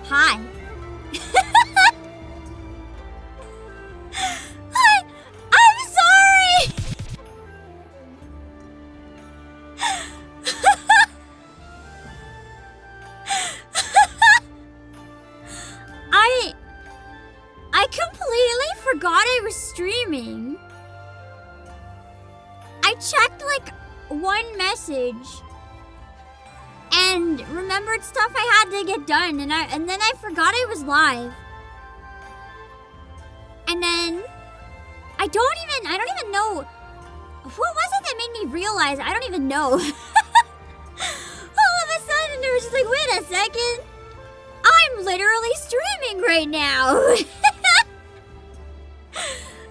Hi. I'm sorry. I completely forgot I was streaming. I checked like one message and remembered stuff I had to get done, and then I forgot I was live. And then I don't even know what was it that made me realize. I don't even know. All of a sudden there was just like, wait a second, I'm literally streaming right now.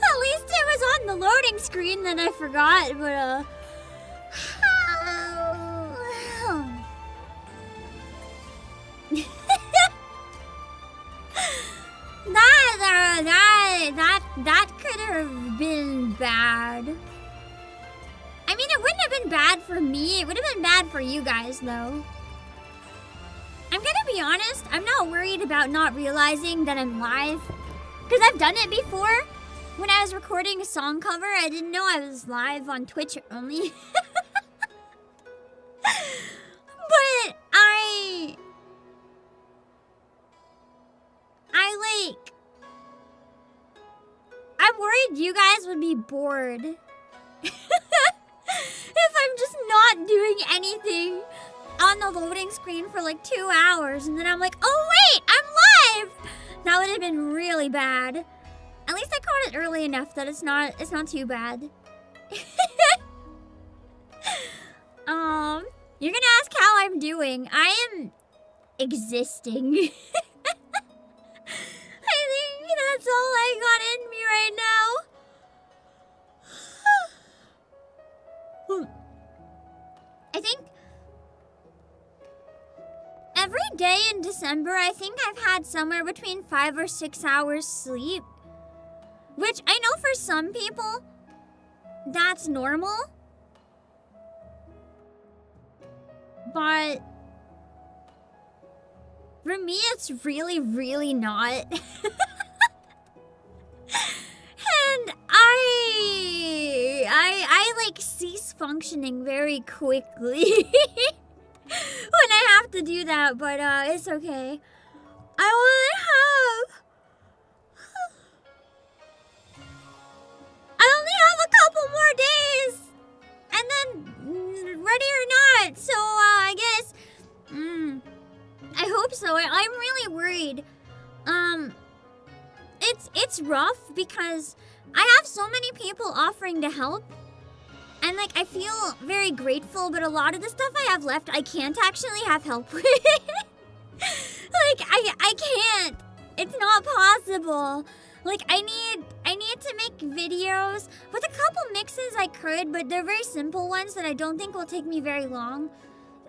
At least it was on the loading screen that I forgot, but that could have been bad. I mean, it wouldn't have been bad for me. It would have been bad for you guys, though. I'm gonna be honest, I'm not worried about not realizing that I'm live, because I've done it before. When I was recording a song cover, I didn't know I was live on Twitch only. But I'm worried you guys would be bored. If I'm just not doing anything on the loading screen for like 2 hours, and then I'm like, oh wait, I'm live! That would have been really bad. At least I caught it early enough that it's not too bad. You're gonna ask how I'm doing. I am existing. I think that's all I got in me right now. I think every day in December, I think I've had somewhere between 5 or 6 hours sleep. Which I know for some people, that's normal. But for me, it's really, really not. And I like cease functioning very quickly when I have to do that, but it's okay. I only have a couple more days, and then ready or not, so I guess, I hope so. I'm really worried. It's rough because I have so many people offering to help, and like I feel very grateful, but a lot of the stuff I have left I can't actually have help with. Like I can't. It's not possible. Like I need to make videos with a couple mixes I could, but they're very simple ones that I don't think will take me very long.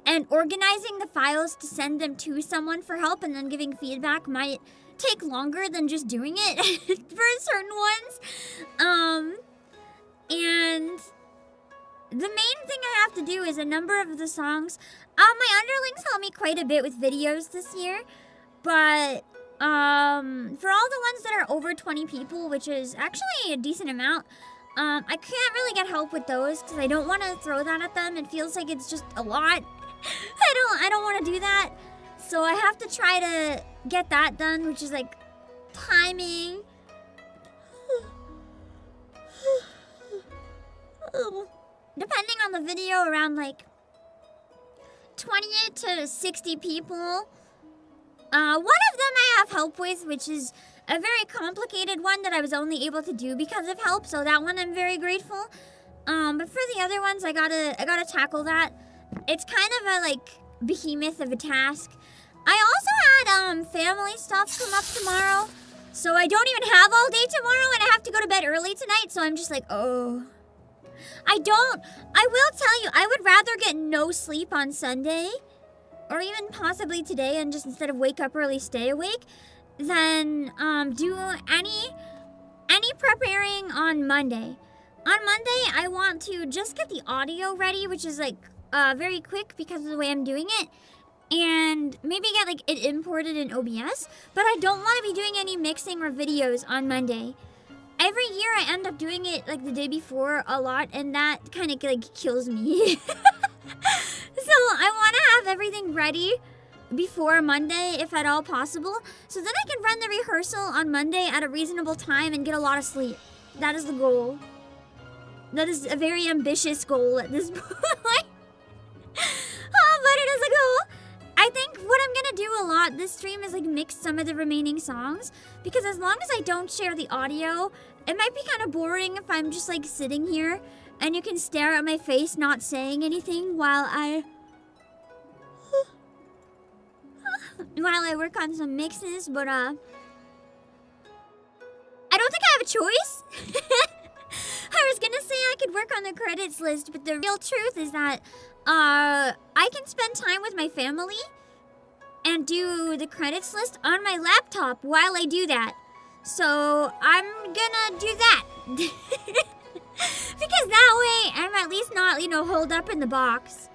And organizing the files to send them to someone for help and then giving feedback might take longer than just doing it for certain ones. And the main thing I have to do is a number of the songs. My underlings helped me quite a bit with videos this year, but for all the ones that are over 20 people, which is actually a decent amount, I can't really get help with those because I don't want to throw that at them. It feels like it's just a lot. I don't want to do that. So I have to try to get that done, which is like timing. Depending on the video, around like 28 to 60 people. One of them I have help with, which is a very complicated one that I was only able to do because of help, so that one I'm very grateful. But for the other ones, I gotta tackle that. It's kind of a like behemoth of a task. I also had family stuff come up tomorrow, so I don't even have all day tomorrow, and I have to go to bed early tonight. So I'm just like, oh. I will tell you, I would rather get no sleep on Sunday, or even possibly today, and just instead of wake up early, stay awake, than do any preparing on Monday. On Monday, I want to just get the audio ready, which is like very quick because of the way I'm doing it. and maybe get like it imported in OBS, but I don't want to be doing any mixing or videos on Monday. Every year I end up doing it like the day before a lot, and that kind of like kills me. So I want to have everything ready before Monday, if at all possible, so then I can run the rehearsal on Monday at a reasonable time and get a lot of sleep. That is the goal. That is a very ambitious goal at this point. Oh, but it is a goal. I think what I'm gonna do a lot this stream is like mix some of the remaining songs, because as long as I don't share the audio, it might be kind of boring if I'm just like sitting here and you can stare at my face not saying anything while I work on some mixes, but I don't think I have a choice. I was gonna say I could work on the credits list, but the real truth is that I can spend time with my family and do the credits list on my laptop while I do that. So I'm gonna do that. Because that way I'm at least not, holed up in the box.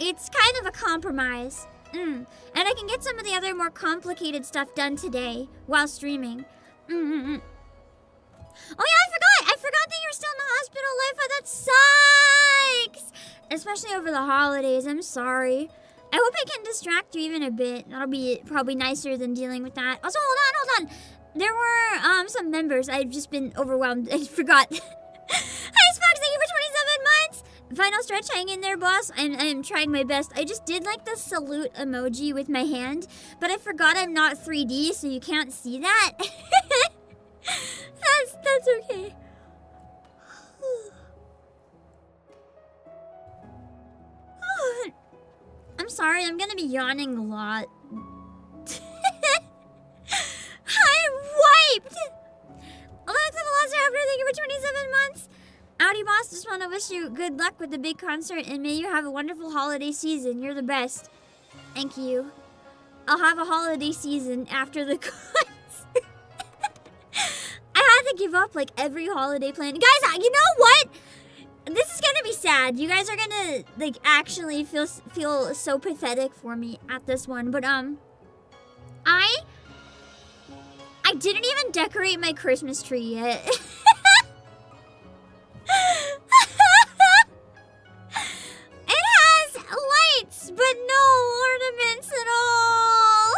It's kind of a compromise. And I can get some of the other more complicated stuff done today while streaming. Oh yeah, I forgot that you're still in the hospital, Lifa. That sucks! Especially over the holidays. I'm sorry. I hope I can distract you even a bit. That'll be probably nicer than dealing with that. Also, hold on. There were some members. I've just been overwhelmed. I forgot. Hi, Spox. Thank you for 27 months. Final stretch, hang in there, boss. I'm trying my best. I just did like the salute emoji with my hand, but I forgot I'm not 3D, so you can't see that. That's okay. I'm sorry, I'm gonna be yawning a lot. I'm wiped! Alexa Velociraptor, thank you for 27 months. Audi Boss, just want to wish you good luck with the big concert, and may you have a wonderful holiday season. You're the best. Thank you. I'll have a holiday season after the concert. I had to give up like every holiday plan. Guys, you know what? This is gonna be sad. You guys are gonna like actually feel so pathetic for me at this one. But I didn't even decorate my Christmas tree yet. It has lights, but no ornaments at all.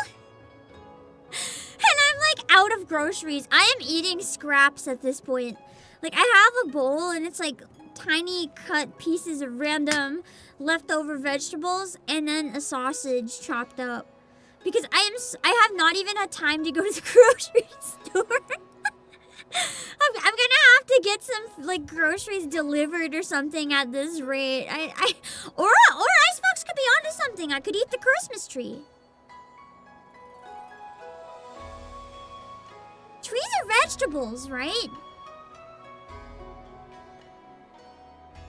And I'm like out of groceries. I am eating scraps at this point. Like I have a bowl and it's like tiny cut pieces of random leftover vegetables and then a sausage chopped up. Because I have not even had time to go to the grocery store. I'm gonna have to get some like groceries delivered or something at this rate. Or Icebox could be onto something. I could eat the Christmas tree. Trees are vegetables, right?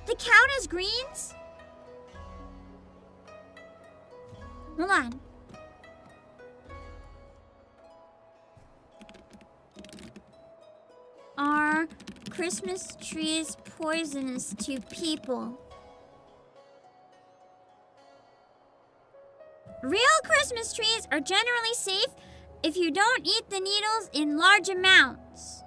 They count as greens? Hold on. Are Christmas trees poisonous to people? Real Christmas trees are generally safe if you don't eat the needles in large amounts.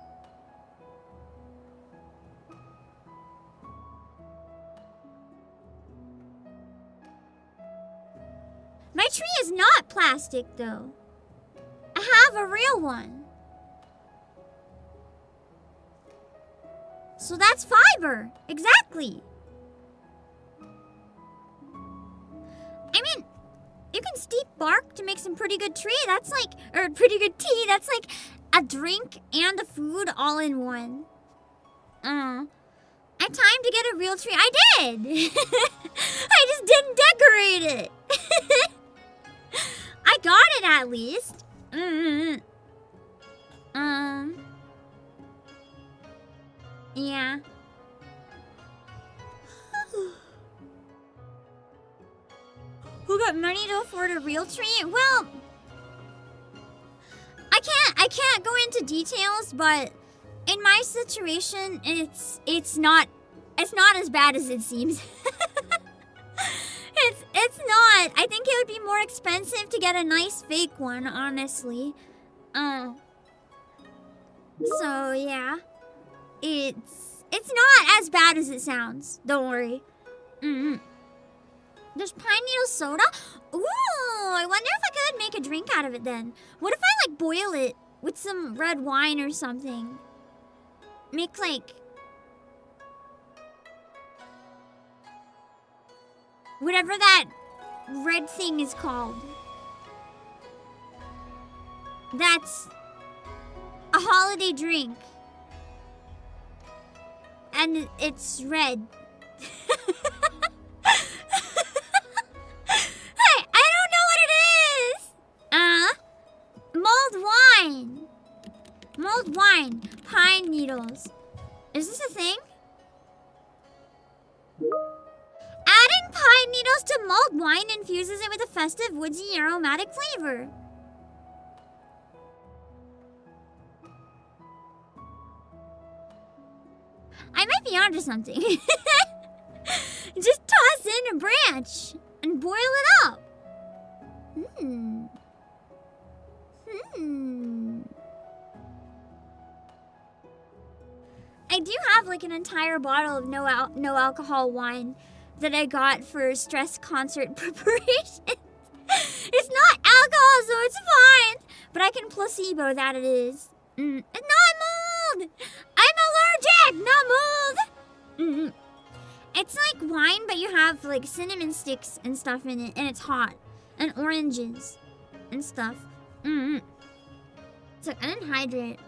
My tree is not plastic, though. I have a real one. So that's fiber. Exactly. I mean, you can steep bark to make some pretty good tree. That's like, or pretty good tea. That's like a drink and a food all in one. I had time to get a real tree. I did. I just didn't decorate it. I got it at least. Yeah. Who got money to afford a real tree? Well, I can't go into details, but in my situation, it's not as bad as it seems. It's not. I think it would be more expensive to get a nice fake one, honestly. So yeah. It's not as bad as it sounds. Don't worry. There's pine needle soda? Ooh, I wonder if I could make a drink out of it then. What if I like boil it with some red wine or something? Make like whatever that red thing is called. That's a holiday drink. And it's red. Hey, I don't know what it is. Mulled wine. Mulled wine. Pine needles. Is this a thing? Adding pine needles to mulled wine infuses it with a festive, woodsy, aromatic flavor. I might be onto something. Just toss in a branch and boil it up. I do have like an entire bottle of no alcohol wine that I got for stress concert preparation. It's not alcohol, so it's fine. But I can placebo that it is. It's not mold. I'm allergic, not mold. It's like wine, but you have like cinnamon sticks and stuff in it, and it's hot, and oranges and stuff. So I didn't hydrate.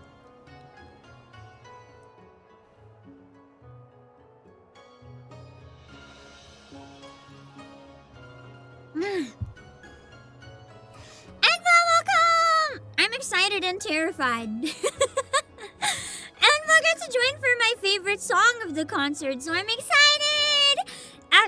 Welcome! I'm excited and terrified. And we'll get to join for my favorite song of the concert, so I'm excited!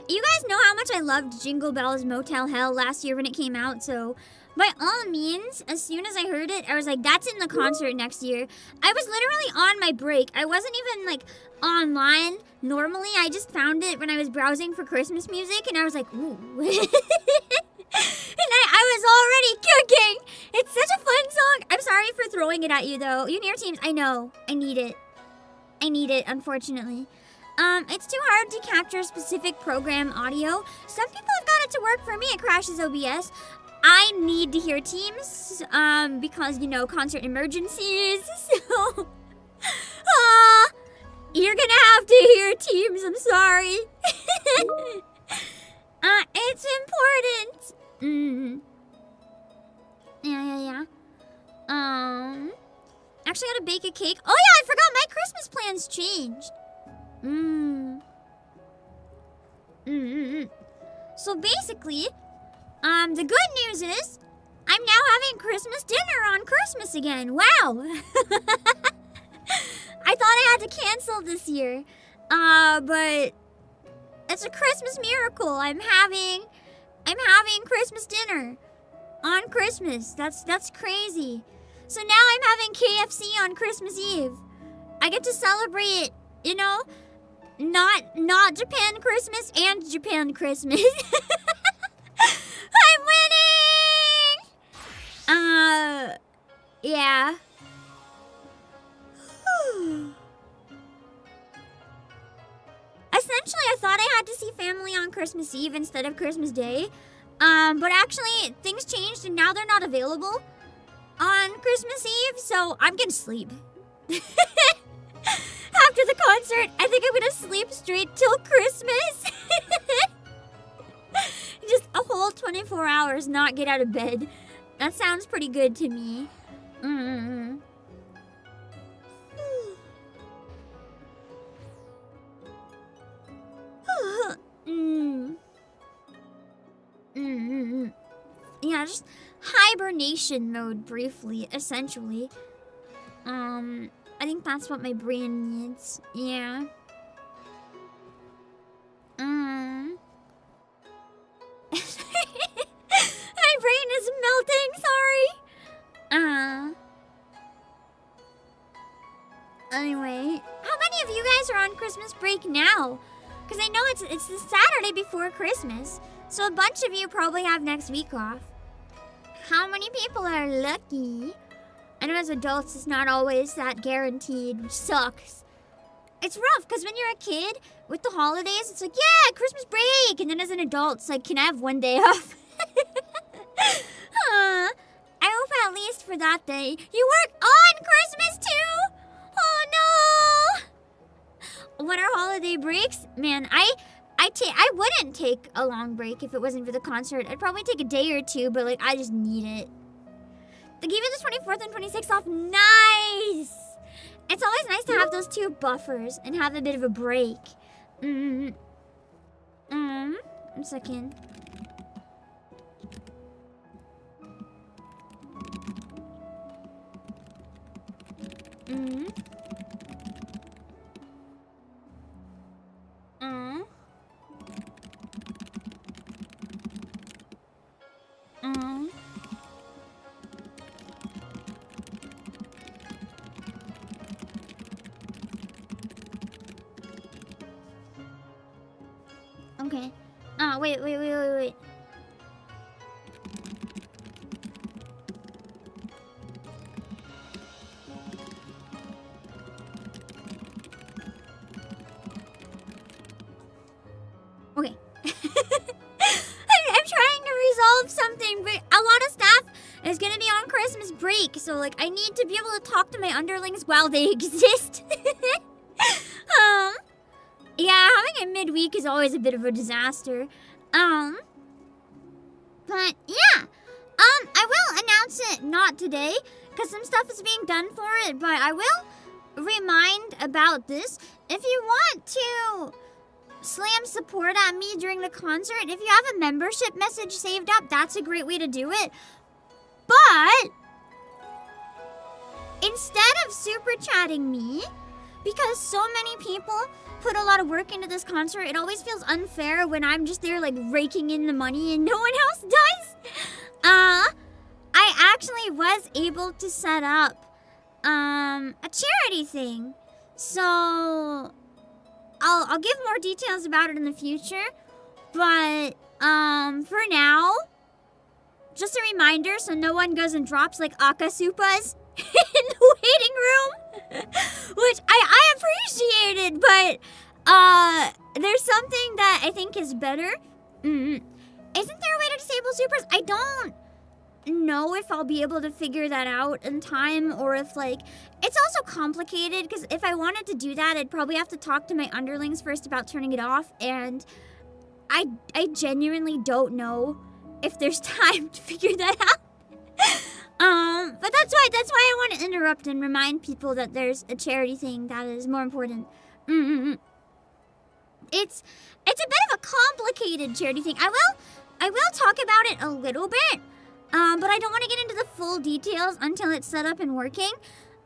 You guys know how much I loved Jingle Bells Motel Hell last year when it came out, so by all means, as soon as I heard it, I was like, that's in the concert next year. I was literally on my break. I wasn't even like online. Normally, I just found it when I was browsing for Christmas music, and I was like, ooh. And I was already cooking. It's such a fun song. I'm sorry for throwing it at you, though. Junior teams, I know. I need it. I need it, unfortunately. It's too hard to capture specific program audio. Some people have got it to work. For me, it crashes OBS. I need to hear teams, because, you know, concert emergencies. So, you're gonna have to hear teams. I'm sorry. It's important. Yeah. Actually gotta bake a cake. Oh yeah, I forgot my Christmas plans changed. So basically, the good news is, I'm now having Christmas dinner on Christmas again. Wow. I thought I had to cancel this year. But it's a Christmas miracle. I'm having Christmas dinner on Christmas. That's crazy. So now I'm having KFC on Christmas Eve. I get to celebrate, you know, not Japan Christmas and Japan Christmas. I'm winning! Yeah. Essentially, I thought I had to see family on Christmas Eve instead of Christmas Day. But actually, things changed and now they're not available on Christmas Eve, so I'm gonna sleep. After the concert, I think I'm gonna sleep straight till Christmas. Just a whole 24 hours not get out of bed. That sounds pretty good to me. Yeah, just hibernation mode briefly, essentially. I think that's what my brain needs. Yeah. My brain is melting, sorry. Anyway, how many of you guys are on Christmas break now? Because I know it's the Saturday before Christmas. So a bunch of you probably have next week off. How many people are lucky? I know as adults it's not always that guaranteed, which sucks. It's rough, because when you're a kid, with the holidays, it's like, yeah, Christmas break! And then as an adult, it's like, can I have one day off? I hope at least for that day, you work on Christmas too? Oh no! What are holiday breaks? Man, I wouldn't take a long break if it wasn't for the concert. I'd probably take a day or two, but like, I just need it. They gave you the 24th and 26th off. Nice! It's always nice to have those two buffers and have a bit of a break. One second. Okay. Wait. Okay. I'm trying to resolve something, but a lot of staff is gonna be on Christmas break, so like I need to be able to talk to my underlings while they exist. Yeah, having a midweek is always a bit of a disaster. But yeah, I will announce it not today, because some stuff is being done for it, but I will remind about this. If you want to slam support at me during the concert, if you have a membership message saved up, that's a great way to do it. But instead of super chatting me, because so many people put a lot of work into this concert, it always feels unfair when I'm just there like raking in the money and no one else does. I actually was able to set up a charity thing. So I'll give more details about it in the future. But for now, just a reminder so no one goes and drops like akasupas in the waiting room. Which I appreciated, but there's something that I think is better. Isn't there a way to disable supers? I don't know if I'll be able to figure that out in time, or if like it's also complicated, because if I wanted to do that, I'd probably have to talk to my underlings first about turning it off, and I genuinely don't know if there's time to figure that out. But that's why I want to interrupt and remind people that there's a charity thing that is more important. It's a bit of a complicated charity thing. I will talk about it a little bit, but I don't want to get into the full details until it's set up and working,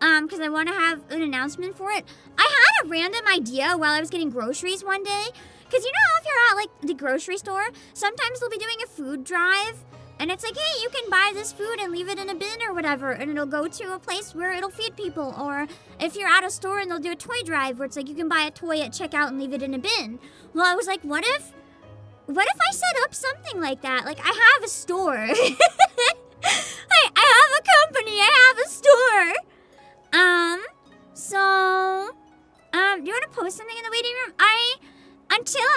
because I want to have an announcement for it. I had a random idea while I was getting groceries one day, because you know how if you're at like the grocery store, sometimes they'll be doing a food drive. And it's like, hey, you can buy this food and leave it in a bin or whatever, and it'll go to a place where it'll feed people. Or if you're at a store and they'll do a toy drive where it's like you can buy a toy at checkout and leave it in a bin. Well, I was like, what if I set up something like that? Like, I have a store. I have a company. I have a store. Do you want to post something in the waiting room?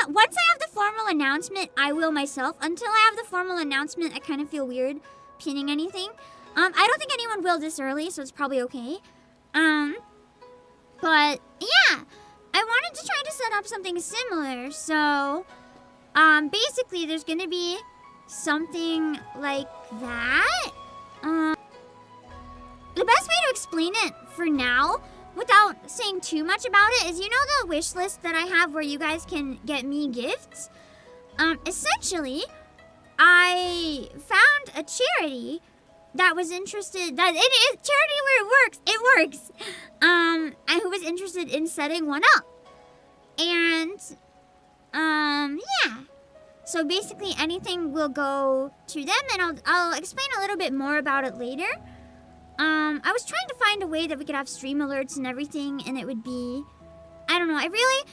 Once I have the formal announcement, I will myself. Until I have the formal announcement, I kind of feel weird pinning anything. I don't think anyone will this early, so it's probably okay. But yeah, I wanted to try to set up something similar. So, basically there's gonna be something like that. The best way to explain it for now, without saying too much about it, is, you know the wish list that I have where you guys can get me gifts? Essentially, I found a charity that was interested, that it is charity where it works, and who was interested in setting one up. And, yeah. So basically anything will go to them, and I'll explain a little bit more about it later. I was trying to find a way that we could have stream alerts and everything, and it would be I don't know. I really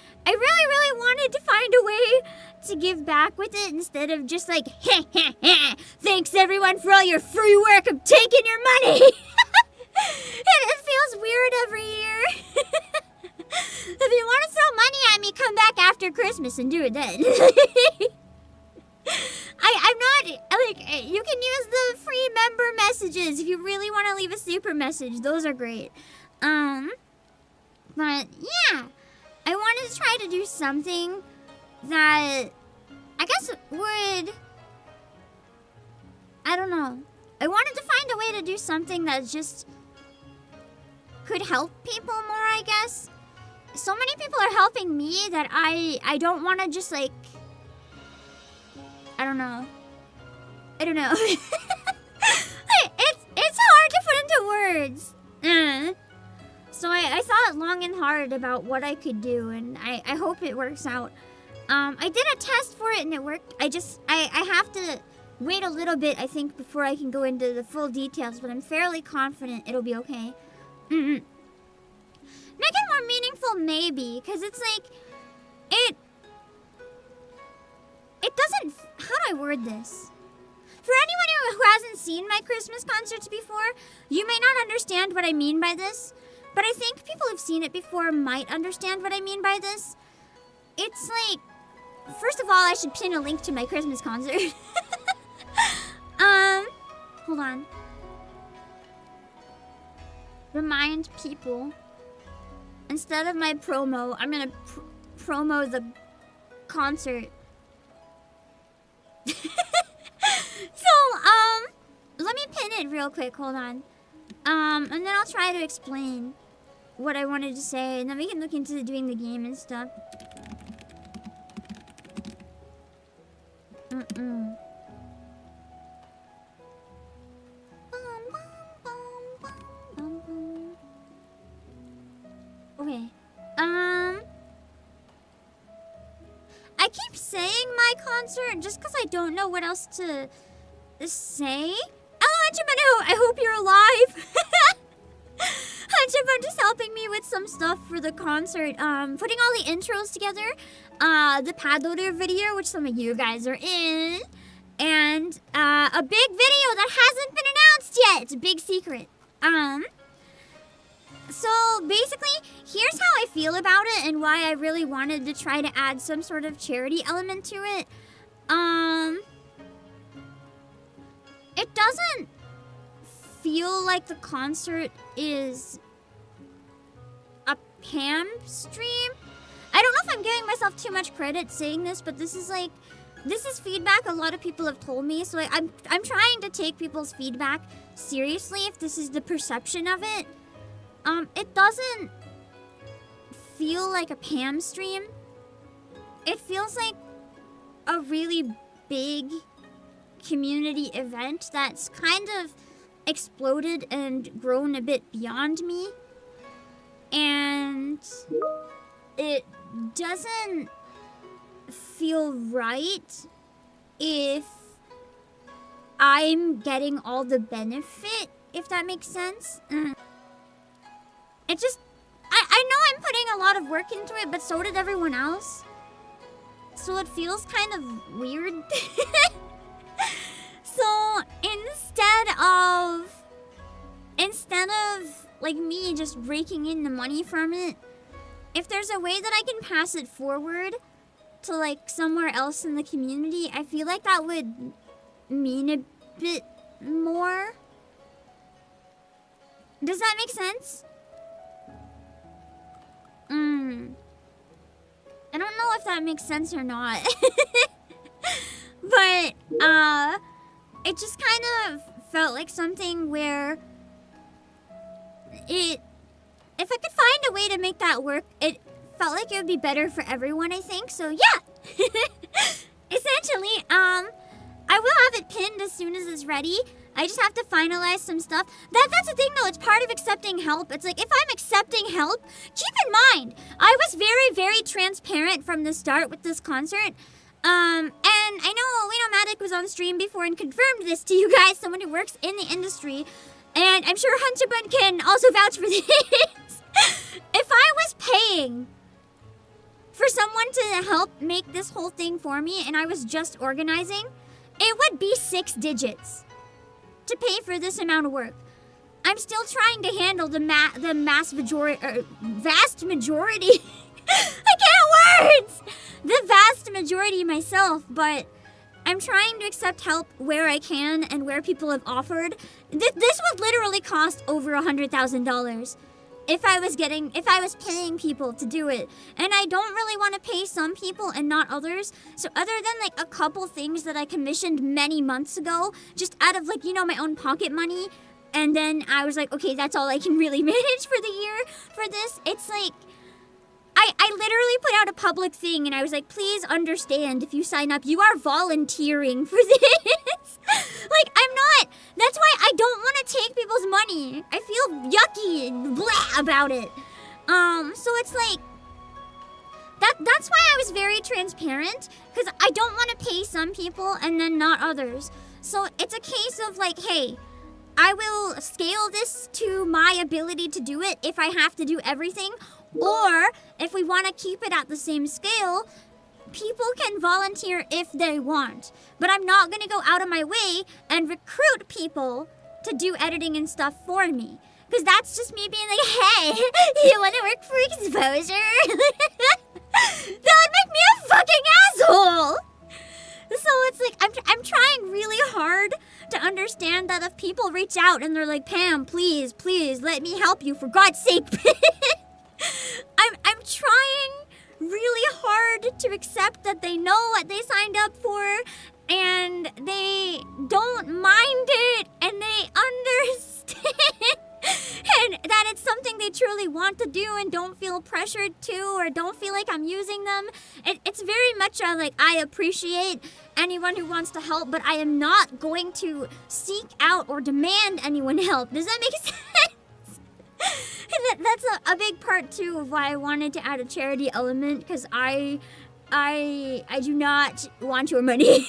wanted to find a way to give back with it instead of just like, heh, heh, heh. Thanks everyone for all your free work. I'm taking your money. It feels weird every year. If you want to throw money at me, come back after Christmas and do it then. I'm not, like, you can use the free member messages if you really want to leave a super message. Those are great. But, yeah. I wanted to try to do something that I guess would, I don't know. I wanted to find a way to do something that just could help people more, I guess. So many people are helping me that I don't want to just like, I don't know. It's hard to put into words. So I thought long and hard about what I could do, and I hope it works out. I did a test for it and it worked. I have to wait a little bit, I think, before I can go into the full details, but I'm fairly confident it'll be okay. Make it more meaningful, maybe, because it's like, it doesn't, how do I word this? For anyone who hasn't seen my Christmas concerts before, you may not understand what I mean by this, but I think people who've seen it before might understand what I mean by this. It's like, first of all, I should pin a link to my Christmas concert. Hold on. Remind people. Instead of my promo, I'm gonna promo the concert. So, let me pin it real quick, hold on. And then I'll try to explain what I wanted to say, and then we can look into doing the game and stuff. Okay. I keep saying my concert just because I don't know what else to say. Oh, Hachiman, I hope you're alive. Hachiman just helping me with some stuff for the concert. Putting all the intros together. The pad loader video, which some of you guys are in. And a big video that hasn't been announced yet. It's a big secret. So basically, here's how I feel about it and why I really wanted to try to add some sort of charity element to it. It doesn't feel like the concert is a PAM stream. I don't know if I'm giving myself too much credit saying this, but this is feedback a lot of people have told me, so I'm trying to take people's feedback seriously if this is the perception of it. It doesn't feel like a PAM stream. It feels like a really big community event that's kind of exploded and grown a bit beyond me. And it doesn't feel right if I'm getting all the benefit, if that makes sense. It just, I know I'm putting a lot of work into it, but so did everyone else. So it feels kind of weird. So instead of like me just raking in the money from it, if there's a way that I can pass it forward to like somewhere else in the community, I feel like that would mean a bit more. Does that make sense? I don't know if that makes sense or not. But, it just kind of felt like something where if I could find a way to make that work, it felt like it would be better for everyone, I think. So, yeah. Essentially, I will have it pinned as soon as it's ready. I just have to finalize some stuff. That's the thing, though. It's part of accepting help. It's like, if I'm accepting help, keep in mind, I was very, very transparent from the start with this concert. And I know Winomatic was on stream before and confirmed this to you guys, someone who works in the industry. And I'm sure Hunchibun can also vouch for this. If I was paying for someone to help make this whole thing for me, and I was just organizing, it would be 6 digits to pay for this amount of work. I'm still trying to handle the vast majority. I can't words. The vast majority myself, but I'm trying to accept help where I can and where people have offered. This would literally cost over $100,000 if I was paying people to do it. And I don't really want to pay some people and not others. So other than like a couple things that I commissioned many months ago, just out of like, my own pocket money, and then I was like, okay, that's all I can really manage for the year for this. It's like, I literally put out a public thing and I was like, please understand, if you sign up, you are volunteering for this. Like, I'm not. That's why I don't want to take people's money. I feel yucky and blah about it. So it's like, that's why I was very transparent, because I don't want to pay some people and then not others. So it's a case of like, hey, I will scale this to my ability to do it if I have to do everything. Or if we want to keep it at the same scale, people can volunteer if they want. But I'm not going to go out of my way and recruit people to do editing and stuff for me. Because that's just me being like, hey, you want to work for exposure? That would make me a fucking asshole! So it's like, I'm trying really hard to understand that if people reach out and they're like, Pam, please, let me help you, for God's sake. I'm trying really hard to accept that they know what they signed up for and they don't mind it and they understand and that it's something they truly want to do and don't feel pressured to or don't feel like I'm using them. It's very much like, I appreciate anyone who wants to help, but I am not going to seek out or demand anyone help. Does that make sense? And that's a big part too of why I wanted to add a charity element, because I do not want your money.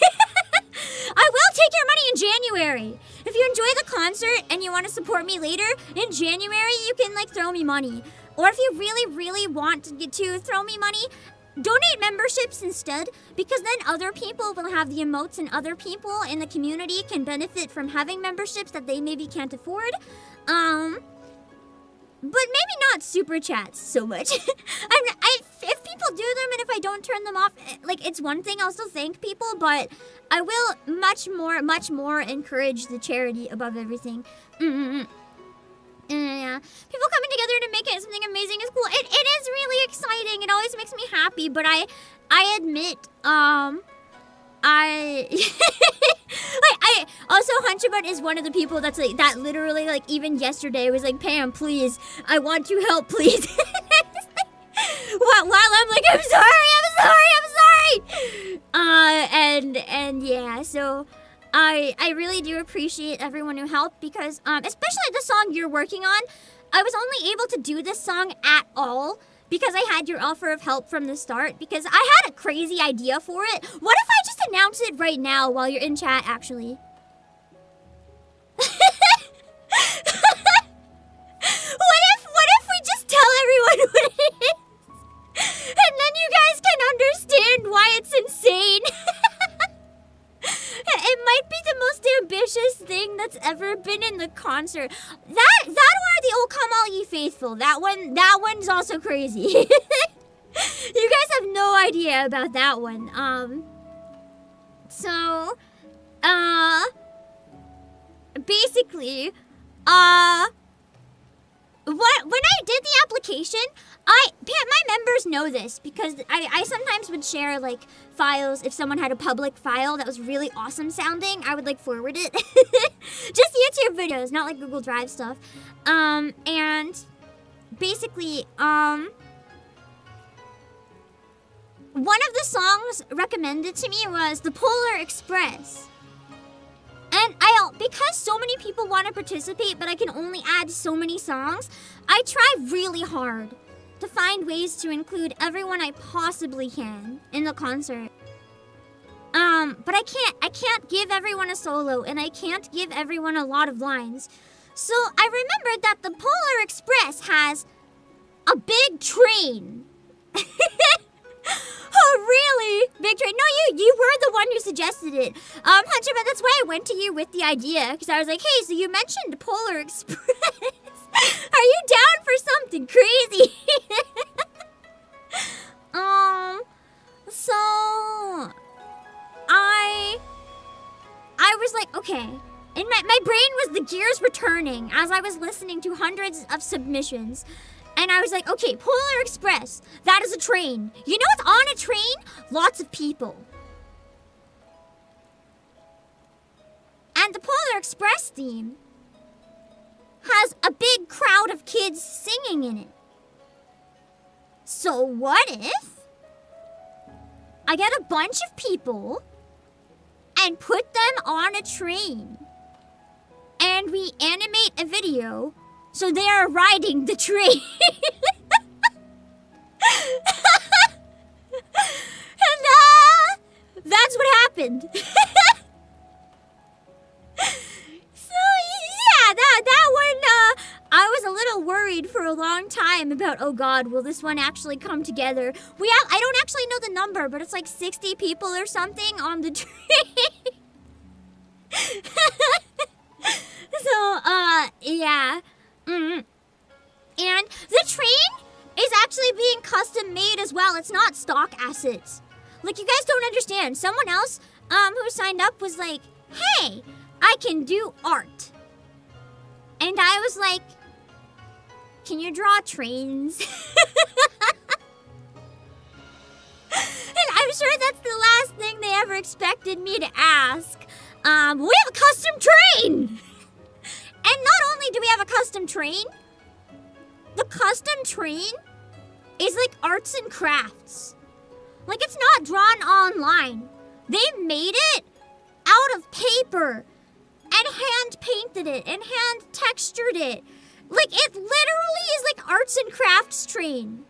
I will take your money in January. If you enjoy the concert and you want to support me later, in January you can like throw me money. Or if you really want to throw me money, donate memberships instead, because then other people will have the emotes and other people in the community can benefit from having memberships that they maybe can't afford. But maybe not super chats so much. If people do them and if I don't turn them off, like, it's one thing, I'll still thank people, but I will much more encourage the charity above everything. Yeah. People coming together to make it something amazing is cool. It is really exciting. It always makes me happy, but I admit, I also, Hunchbot is one of the people that's like, that literally, like, even yesterday was like, Pam, please, I want your help, please. While I'm like, I'm sorry. And yeah, so I really do appreciate everyone who helped, because, especially the song you're working on, I was only able to do this song at all because I had your offer of help from the start, because I had a crazy idea for it. What if I just announce it right now while you're in chat, actually? What if we just tell everyone what it is? And then you guys can understand why it's insane. It might be the most ambitious thing that's ever been in the concert. That or the old Come All Ye Faithful. That one's also crazy. You guys have no idea about that one. So, basically, when I did the application, my members know this, because I sometimes would share, like, files. If someone had a public file that was really awesome sounding, I would, like, forward it. Just YouTube videos, not, like, Google Drive stuff. And basically, one of the songs recommended to me was The Polar Express. And because so many people want to participate, but I can only add so many songs, I try really hard to find ways to include everyone I possibly can in the concert. But I can't give everyone a solo, and I can't give everyone a lot of lines. So I remembered that the Polar Express has a big train. Oh, really? Big Train? No, you were the one who suggested it. Hunter, but that's why I went to you with the idea. Because I was like, hey, so you mentioned Polar Express. Are you down for something crazy? So I was like, okay. And my brain was the gears were turning as I was listening to hundreds of submissions. And I was like, okay, Polar Express, that is a train. You know what's on a train? Lots of people. And the Polar Express theme has a big crowd of kids singing in it. So what if I get a bunch of people and put them on a train and we animate a video so they are riding the train. And that's what happened. So yeah, that one, I was a little worried for a long time about, oh God, will this one actually come together? I don't actually know the number, but it's like 60 people or something on the train. So, yeah. And the train is actually being custom made as well. It's not stock assets. Like, you guys don't understand. Someone else, who signed up was like, hey, I can do art. And I was like, can you draw trains? And I'm sure that's the last thing they ever expected me to ask. We have a custom train! And not only do we have a custom train, the custom train is like arts and crafts. Like, it's not drawn online. They made it out of paper and hand painted it and hand textured it. Like, it literally is like arts and crafts train.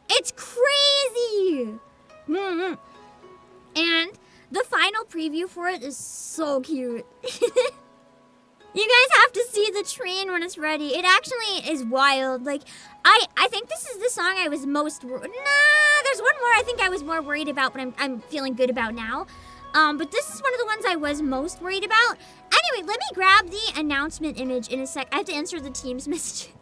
It's crazy. And the final preview for it is so cute. You guys have to see the train when it's ready. It actually is wild. Like, I think this is the song I was most there's one more I think I was more worried about, but I'm feeling good about now. But this is one of the ones I was most worried about. Anyway, let me grab the announcement image in a sec. I have to answer the team's message.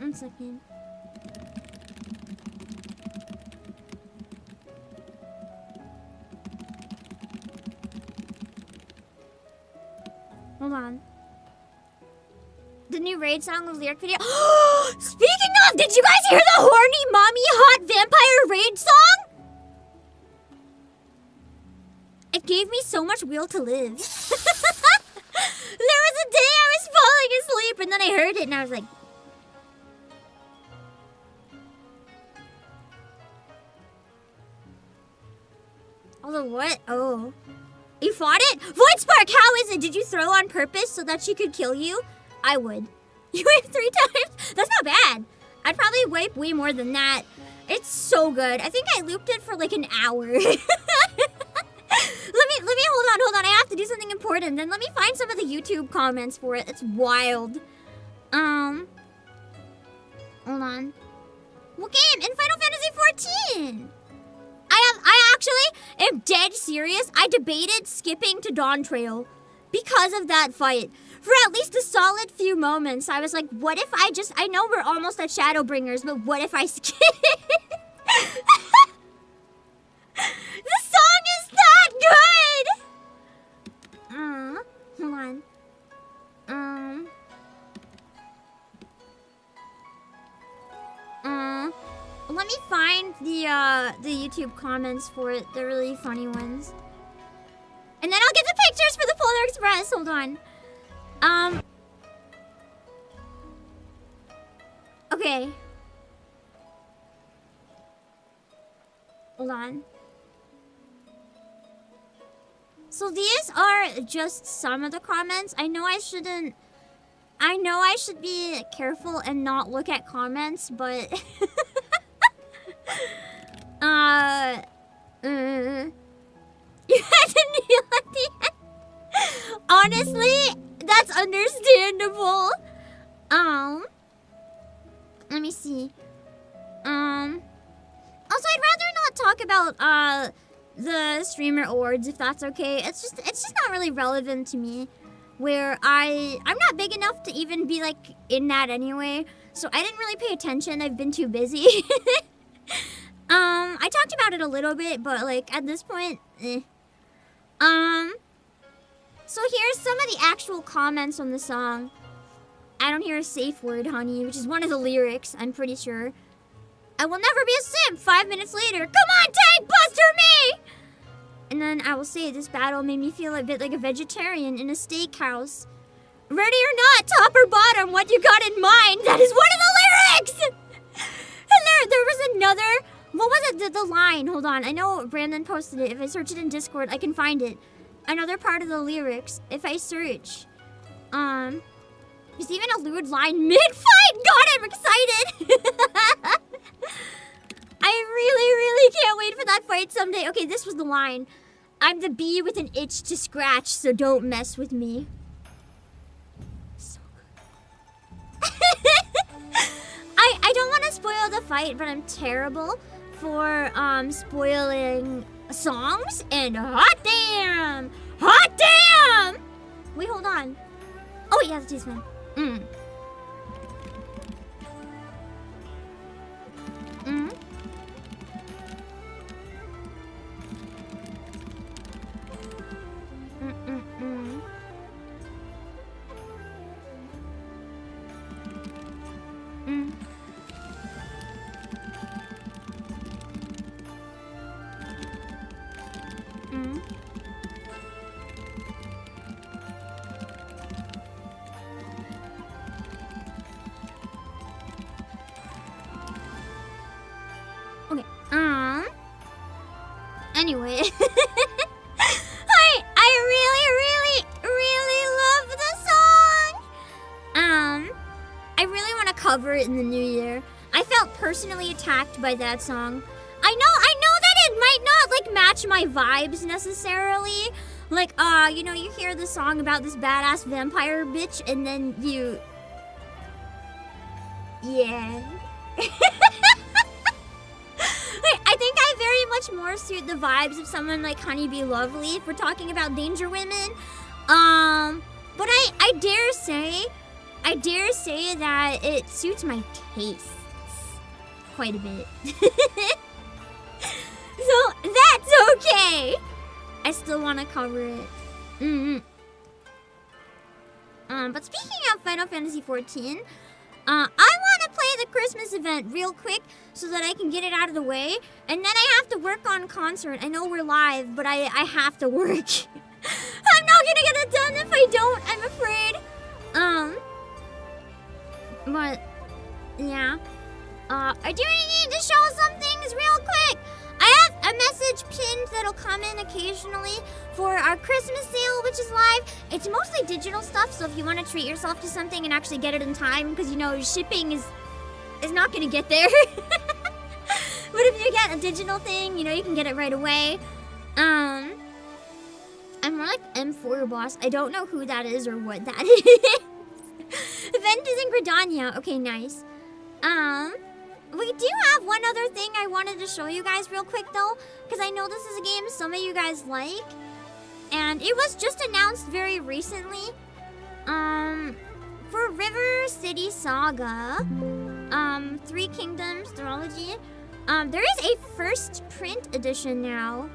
One second. Hold on. The new raid song with lyric video. Speaking of, did you guys hear the horny mommy hot vampire raid song? It gave me so much will to live. There was a day I was falling asleep and then I heard it and I was like, although what? Oh. You fought it? Void Spark, how is it? Did you throw on purpose so that she could kill you? I would. You wiped 3 times? That's not bad. I'd probably wipe way more than that. It's so good. I think I looped it for like an hour. Let me hold on. I have to do something important. Then let me find some of the YouTube comments for it. It's wild. Hold on. What game? In Final Fantasy XIV. I actually am dead serious. I debated skipping to Dawn Trail because of that fight. For at least a solid few moments, I was like, what if I know we're almost at Shadowbringers, but what if I skip? The song is that good! Hold on. Let me find the YouTube comments for it. They're really funny ones. And then I'll get the pictures for the Polar Express. Hold on. Okay. Hold on. So these are just some of the comments. I know I should be careful and not look at comments, but you had to kneel at the end. Honestly, that's understandable. Let me see. Also, I'd rather not talk about the streamer awards, if that's okay. It's just not really relevant to me. Where I'm not big enough to even be like in that anyway. So I didn't really pay attention. I've been too busy. I talked about it a little bit, but like at this point, So here's some of the actual comments on the song. I don't hear a safe word, honey, which is one of the lyrics, I'm pretty sure. I will never be a simp. 5 minutes later, come on, tank buster me! And then I will say this battle made me feel a bit like a vegetarian in a steakhouse. Ready or not, top or bottom, what you got in mind? That is one of the lyrics! And there was another, what was it, the line? Hold on, I know Brandon posted it. If I search it in Discord, I can find it. Another part of the lyrics, if I search. There's even a lewd line mid-fight! God, I'm excited! I really can't wait for that fight someday. Okay, this was the line. I'm the bee with an itch to scratch, so don't mess with me. So good. I don't want to spoil the fight, but I'm terrible for spoiling songs, and hot damn! Hot damn! Wait, hold on. Oh, yeah, that's man. Mm. Mm. Mm. Mm. Okay. Anyway, I really love the song. I really want to cover it in the new year. I felt personally attacked by that song. I know that it might not like match my vibes necessarily. Like, you know, you hear the song about this badass vampire bitch, and then you, yeah. I think I very much more suit the vibes of someone like Honeybee Lovely if we're talking about danger women. But I dare say that it suits my tastes quite a bit. So that's okay. I still want to cover it. But speaking of Final Fantasy XIV, I want to play the Christmas event real quick so that I can get it out of the way. And then I have to work on concert. I know we're live, but I have to work. I'm not gonna get it done if I don't, I'm afraid. But, yeah. I do need to show some things real quick. I have a message pinned that'll come in occasionally for our Christmas sale, which is live. It's mostly digital stuff, so if you want to treat yourself to something and actually get it in time, because, you know, shipping is not going to get there. But if you get a digital thing, you know, you can get it right away. I'm more like M4 boss. I don't know who that is or what that is. Event is in Gridania. Okay, nice. We do have one other thing I wanted to show you guys real quick, though, because I know this is a game some of you guys like, and it was just announced very recently. For River City Saga, Three Kingdoms Trilogy, there is a first print edition now,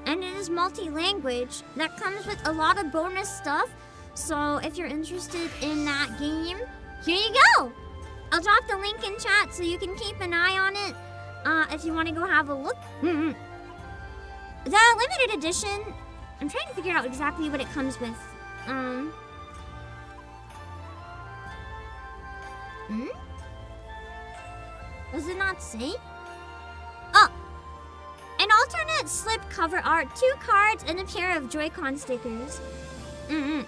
and it is multi-language. That comes with a lot of bonus stuff, so if you're interested in that game, here you go! I'll drop the link in chat so you can keep an eye on it if you want to go have a look. The limited edition, I'm trying to figure out exactly what it comes with. Does it not say? Oh, and alternate slip cover art, 2 cards, and a pair of Joy-Con stickers. Let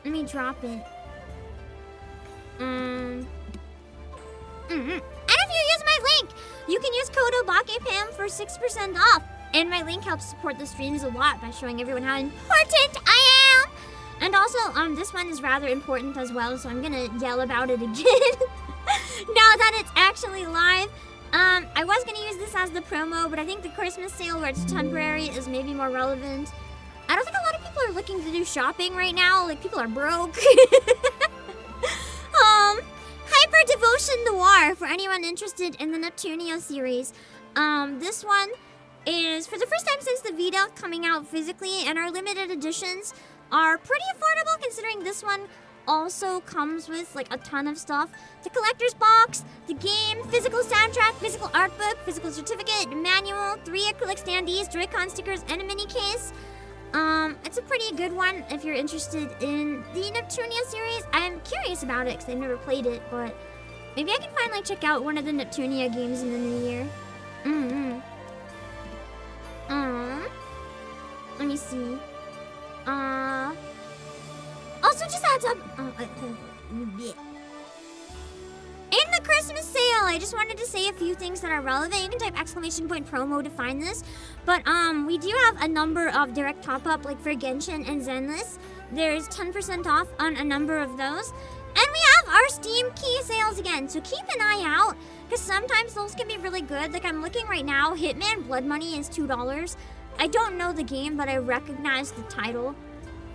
me drop it. And if you use my link, you can use code Obake PAM for 6% off. And my link helps support the streams a lot by showing everyone how important I am. And also, this one is rather important as well, so I'm gonna yell about it again now that it's actually live. I was gonna use this as the promo, but I think the Christmas sale where it's temporary is maybe more relevant. I don't think a lot of people are looking to do shopping right now. Like, people are broke. Hyper Devotion Noir, for anyone interested in the Neptunia series. This one is for the first time since the Vita coming out physically, and our limited editions are pretty affordable considering this one also comes with like a ton of stuff. The collector's box, the game, physical soundtrack, physical art book, physical certificate, manual, 3 acrylic standees, Joy-Con stickers, and a mini case. It's a pretty good one if you're interested in the Neptunia series. I'm curious about it because I've never played it, but maybe I can finally check out one of the Neptunia games in the new year. Let me see. Also, just adds up. In the Christmas sale, I just wanted to say a few things that are relevant. You can type !promo to find this. But we do have a number of direct top-up, like for Genshin and Zenless. There's 10% off on a number of those. And we have our Steam key sales again, so keep an eye out, because sometimes those can be really good. Like I'm looking right now, Hitman Blood Money is $2. I don't know the game, but I recognize the title.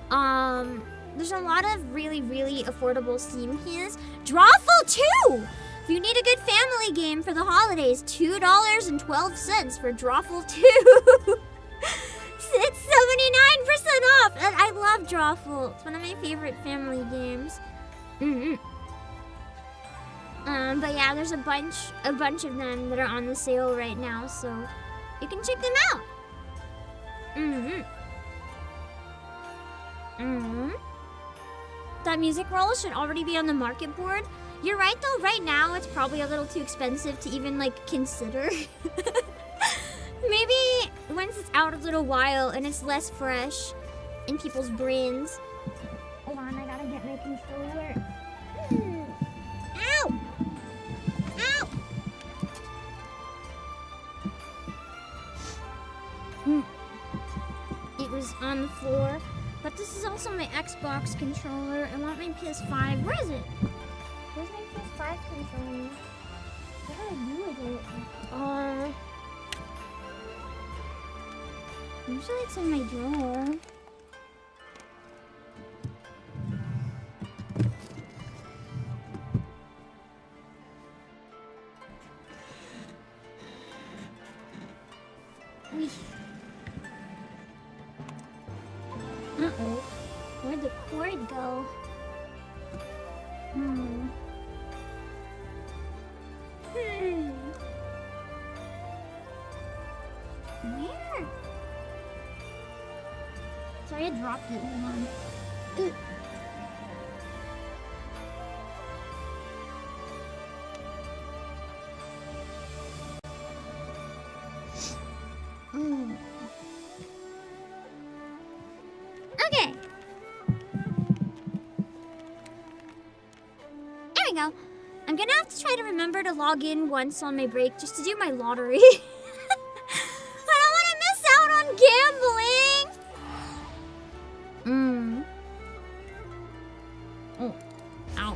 There's a lot of really, really affordable Steam keys. Drawful 2! If you need a good family game for the holidays, $2.12 for Drawful 2. It's 79% off! And I love Drawful. It's one of my favorite family games. But yeah, there's a bunch of them that are on the sale right now, so you can check them out. That music roll should already be on the market board. You're right though, right now it's probably a little too expensive to even like consider. Maybe once it's out a little while and it's less fresh in people's brains. Hold on, I gotta get my controller. Ow! Ow! It was on the floor. But this is also my Xbox controller. I want my PS5. Where is it? Where's my PS5 controller? What do I do with it? Usually it's in my drawer. Uh-oh. Where'd the cord go? Where? Sorry, I dropped it. Hold on. Okay. There we go. I'm gonna have to try to remember to log in once on my break just to do my lottery. I don't want to miss out on gambling. Oh. Ow.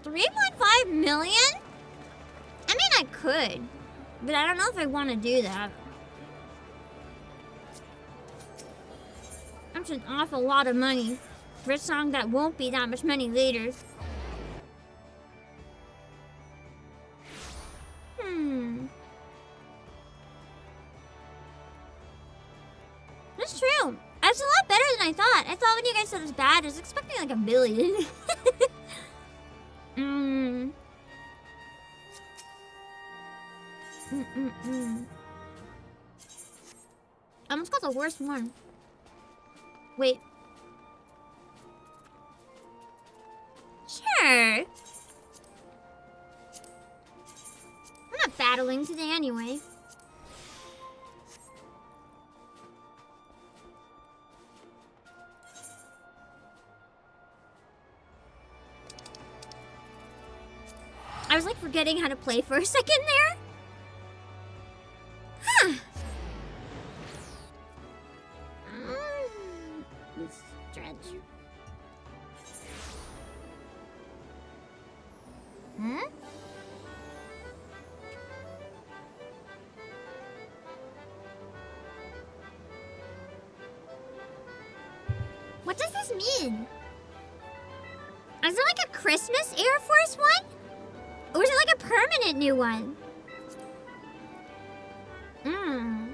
$3.5 million? I mean, I could. But I don't know if I want to do that. That's an awful lot of money for a song that won't be that much money later. That's true. That's a lot better than I thought. I thought when you guys said it was bad, I was expecting like $1 billion. I almost got the worst one. Wait. Sure. battling today anyway. I was like forgetting how to play for a second there. Huh. Stretch. Hmm? What does this mean? Is it like a Christmas Air Force one? Or is it like a permanent new one? I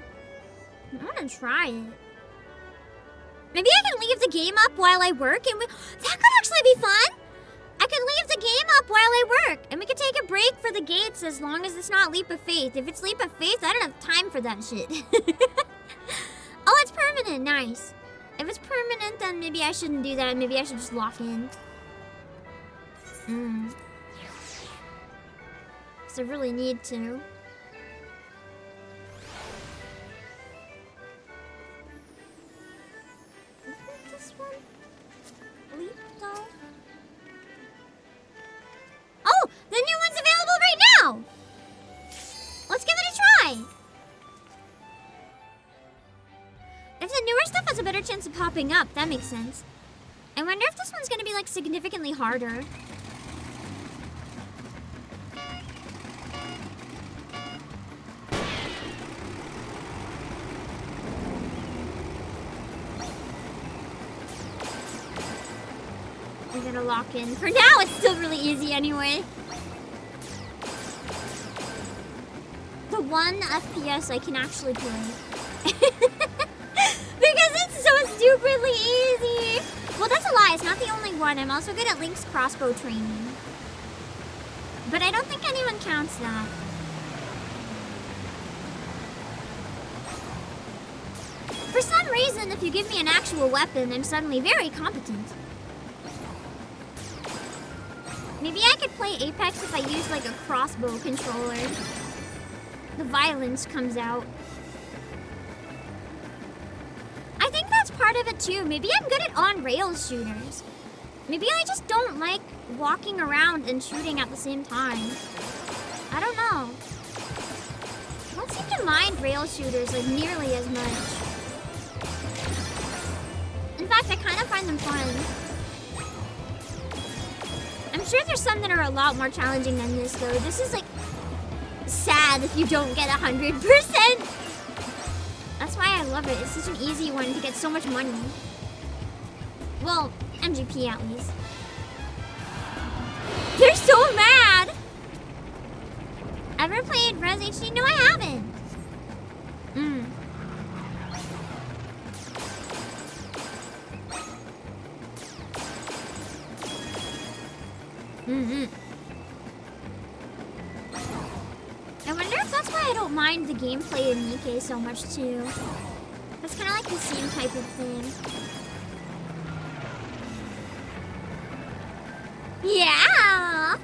wanna try it. Maybe I can leave the game up while I work and that could actually be fun! I could leave the game up while I work and we could take a break for the gates as long as it's not Leap of Faith. If it's Leap of Faith, I don't have time for that shit. Oh, it's permanent, nice. If it's permanent, then maybe I shouldn't do that. Maybe I should just lock in. Because I really need to. This one? Leap, though? Oh! The new one's available right now! Let's give it a try! If the newer stuff has a better chance of popping up, that makes sense. I wonder if this one's gonna be, like, significantly harder. I'm gonna lock in. For now, it's still really easy anyway. The one FPS I can actually play. Because it's so stupidly easy. Well, that's a lie. It's not the only one. I'm also good at Link's crossbow training. But I don't think anyone counts that. For some reason, if you give me an actual weapon, I'm suddenly very competent. Maybe I could play Apex if I use like a crossbow controller. The violence comes out. I think that's part of it too. Maybe I'm good at on-rails shooters. Maybe I just don't like walking around and shooting at the same time. I don't know. I don't seem to mind rail shooters like nearly as much. In fact, I kind of find them fun. I'm sure there's some that are a lot more challenging than this though. This is like sad if you don't get 100%. That's why I love it. It's such an easy one to get so much money. Well, MGP at least. They're so mad! Ever played Res HD? No, I haven't. I wonder if that's why I don't mind the gameplay in Nikke so much too. That's kind of like the same type of thing. Yeah!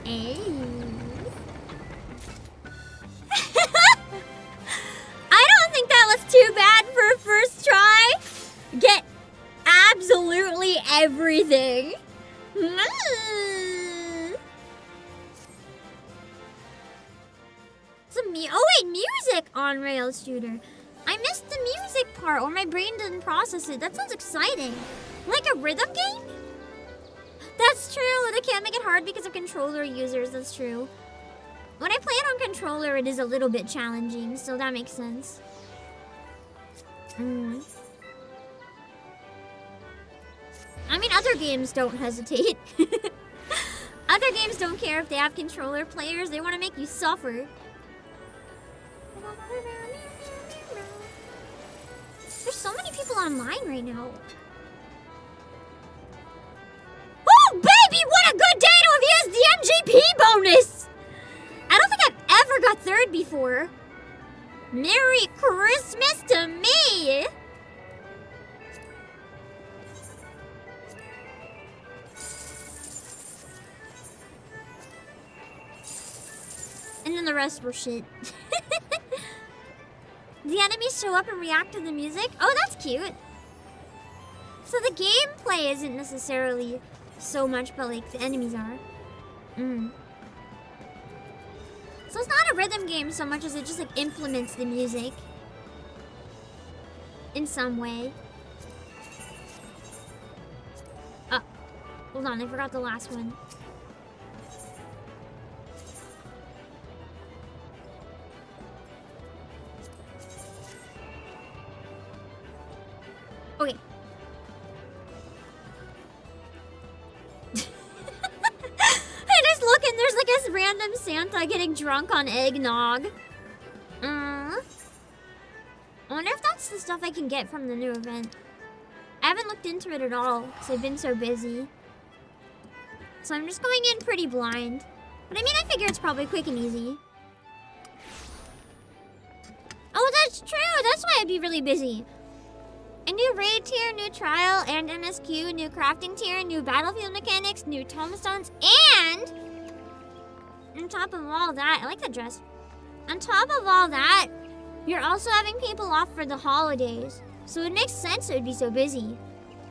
Hey. I don't think that was too bad for a first try. Get absolutely everything. Oh wait, music on rails shooter. I missed the music part, or my brain didn't process it. That sounds exciting. Like a rhythm game? That's true. They can't make it hard because of controller users. That's true. When I play it on controller, it is a little bit challenging, so that makes sense. I mean, other games don't hesitate. Other games don't care if they have controller players. They want to make you suffer. There's so many people online right now. Oh, baby, what a good day to have used the MGP bonus! I don't think I've ever got third before. Merry Christmas to me! and the rest were shit. The enemies show up and react to the music. Oh, that's cute. So the gameplay isn't necessarily so much, but like the enemies are. So it's not a rhythm game so much as it just like implements the music in some way. Hold on, I forgot the last one. Okay. I just look and there's like this random Santa getting drunk on eggnog. I wonder if that's the stuff I can get from the new event. I haven't looked into it at all because I've been so busy. So I'm just going in pretty blind. But I mean, I figure it's probably quick and easy. Oh, that's true. That's why I'd be really busy. A new raid tier, new trial, and MSQ, new crafting tier, new battlefield mechanics, new tombstones, and on top of all that, I like the dress. On top of all that, you're also having people off for the holidays. So it makes sense it would be so busy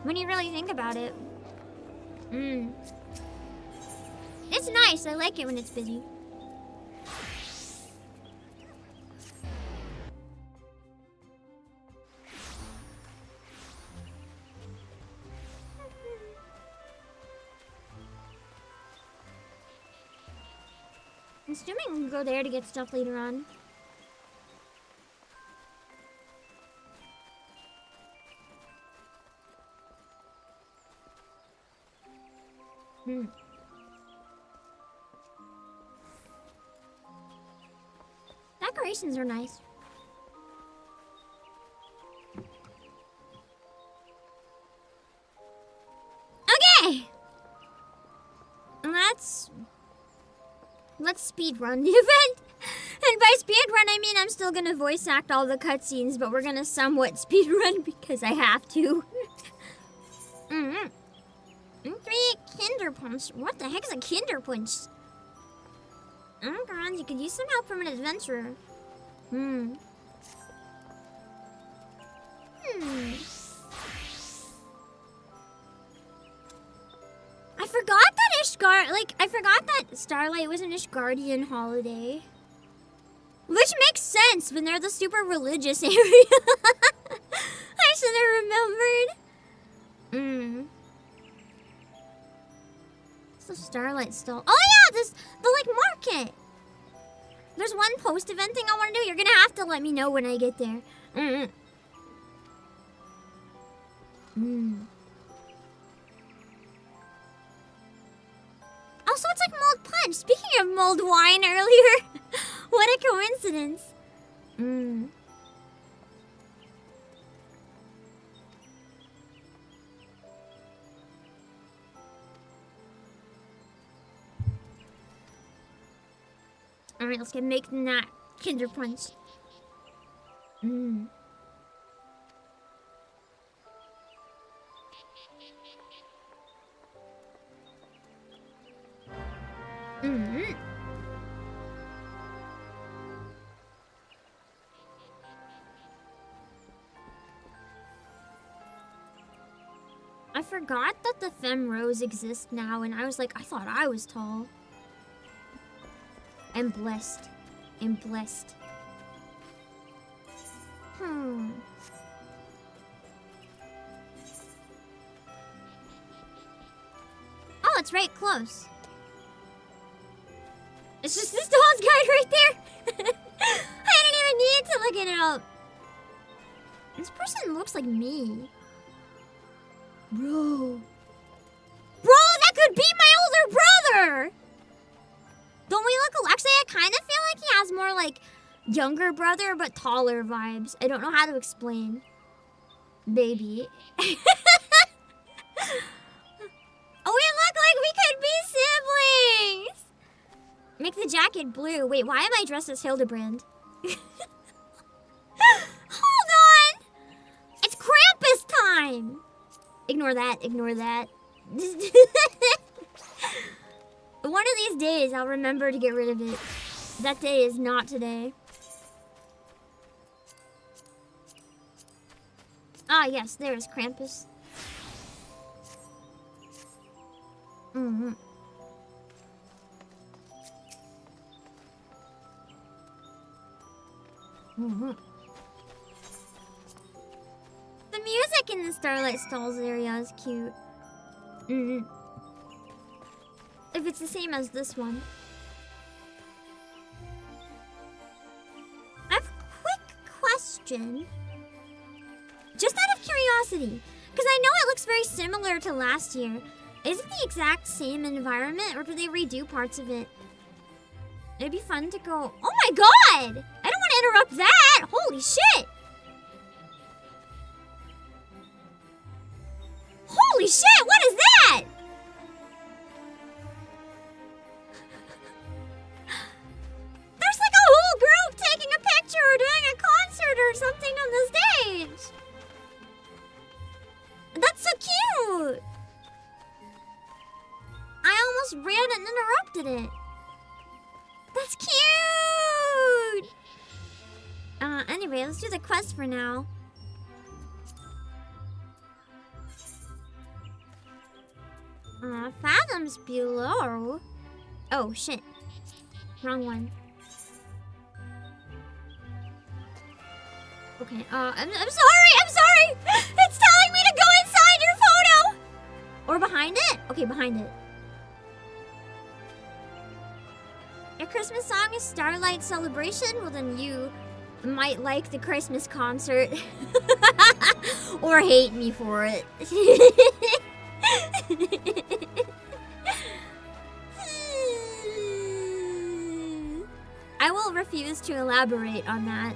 when you really think about it. It's nice. I like it when it's busy. I'm assuming we can go there to get stuff later on. Decorations are nice. Okay! Let's speed run the event. And by speed run, I mean I'm still gonna voice act all the cutscenes, but we're gonna somewhat speed run because I have to. 3 Kinder Punch. What the heck is a Kinder Punch? Oh god, you could use some help from an adventurer. I forgot that Starlight was an Ishgardian holiday. Which makes sense when they're the super religious area. I should have remembered. So Starlight still. Oh yeah, the market. There's one post-event thing I want to do. You're gonna have to let me know when I get there. Also, it's like mulled punch. Speaking of mulled wine earlier, what a coincidence. All right, let's get making that Kinder Punch. I forgot that the femme rose exists now, and I was like, I thought I was tall. I'm blessed. I'm blessed. Oh, it's right close. It's just this dog's guide right there. I didn't even need to look it up. This person looks like me. Bro, that could be my older brother! Don't we look alike? Actually, I kind of feel like he has more like younger brother but taller vibes. I don't know how to explain. Baby. Oh, we look like we could be siblings! Make the jacket blue. Wait, why am I dressed as Hildebrand? Hold on! It's Krampus time! Ignore that, ignore that. One of these days, I'll remember to get rid of it. That day is not today. Ah, yes, there's Krampus. Mm-hmm. Mm-hmm. The music in the Starlight Stalls area is cute. Mm-hmm. If it's the same as this one. I have a quick question. Just out of curiosity, because I know it looks very similar to last year. Is it the exact same environment, or do they redo parts of it? It'd be fun to go... Oh my god! I don't want to interrupt that! Holy shit! Holy shit, what is that? There's like a whole group taking a picture or doing a concert or something on the stage. That's so cute. I almost ran and interrupted it. That's cute. Anyway, let's do the quest for now. Fathoms below. Oh shit. Wrong one. Okay, I'm sorry! It's telling me to go inside your photo! Or behind it? Okay, behind it. Your Christmas song is Starlight Celebration? Well then you might like the Christmas concert. Or hate me for it. I will refuse to elaborate on that.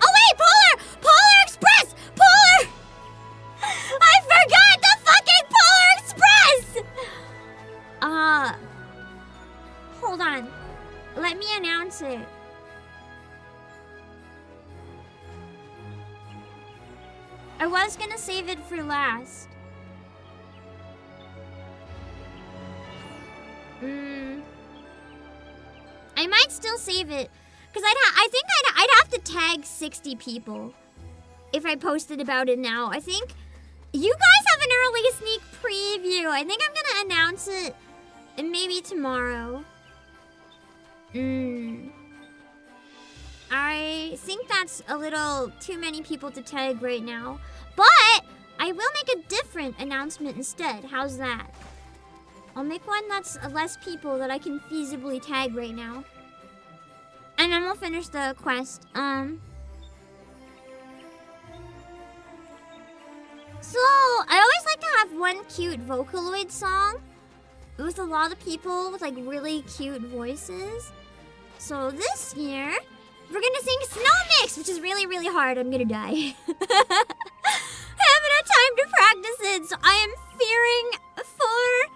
Oh wait, Polar! Polar Express! Polar! I forgot the fucking Polar Express! Hold on. Let me announce it. I was gonna save it for last. I might still save it, cause I think I'd have to tag 60 people if I posted about it now. I think you guys have an early sneak preview. I think I'm gonna announce it maybe tomorrow. I think that's a little too many people to tag right now, but I will make a different announcement instead. How's that? I'll make one that's less people that I can feasibly tag right now. And then we'll finish the quest. So, I always like to have one cute Vocaloid song with a lot of people with like really cute voices. So this year, we're gonna sing Snow Mix, which is really, really hard. I'm gonna die. I haven't had time to practice it, so I am fearing for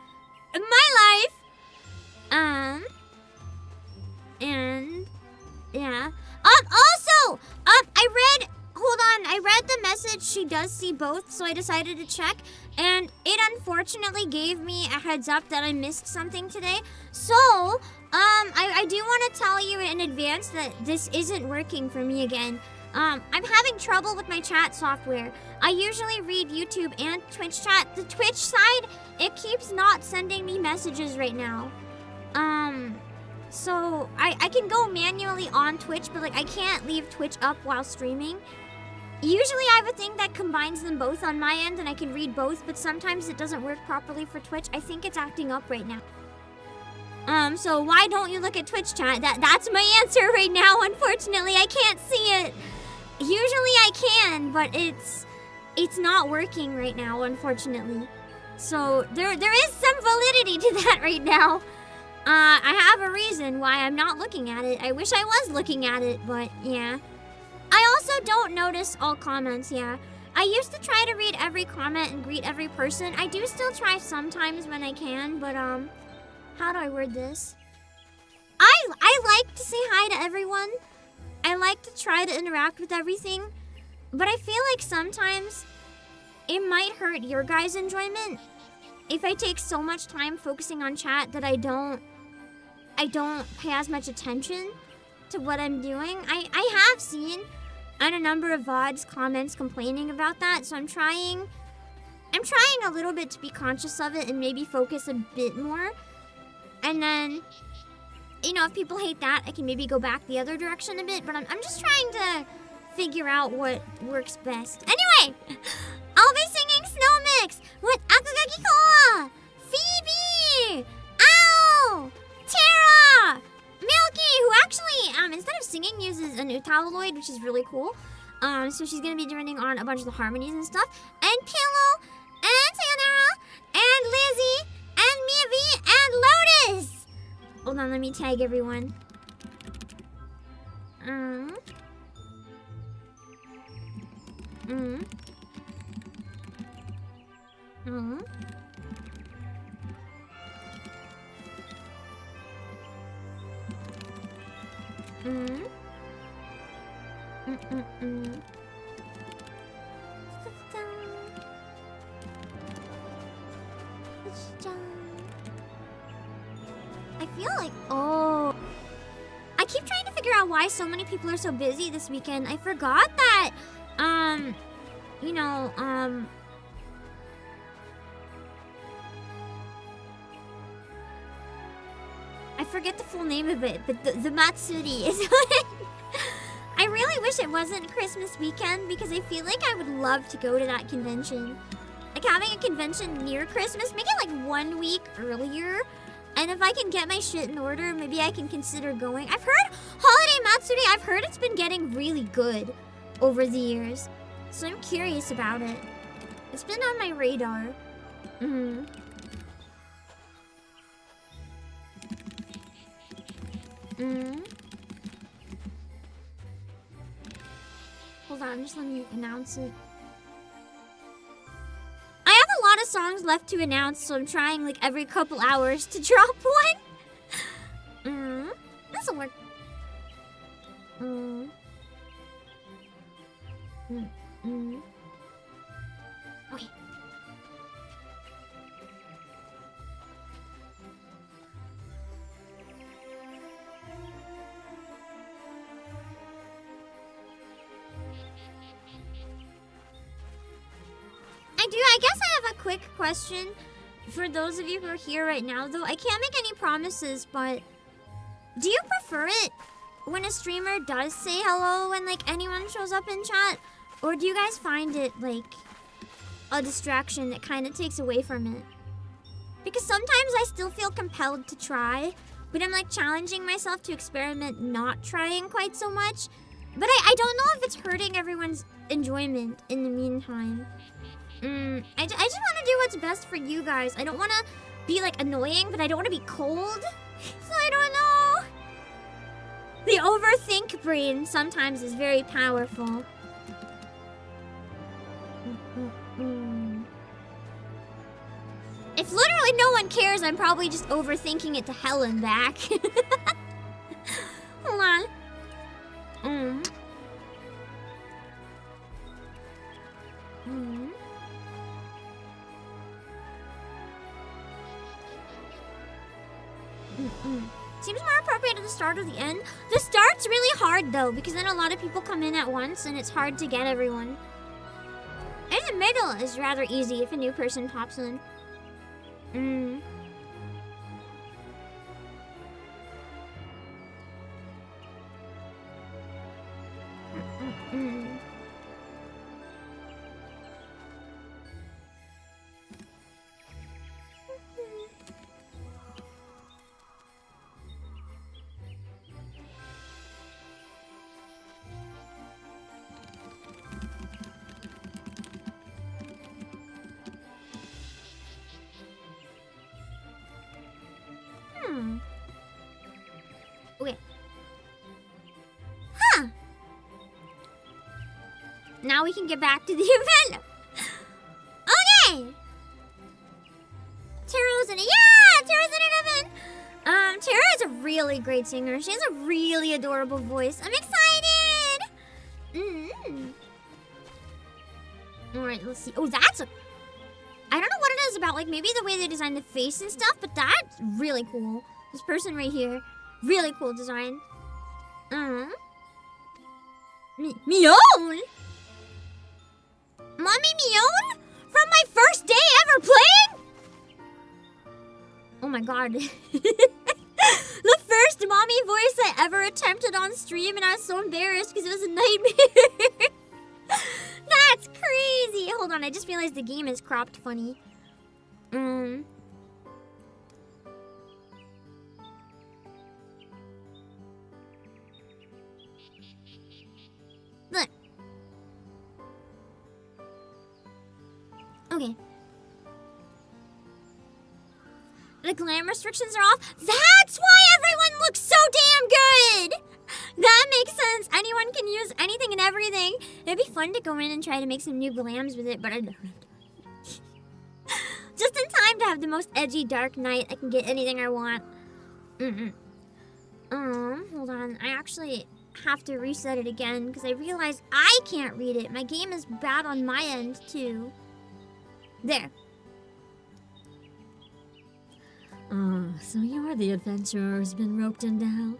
my life. And yeah. Also, I read the message. She does see both, so I decided to check, and it unfortunately gave me a heads up that I missed something today. So, I do want to tell you in advance that this isn't working for me again. I'm having trouble with my chat software. I usually read YouTube and Twitch chat. The Twitch side, it keeps not sending me messages right now. So I can go manually on Twitch, but like I can't leave Twitch up while streaming. Usually I have a thing that combines them both on my end and I can read both, but sometimes it doesn't work properly for Twitch. I think it's acting up right now. So why don't you look at Twitch chat? That's my answer right now. Unfortunately, I can't see it. Usually I can, but it's not working right now, unfortunately. So there is some validity to that right now. I have a reason why I'm not looking at it. I wish I was looking at it, but yeah. I also don't notice all comments, yeah. I used to try to read every comment and greet every person. I do still try sometimes when I can, but how do I word this? I like to say hi to everyone. I like to try to interact with everything, but I feel like sometimes it might hurt your guys' enjoyment if I take so much time focusing on chat that I don't I don't pay as much attention to what I'm doing. I have seen on a number of VODs comments complaining about that, so I'm trying a little bit to be conscious of it and maybe focus a bit more. And then, you know, if people hate that, I can maybe go back the other direction a bit, but I'm just trying to figure out what works best. Anyway, I'll be singing Snow Mix with Akagaki Koa, Phoebe, Ow, Tara, Milky, who actually, instead of singing, uses an Utaloid, which is really cool. So she's gonna be joining on a bunch of the harmonies and stuff. And Pillow, and Sayonara, and Lizzie, and Miyavi, and Lotus! Hold on, let me tag everyone. I feel like, oh, I keep trying to figure out why so many people are so busy this weekend. I forgot that, you know, I forget the full name of it, but the Matsuri is I really wish it wasn't Christmas weekend because I feel like I would love to go to that convention. Like having a convention near Christmas, make it like 1 week earlier. And if I can get my shit in order, maybe I can consider going. I've heard Holiday Matsuri, I've heard it's been getting really good over the years. So I'm curious about it. It's been on my radar. Hold on, just let me announce it. I have a lot of songs left to announce, so I'm trying like every couple hours to drop one. This'll work. Okay. I guess I have a quick question for those of you who are here right now, though I can't make any promises, but do you prefer it when a streamer does say hello when like anyone shows up in chat? Or do you guys find it like a distraction that kind of takes away from it? Because sometimes I still feel compelled to try, but I'm like challenging myself to experiment not trying quite so much. But I don't know if it's hurting everyone's enjoyment in the meantime. I just want to do what's best for you guys. I don't want to be like annoying, but I don't want to be cold. So I don't know. The overthink brain sometimes is very powerful. If literally no one cares, I'm probably just overthinking it to hell and back. Hold on. Seems more appropriate at the start or the end. The start's really hard though, because then a lot of people come in at once and it's hard to get everyone. And the middle is rather easy if a new person pops in. Okay. Huh. Now we can get back to the event. Okay. Tara's in it. Yeah, Tara's in an event. Tara is a really great singer. She has a really adorable voice. I'm excited. All right, let's see. Oh, that's a... I don't know what it is about, like maybe the way they designed the face and stuff, but that's really cool. This person right here. Really cool design. Meow! Mommy Meow? From my first day ever playing? Oh my god. The first mommy voice I ever attempted on stream, and I was so embarrassed because it was a nightmare. That's crazy. Hold on, I just realized the game is cropped funny. Look. Okay. The glam restrictions are off. That's why everyone looks so damn good! That makes sense. Anyone can use anything and everything. It'd be fun to go in and try to make some new glams with it, but I don't have time. Just in time to have the most edgy dark night. I can get anything I want. Hold on. I actually have to reset it again because I realized I can't read it. My game is bad on my end, too. There. So you are the adventurer who's been roped into hell?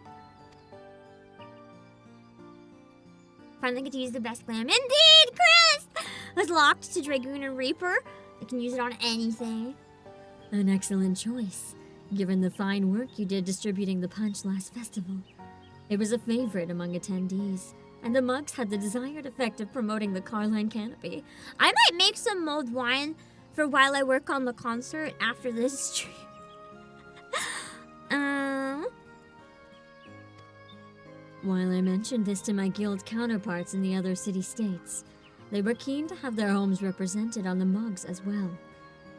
Finally get to use the best glam. Indeed, Chris! Was locked to Dragoon and Reaper. I can use it on anything. An excellent choice, given the fine work you did distributing the punch last festival. It was a favorite among attendees, and the mugs had the desired effect of promoting the Carline canopy. I might make some mulled wine for while I work on the concert after this stream. While I mentioned this to my guild counterparts in the other city-states, they were keen to have their homes represented on the mugs as well.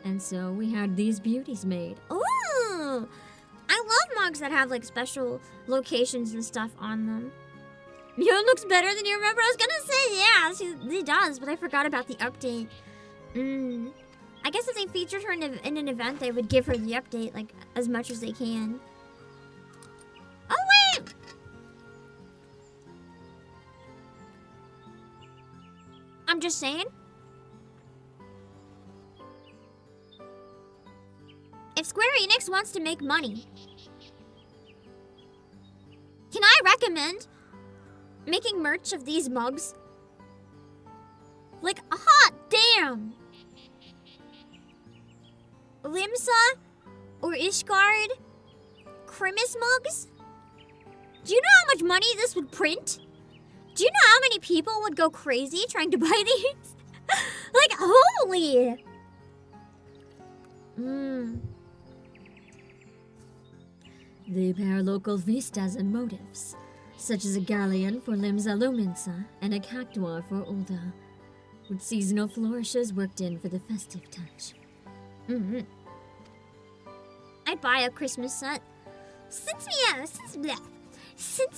And so we had these beauties made. Ooh! I love mugs that have like special locations and stuff on them. Young looks better than you remember. I was gonna say, yeah, she does, but I forgot about the update. I guess if they featured her in an event, they would give her the update, like, as much as they can. Oh, wait! I'm just saying. If Square Enix wants to make money, can I recommend making merch of these mugs? Like, hot damn! Limsa or Ishgard Christmas mugs? Do you know how much money this would print? Do you know how many people would go crazy trying to buy these? Like, holy! They pair local vistas and motifs, such as a galleon for Limsa Luminsa and a cactuar for Ulda, with seasonal flourishes worked in for the festive touch. I'd buy a Christmas set. Since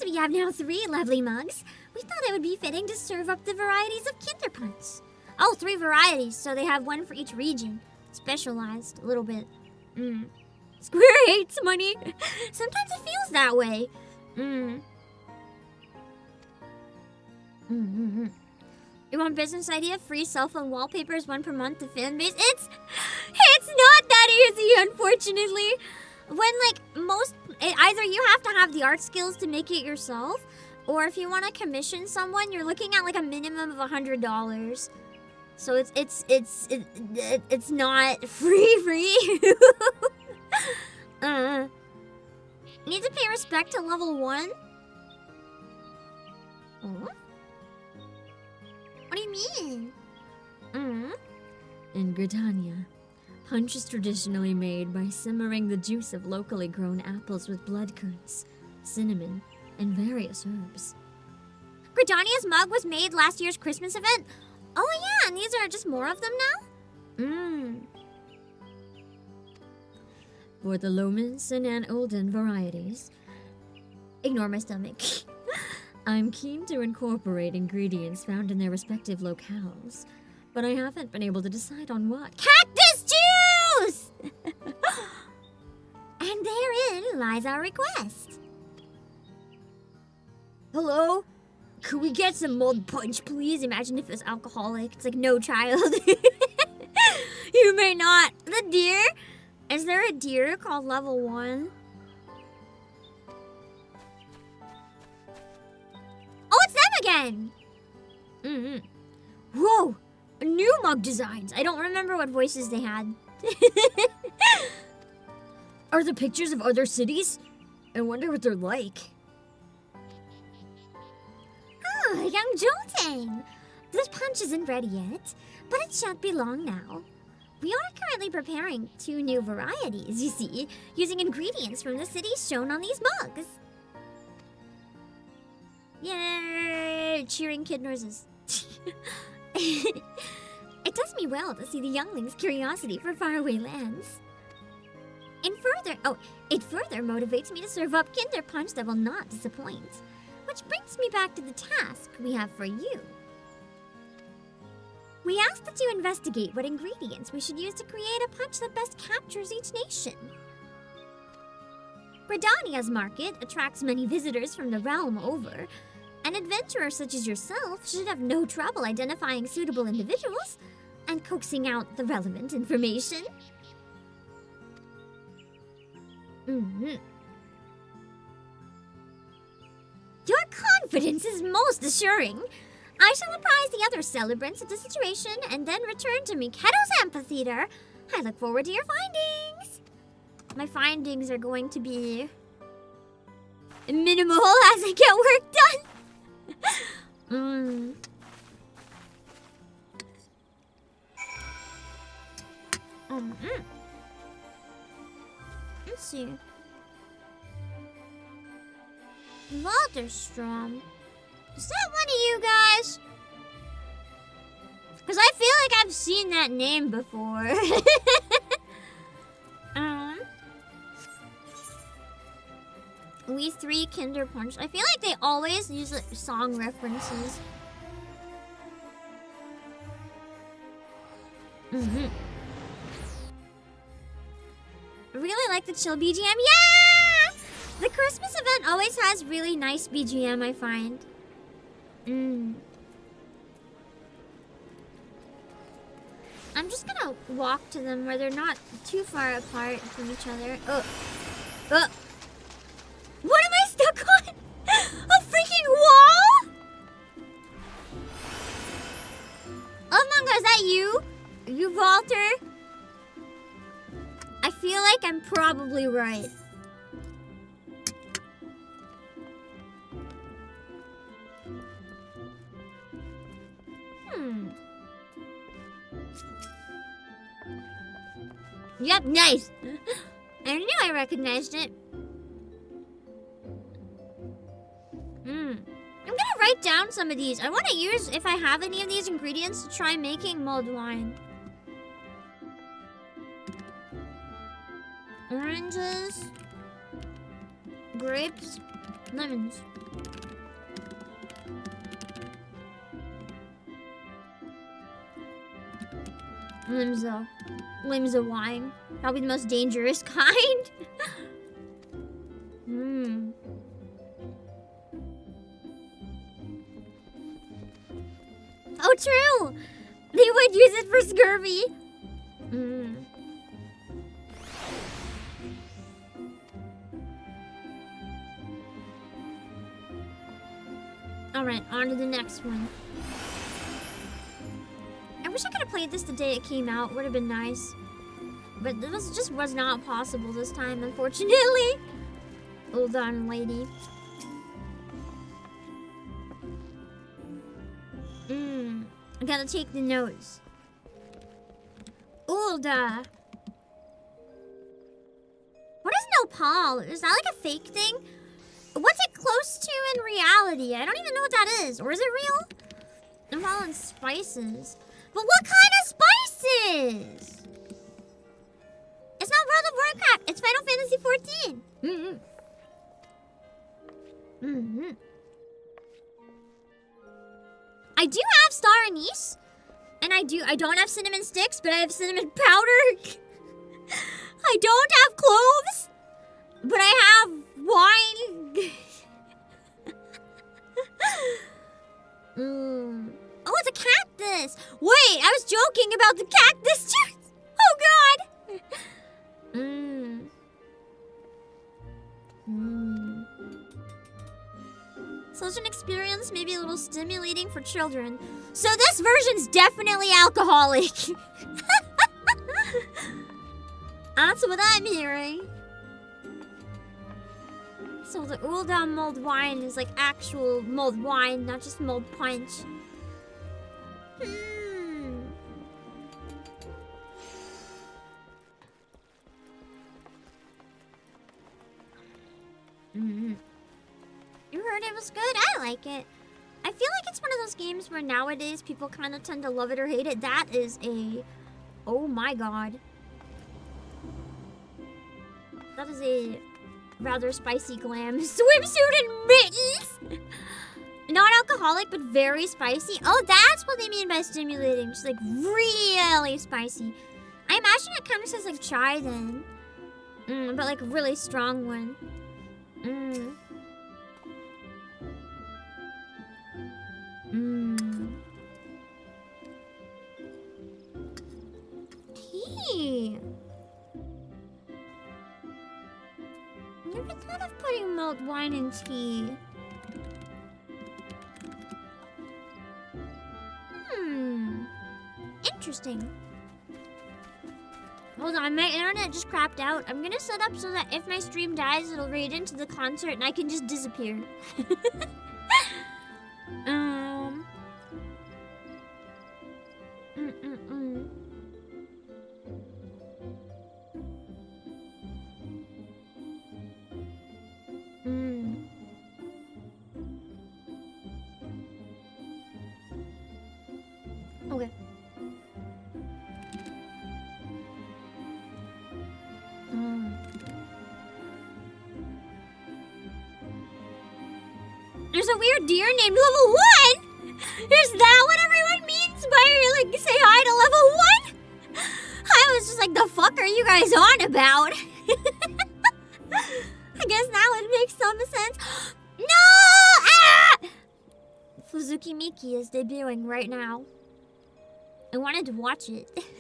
we have now 3 lovely mugs, we thought it would be fitting to serve up the varieties of Kinderpunch. Oh, 3 varieties, so they have one for each region. Specialized a little bit. Square hates money. Sometimes it feels that way. You want business idea? Free cell phone wallpapers, 1 per month to fan base. It's not that easy, unfortunately. When either you have to have the art skills to make it yourself, or if you want to commission someone, you're looking at like a minimum of $100. So it's not free. Need to pay respect to level 1. What do you mean? In Britannia, punch is traditionally made by simmering the juice of locally grown apples with blood currants, cinnamon, and various herbs. Gridania's mug was made last year's Christmas event. Oh yeah, and these are just more of them now? For the Lominson and Olden varieties, Ignore my stomach. I'm keen to incorporate ingredients found in their respective locales, but I haven't been able to decide on what. Cactus juice! And therein lies our request. Hello? Could we get some mulled punch, please? Imagine if it's alcoholic. It's like no child. You may not. The deer? Is there a deer called level 1? again! Whoa! New mug designs. I don't remember what voices they had. Are the pictures of other cities? I wonder what they're like. Ah, young Jolting! This punch isn't ready yet, but it shan't be long now. We are currently preparing 2 new varieties, you see, using ingredients from the cities shown on these mugs. Yay! Cheering kid noises. It does me well to see the younglings' curiosity for faraway lands. It further motivates me to serve up Kinder Punch that will not disappoint. Which brings me back to the task we have for you. We ask that you investigate what ingredients we should use to create a punch that best captures each nation. Redania's market attracts many visitors from the realm over, and adventurers such as yourself should have no trouble identifying suitable individuals and coaxing out the relevant information. Your confidence is most assuring. I shall apprise the other celebrants of the situation and then return to Miketo's amphitheater. I look forward to your findings. My findings are going to be minimal as I get work done. Let's see. Walterstrom. Is that one of you guys? Because I feel like I've seen that name before. We 3 Kinder Punch. I feel like they always use like, song references. I really like the chill BGM. Yeah! The Christmas event always has really nice BGM, I find. I'm just gonna walk to them where they're not too far apart from each other. What am I stuck on? A freaking wall? Among Us, is that you? You, Walter? I feel like I'm probably right. Yep, nice. I knew I recognized it. I'm gonna write down some of these. I want to use, if I have any of these ingredients, to try making mulled wine. Oranges, grapes, lemons. Limsa wine. Probably the most dangerous kind. Oh, true! They would use it for scurvy. Alright, on to the next one. I wish I could have played this the day it came out. Would have been nice. But this just was not possible this time, unfortunately. Hold on, lady. I gotta take the notes. Ulda. What is Nopal? Is that like a fake thing? What's it close to in reality? I don't even know what that is. Or is it real? Nopal and spices. But what kind of spices? It's not World of Warcraft. It's Final Fantasy XIV. I do have star anise, and I don't have cinnamon sticks, but I have cinnamon powder. I don't have cloves, but I have wine. Oh, it's a cactus. Wait, I was joking about the cactus juice. Oh God. So indulgent experience, maybe a little stimulating for children. So this version's definitely alcoholic. That's what I'm hearing. So the Ulda mulled wine is like actual mulled wine, not just mulled punch. You heard it was good? I like it. I feel like it's one of those games where nowadays people kind of tend to love it or hate it. That is a... Oh my god. That is a rather spicy glam. Swimsuit and mittens! Not alcoholic, but very spicy. Oh, that's what they mean by stimulating. Just like really spicy. I imagine it kind of says like chai then. But like a really strong one. Tea. Never thought of putting mulled wine in tea. Interesting. Hold on, my internet just crapped out. I'm gonna set up so that if my stream dies, it'll raid into the concert and I can just disappear. Okay. There's a weird deer named level 1! Is that what everyone means by, like, say hi to level 1? I was just like, the fuck are you guys on about? I guess that would make some sense. No! Ah! Fuzuki Miki is debuting right now. I wanted to watch it. I'll have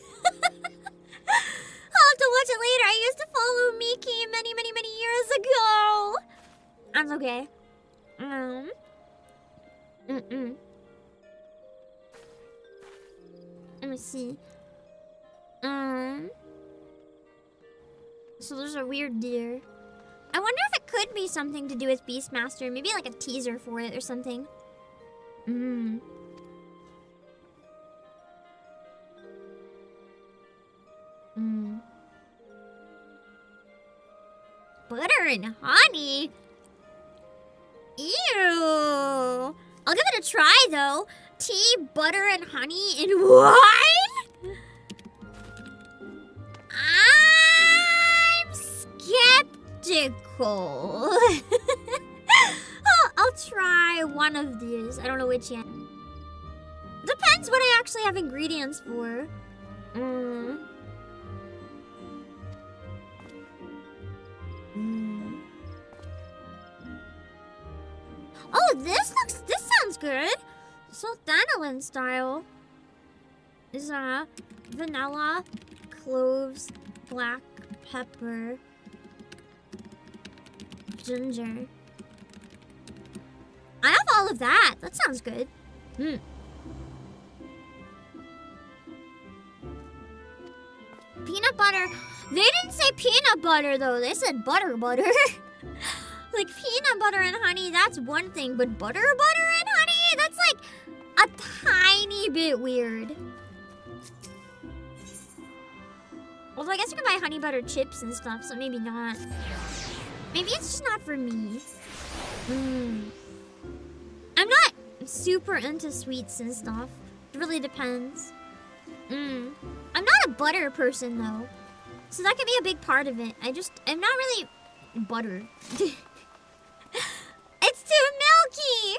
to watch it later. I used to follow Miki many, many, many years ago. That's okay. Let me see. So there's a weird deer. I wonder if it could be something to do with Beastmaster. Maybe like a teaser for it or something. Butter and honey? Ew. I'll give it a try though. Tea, butter, and honey in wine? I'm skeptical. I'll try one of these. I don't know which yet. Depends what I actually have ingredients for. Oh, this sounds good. Sultanalin style is vanilla, cloves, black pepper, ginger. I have all of that. That sounds good. Peanut butter. They didn't say peanut butter though. They said butter. Like peanut butter and honey, that's one thing, but butter and honey, that's like a tiny bit weird. Although I guess you can buy honey butter chips and stuff, so maybe not. Maybe it's just not for me. I'm not super into sweets and stuff. It really depends. I'm not a butter person though. So that could be a big part of it. I'm not really butter. It's too milky!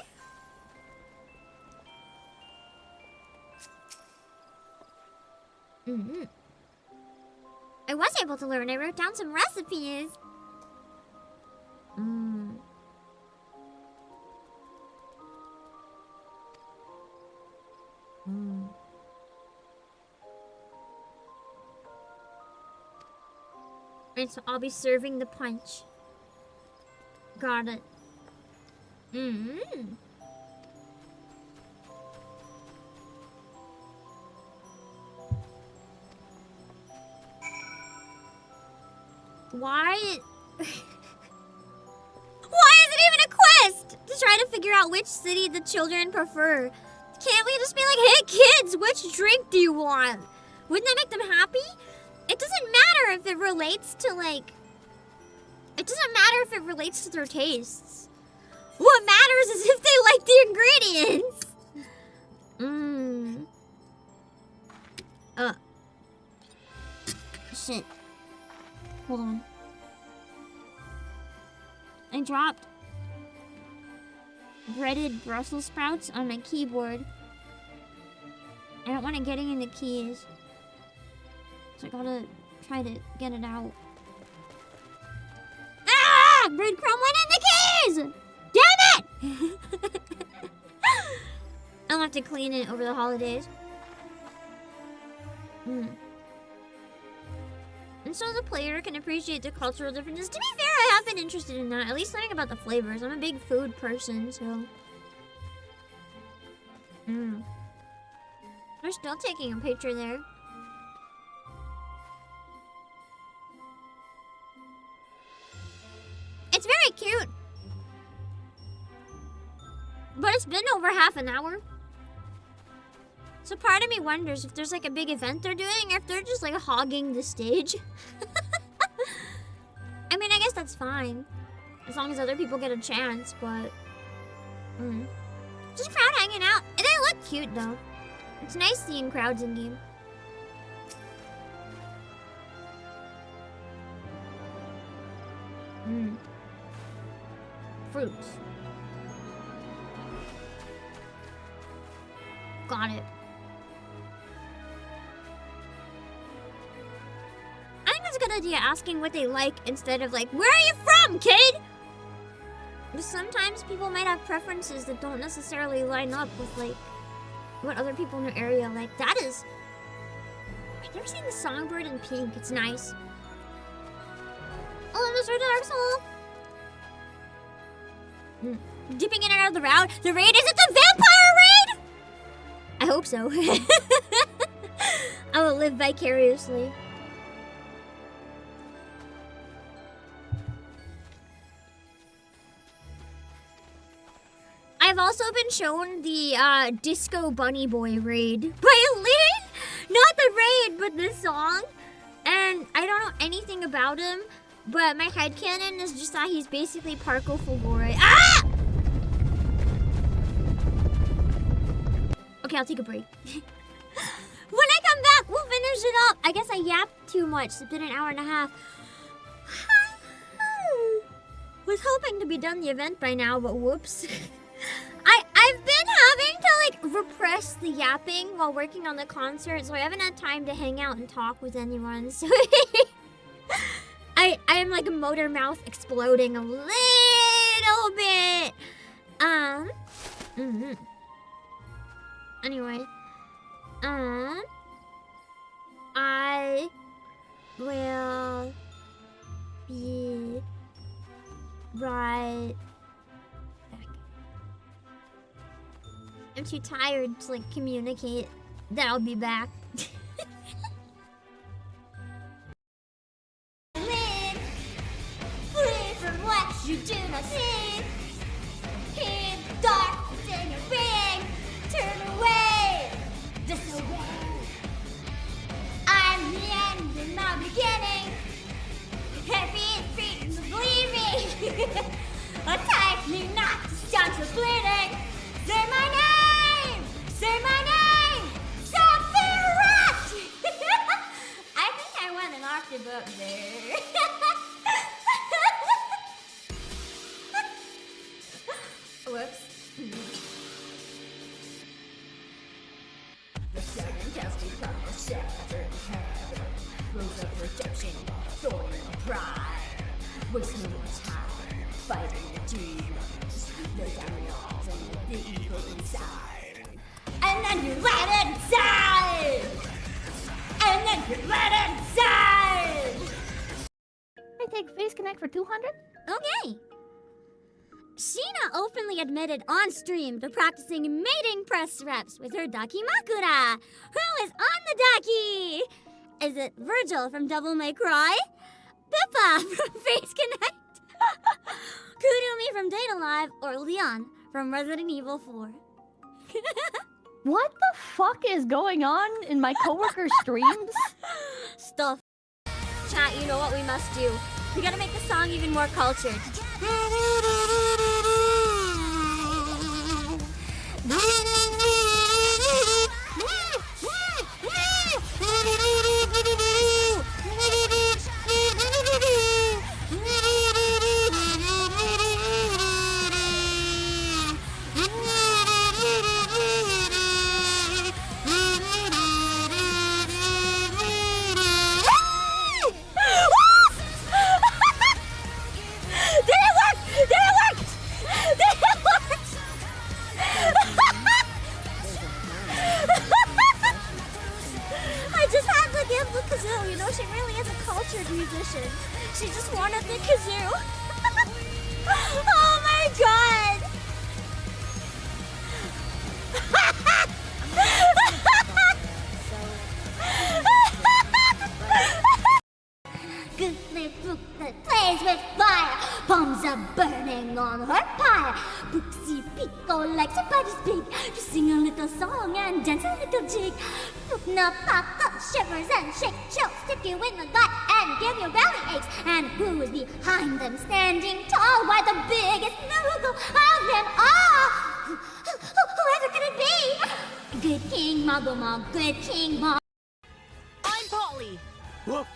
I was able to learn. I wrote down some recipes. Right, so I'll be serving the punch. Got it. Mm-hmm. Why? Why is it even a quest? To try to figure out which city the children prefer. Can't we just be like, hey kids, which drink do you want? Wouldn't that make them happy? It doesn't matter if it relates to like... It doesn't matter if it relates to their tastes. What matters is if they like the ingredients. Shit. Hold on. I dropped breaded Brussels sprouts on my keyboard. I don't want it getting in the keys. So I gotta try to get it out. Ah! Breadcrumb went in the keys! Damn it! I'll have to clean it over the holidays. And so the player can appreciate the cultural differences. To be fair, I have been interested in that. At least learning about the flavors. I'm a big food person, so... They're still taking a picture there. It's very cute. But it's been over half an hour. So part of me wonders if there's like a big event they're doing or if they're just like hogging the stage. I mean, I guess that's fine. As long as other people get a chance, but... Just crowd hanging out. They look cute though. It's nice seeing crowds in game. Fruits. Got it. I think that's a good idea, asking what they like instead of like, where are you from, kid? Because sometimes people might have preferences that don't necessarily line up with like what other people in their area like. That is... I've never seen the songbird in pink. It's nice. Oh, Mr. Dark Soul. Dipping in and out of the raid. The raid, is it the vampire raid? I hope so. I will live vicariously. I've also been shown the Disco Bunny Boy raid by Lynn. Not the raid, but this song. And I don't know anything about him, but my headcanon is just that he's basically Parko Fulgore. Ah! Okay, I'll take a break. When I come back, we'll finish it up. I guess I yapped too much. It's been an hour and a half. Was hoping to be done the event by now, but whoops. I've been having to like repress the yapping while working on the concert, so I haven't had time to hang out and talk with anyone. So I am like a motor mouth exploding a little bit. Anyway, I will be right back. I'm too tired to like communicate that I'll be back. Live free from what you do not see. Keep darkness in your being. Turn away, disobey. I'm the end and not beginning. Happy and free to believing. Attack me not to stop the bleeding. Say my name! Say my name! Sephiroth! I think I went an octave up there. Whoops. The second has become a shattered heaven. Rose of redemption, thorn and pride. Waste no more time fighting the demons. No downfalls and the evil inside. And then you let it inside! And then you let it inside! I take Face Connect for 200? Okay. Sheena openly admitted on stream to practicing mating press reps with her dakimakura. Who is on the daki? Is it Virgil from Devil May Cry? Pippa from Face Connect? Kurumi from Data Live? Or Leon from Resident Evil 4? What the fuck is going on in my coworker streams? Stuff. Chat, you know what we must do. We gotta make the song even more cultured. Musician. She just wanted the kazoo. Oh my god! Good book that plays with fire. Palms are burning on her pyre. Brooksy Pico likes her body speak. To sing a little song and dance a little jig. Brookna pop up, shivers and shake, chills, stick you in the gut and give you belly aches. And who is behind them, standing tall? Why, the biggest noodle of them all? Whoever could it be? Good King Moggle, good King Mog. I'm Polly. Woof.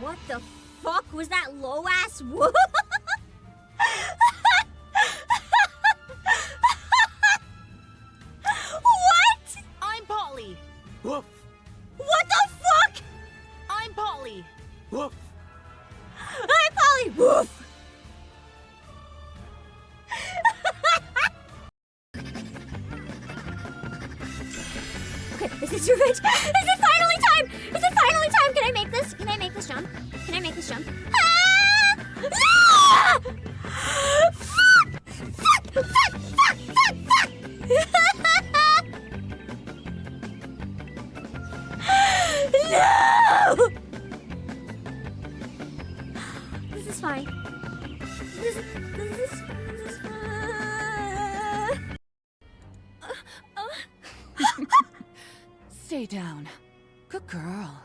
What the fuck was that low ass whoop? What? I'm Polly. Woof. What the fuck? I'm Polly. Woof. Hi, Polly. Woof. Okay, is it too rich? Is it finally time? Is it finally time? Can I make this? Can I make this jump? Can I make this jump? Ah! Ah! Fuck! Fuck! Fuck! Fuck! Fuck! Fuck! No! This is fine. This is fine. Stay down. Good girl.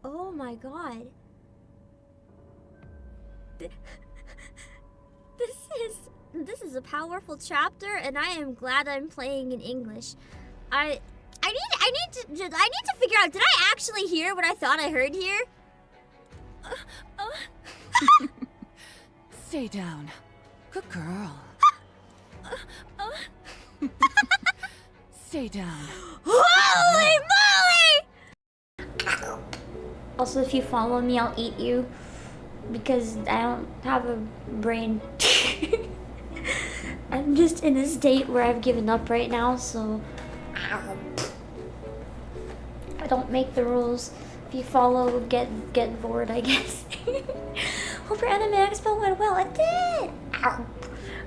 Oh my god. This is a powerful chapter, and I am glad I'm playing in English. I need to figure out, did I actually hear what I thought I heard here? Stay down. Good girl. Stay down. Holy moly! Also, if you follow me, I'll eat you. Because I don't have a brain. I'm just in a state where I've given up right now, so I don't make the rules. If you follow, get bored, I guess. Hope your anime expo went well. It did! Ow.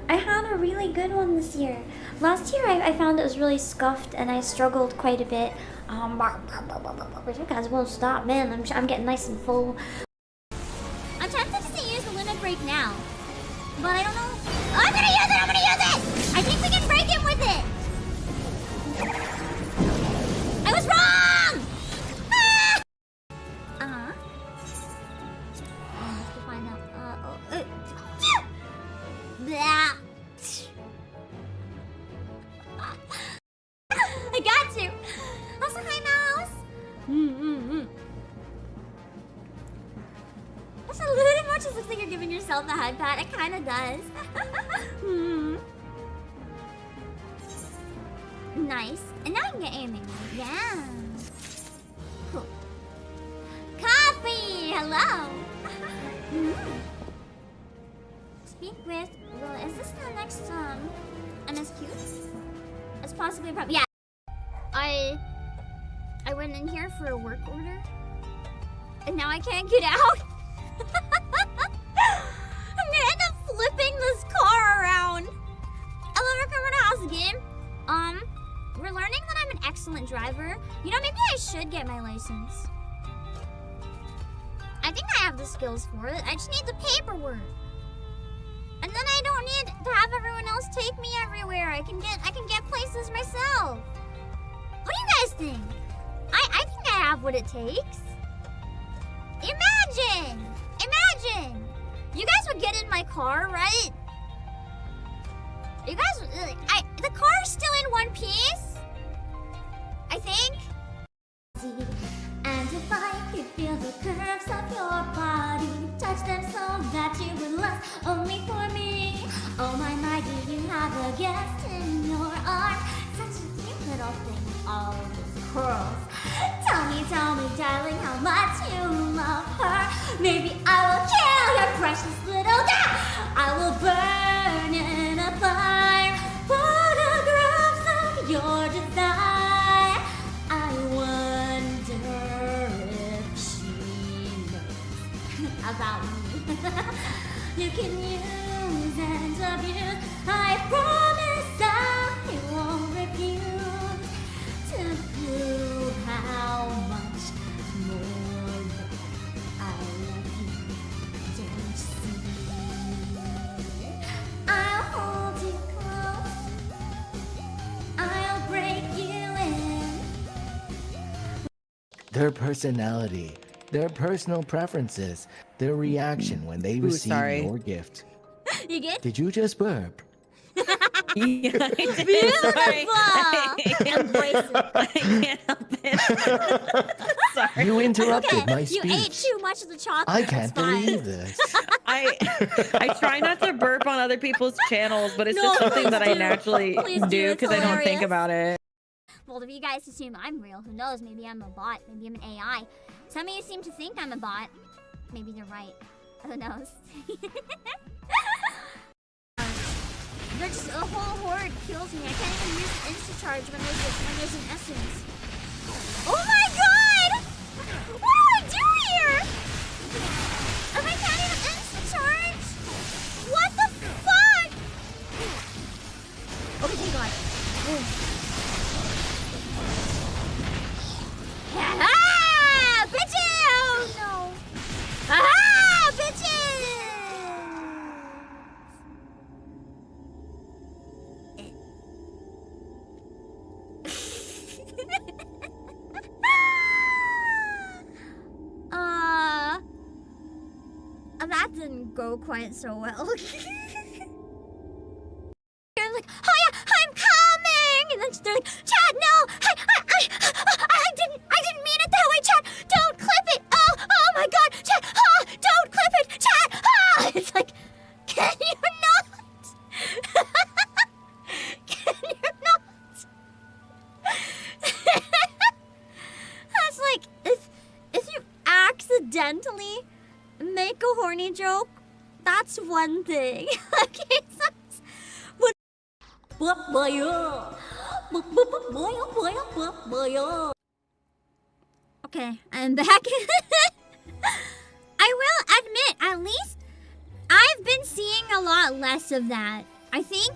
I had a really good one this year. Last year I found it was really scuffed and I struggled quite a bit. You guys won't stop, man. I'm getting nice and full. I'm tempted to say use the limit break now, but I don't know. I'm gonna use it! I'm gonna use it! I think we can break him with it! I was wrong! Ah! Uh-huh. Oh, let's go find out. Blah. I got you! Also, hi, Mouse! Also, Luna much just looks like you're giving yourself a head pat. It kinda does. Nice. And now I can get aiming. Yeah. Cool. Coffee! Hello! Speak with... Well, is this the next, MSQ? It's possibly a problem. Yeah. went in here for a work order. And now I can't get out. I'm gonna end up flipping this car around. Hello, Recover House game. We're learning that I'm an excellent driver. You know, maybe I should get my license. I think I have the skills for it. I just need the paperwork. And then I don't need to have everyone else take me everywhere. I can get places myself. What do you guys think? I think I have what it takes. Imagine! You guys would get in my car, right? You guys, the car's still in one piece? I think. And if I could feel the curves of your body, touch them so that you would lust only for me. Oh my mighty, you have a guest in your arms. Such a cute little thing, all those curls. Tell me, darling, how much you love her. Maybe I will kill your precious little girl. I will burn in a fire photographs of your desire. I wonder if she knows about me. You can use and abuse. I promise I won't refuse to prove how much more I love you. Don't you see? I'll hold you close. I'll break you in. Their personality, their personal preferences, their reaction when they receive your gift. You good? Did you just burp? Yeah, I did. Sorry. Embrace it. I can't help it. Sorry. You interrupted my You speech. ate too much of the chocolate. I It's can't fine. believe this. I try not to burp on other people's channels, but it's No, just something please that I do. naturally Please do. do It's because I don't think hilarious. about it. Well, if you guys assume I'm real, who knows? Maybe I'm a bot. Maybe I'm an AI. Some of you seem to think I'm a bot. Maybe they're right. Who knows? There's just a whole horde kills me. I can't even use the insta-charge when there's an essence. Oh my god! What do I do here? If I can't even insta-charge? What the fuck? Okay, thank god. Ah, bitches! Oh no! Ah, bitches! That didn't go quite so well. They're like, oh yeah, I'm coming! And then they're like, Chad, no! I didn't mean it that way, Chad! Don't clip it! Oh my god! Chad! Don't clip it! Chad! It's like, can you not? Can you not? That's like, if you accidentally make a horny joke, that's one thing. Okay, so okay, I'm back. I will admit, at least I've been seeing a lot less of that. I think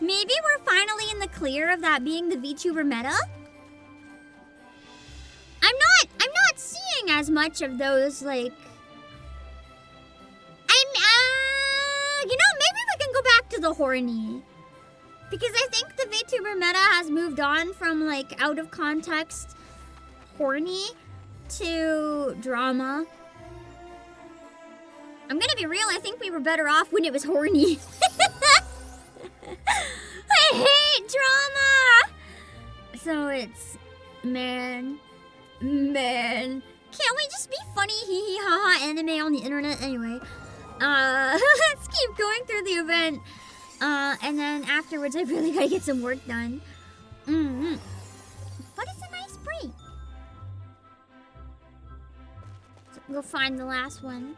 maybe we're finally in the clear of that being the VTuber meta. I'm not seeing as much of those, like, you know, maybe we can go back to the horny. Because I think the VTuber meta has moved on from, like, out of context horny to drama. I'm gonna be real, I think we were better off when it was horny. I hate drama! So it's, man. Can't we just be funny hee hee ha ha anime on the internet anyway? Let's keep going through the event. And then afterwards I really gotta get some work done. But it's a nice break. So we'll find the last one.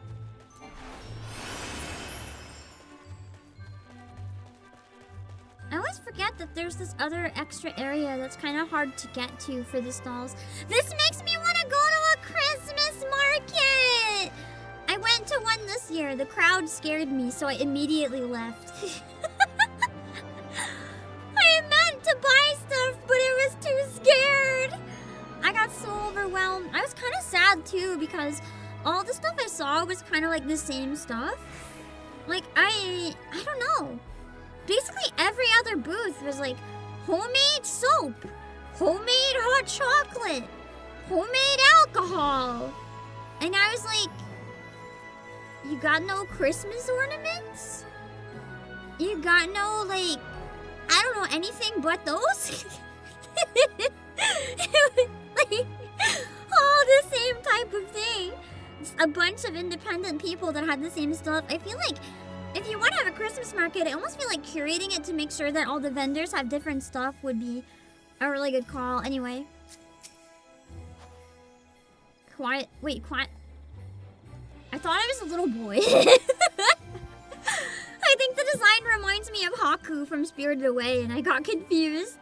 I always forget that there's this other extra area that's kind of hard to get to for the stalls. This makes me want to go to a Christmas market! I went to one this year. The crowd scared me, so I immediately left. I meant to buy stuff, but I was too scared. I got so overwhelmed. I was kind of sad, too, because all the stuff I saw was kind of like the same stuff. Like, I don't know. Basically, every other booth was like homemade soap, homemade hot chocolate, homemade alcohol. And I was like, you got no Christmas ornaments? You got no, like, I don't know, anything but those? It was like all the same type of thing. Just a bunch of independent people that had the same stuff. I feel like if you want to have a Christmas market, I almost feel like curating it to make sure that all the vendors have different stuff would be a really good call. Anyway. Quiet. Wait, quiet. I thought I was a little boy. I think the design reminds me of Haku from Spirited Away, and I got confused.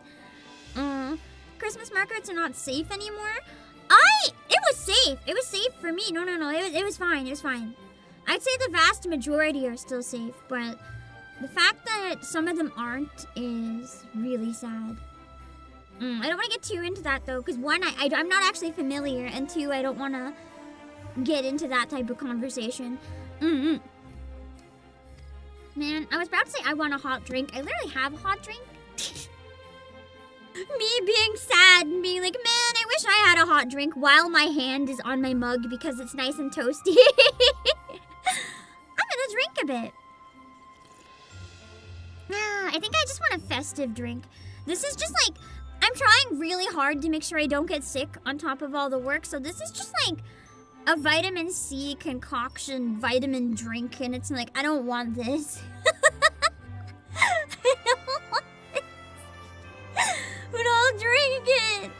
Christmas markets are not safe anymore. It was safe. It was safe for me. No. It was fine. It was fine. I'd say the vast majority are still safe, but the fact that some of them aren't is really sad. I don't want to get too into that, though, because one, I'm not actually familiar, and two, I don't want to get into that type of conversation. Man, I was about to say I want a hot drink. I literally have a hot drink. Me being sad and being like, man, I wish I had a hot drink while my hand is on my mug because it's nice and toasty. I'm gonna drink a bit. I think I just want a festive drink. This is just like, I'm trying really hard to make sure I don't get sick on top of all the work, so this is just like a vitamin C concoction vitamin drink, and it's like, I don't want this. I don't want this. But I'll drink it.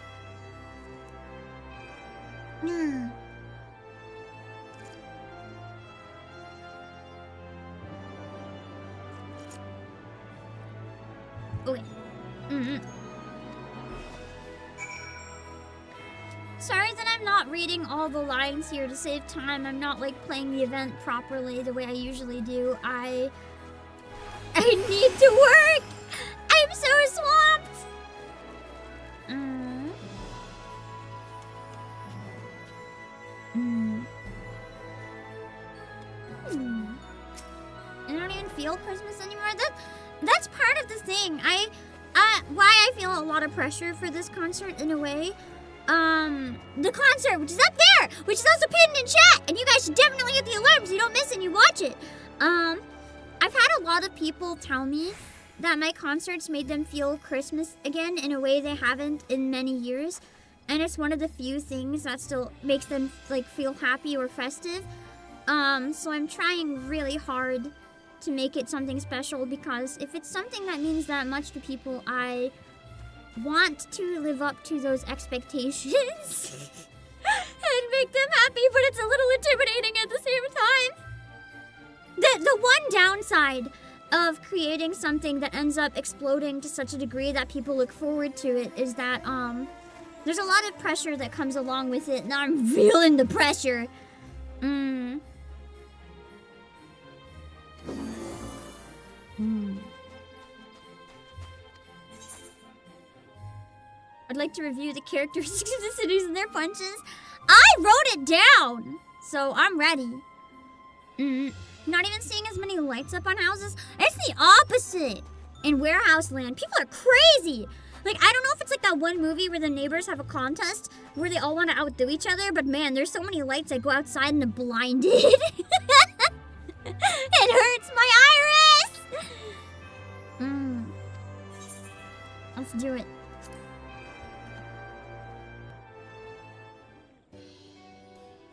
Okay. Sorry that I'm not reading all the lines here to save time. I'm not like playing the event properly the way I usually do. I need to work. I'm so swamped. I don't even feel Christmas anymore. That's part of the thing. Why I feel a lot of pressure for this concert in a way. The concert, which is up there, which is also pinned in chat, and you guys should definitely hit the alarm so you don't miss it and you watch it. I've had a lot of people tell me that my concerts made them feel Christmas again in a way they haven't in many years, and it's one of the few things that still makes them like feel happy or festive. So I'm trying really hard to make it something special, because if it's something that means that much to people, I want to live up to those expectations and make them happy, but it's a little intimidating at the same time. The one downside of creating something that ends up exploding to such a degree that people look forward to it is that there's a lot of pressure that comes along with it, and I'm feeling the pressure. I'd like to review the characteristics of the cities and their punches. I wrote it down, so I'm ready. Not even seeing as many lights up on houses. It's the opposite in Warehouse Land. People are crazy. Like, I don't know if it's like that one movie where the neighbors have a contest where they all want to outdo each other, but man, there's so many lights I go outside and I'm blinded. It hurts my iris. Let's do it.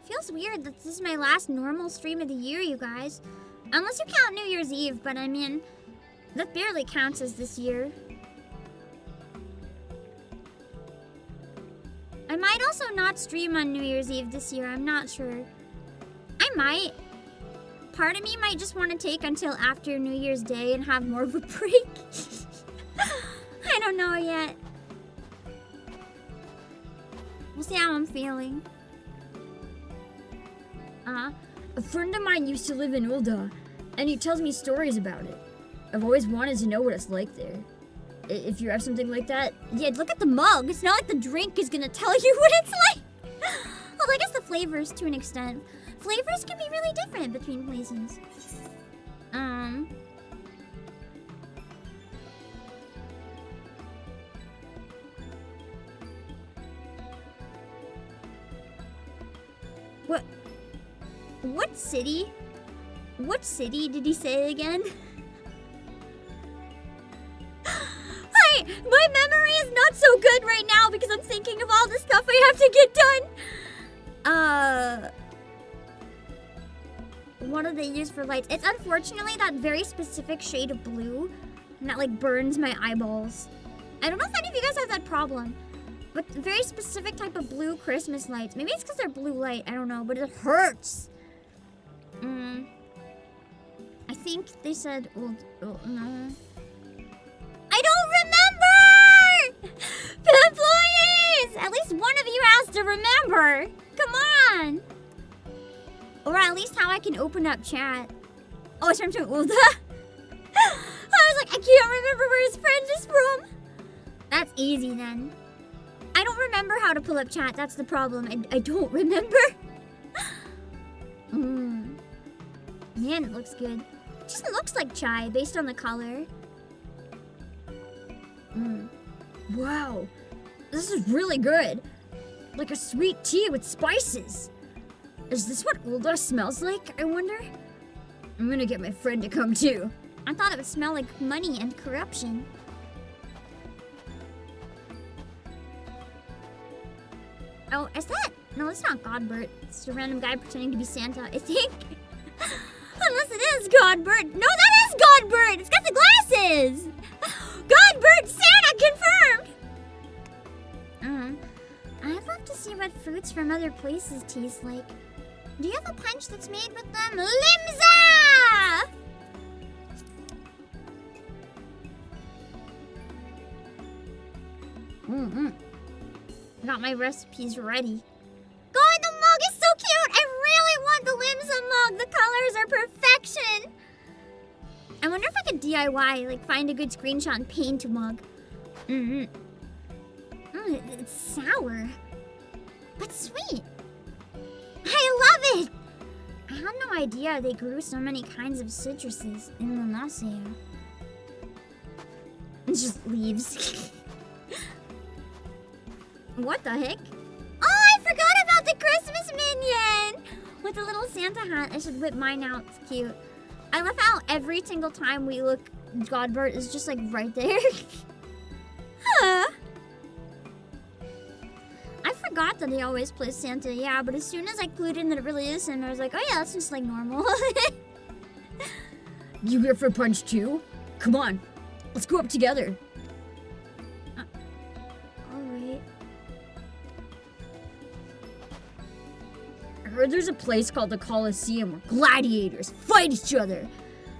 Feels weird that this is my last normal stream of the year, you guys. Unless you count New Year's Eve, but I mean, that barely counts as this year. I might also not stream on New Year's Eve this year, I'm not sure. I might. Part of me might just want to take until after New Year's Day and have more of a break. I don't know yet. We'll see how I'm feeling. A friend of mine used to live in Ulda, and he tells me stories about it. I've always wanted to know what it's like there. If you have something like that, Yeah, look at the mug. It's not like the drink is gonna tell you what it's like. Well, I guess the flavors to an extent. Flavors can be really different between places. What city? What city did he say again? Hi, my memory is not so good right now because I'm thinking of all the stuff I have to get done. What do they use for lights? It's unfortunately that very specific shade of blue, and that like burns my eyeballs. I don't know if any of you guys have that problem, but very specific type of blue Christmas lights. Maybe it's because they're blue light. I don't know, but it hurts. I think they said no. I don't remember! Employees! At least one of you has to remember. Come on. Or at least how I can open up chat. Oh, it's from Ulda. I was like, I can't remember where his friend is from. That's easy then. I don't remember how to pull up chat. That's the problem. I don't remember. Man, it looks good. It just looks like chai based on the color. wow, this is really good. Like a sweet tea with spices. Is this what Ulda smells like, I wonder? I'm gonna get my friend to come too. I thought it would smell like money and corruption. Oh, is that? No, it's not Godbert. It's a random guy pretending to be Santa, I think. Unless it is Godbert. No, that is Godbert! It's got the glasses! Godbert, Santa, confirmed! I'd love to see what fruits from other places taste like. Do you have a punch that's made with them? Limza! I got my recipes ready. God, the mug is so cute! I really want the Limza mug! The colors are perfection! I wonder if I could DIY, like find a good screenshot and paint a mug. It's sour. But sweet. I love it! I had no idea they grew so many kinds of citruses in Lanasea. It's just leaves. What the heck? Oh, I forgot about the Christmas minion! With the little Santa hat. I should whip mine out. It's cute. I love how every single time we look, Godbert is just like right there. Huh. I forgot that he always plays Santa, yeah, but as soon as I clued in that it really is him, I was like, oh yeah, that's just like normal. You here for a punch too? Come on, let's go up together. Alright. I heard there's a place called the Coliseum where gladiators fight each other.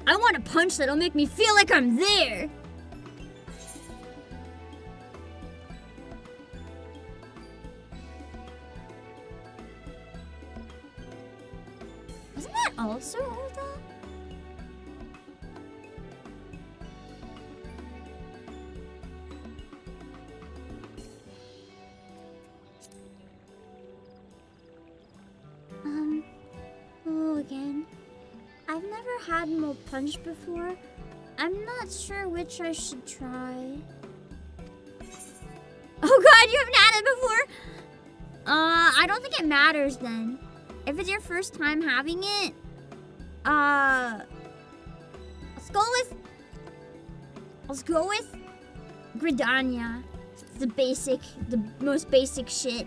I want a punch that'll make me feel like I'm there. Isn't that also Ulda? Hello again. I've never had Mo Punch before. I'm not sure which I should try. Oh god, you haven't had it before? I don't think it matters then. If it's your first time having it, let's go with Gridania. It's the most basic shit.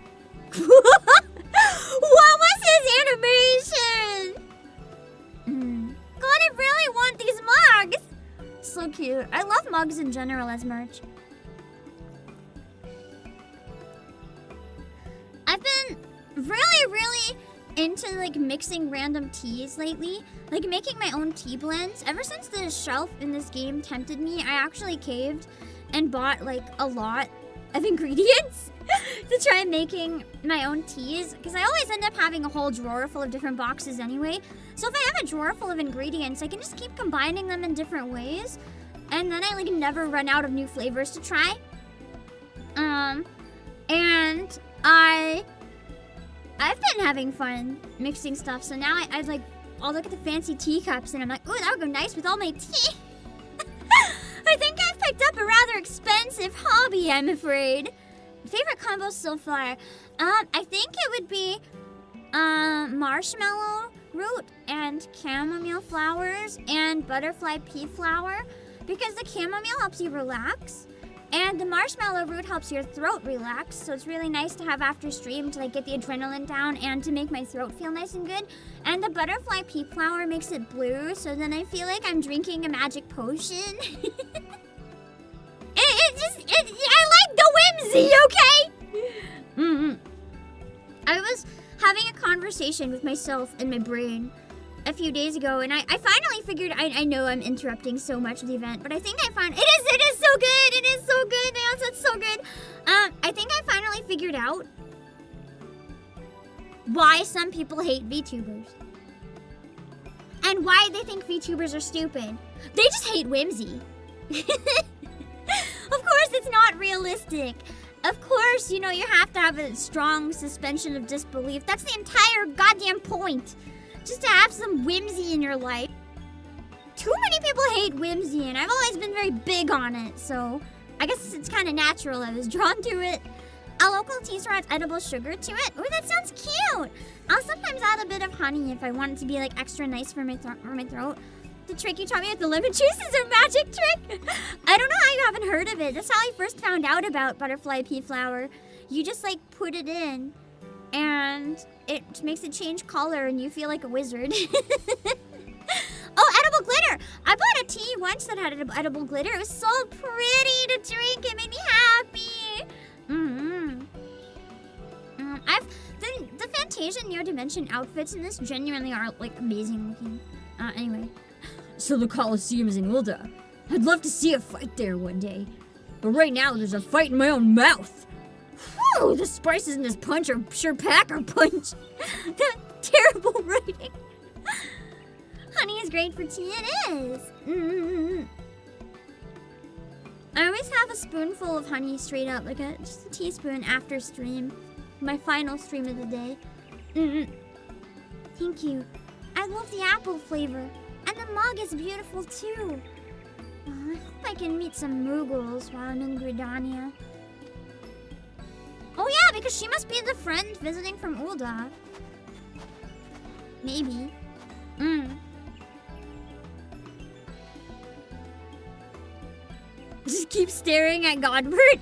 What was his animation? God, I really want these mugs. So cute. I love mugs in general as merch. I've been really into like mixing random teas lately, like making my own tea blends. Ever since the shelf in this game tempted me, I actually caved and bought like a lot of ingredients to try making my own teas, because I always end up having a whole drawer full of different boxes anyway. So if I have a drawer full of ingredients, I can just keep combining them in different ways, and then I like never run out of new flavors to try. And I've been having fun mixing stuff, so now I'll look at the fancy teacups and I'm like, ooh, that would go nice with all my tea. I think I've picked up a rather expensive hobby, I'm afraid. Favorite combo so far? I think it would be marshmallow root and chamomile flowers and butterfly pea flower, because the chamomile helps you relax and the marshmallow root helps your throat relax, so it's really nice to have after stream to like get the adrenaline down and to make my throat feel nice and good. And the butterfly pea flower makes it blue, so then I feel like I'm drinking a magic potion. I like the whimsy, okay? I was having a conversation with myself in my brain a few days ago, and I finally figured, I know I'm interrupting so much of the event, but I think I found, it is so good, it is so good, Nails, it's so good. I think I finally figured out why some people hate VTubers. And why they think VTubers are stupid. They just hate whimsy. Of course, it's not realistic. Of course, you know, you have to have a strong suspension of disbelief. That's the entire goddamn point. Just to have some whimsy in your life. Too many people hate whimsy, and I've always been very big on it, so I guess it's kind of natural I was drawn to it. A local tea store adds edible sugar to it. Ooh, that sounds cute. I'll sometimes add a bit of honey if I want it to be like extra nice for my throat. The trick you taught me with the lemon juice is a magic trick. I don't know how you haven't heard of it. That's how I first found out about butterfly pea flower. You just like put it in and it makes it change color and you feel like a wizard. Oh, edible glitter. I bought a tea once that had edible glitter. It was so pretty to drink. It made me happy. The Fantasia Near Dimension outfits in this genuinely are like amazing looking. Anyway. So the Colosseum is in Ulda. I'd love to see a fight there one day. But right now, there's a fight in my own mouth. Whew, the spices in this punch are sure pack our punch. The terrible writing. Honey is great for tea, it is. I always have a spoonful of honey straight up, like just a teaspoon after stream. My final stream of the day. Thank you. I love the apple flavor. And the mug is beautiful too. Oh, I hope I can meet some Moogles while I'm in Gridania. Oh yeah, because she must be the friend visiting from Ulda. Maybe. Just keep staring at Godbert.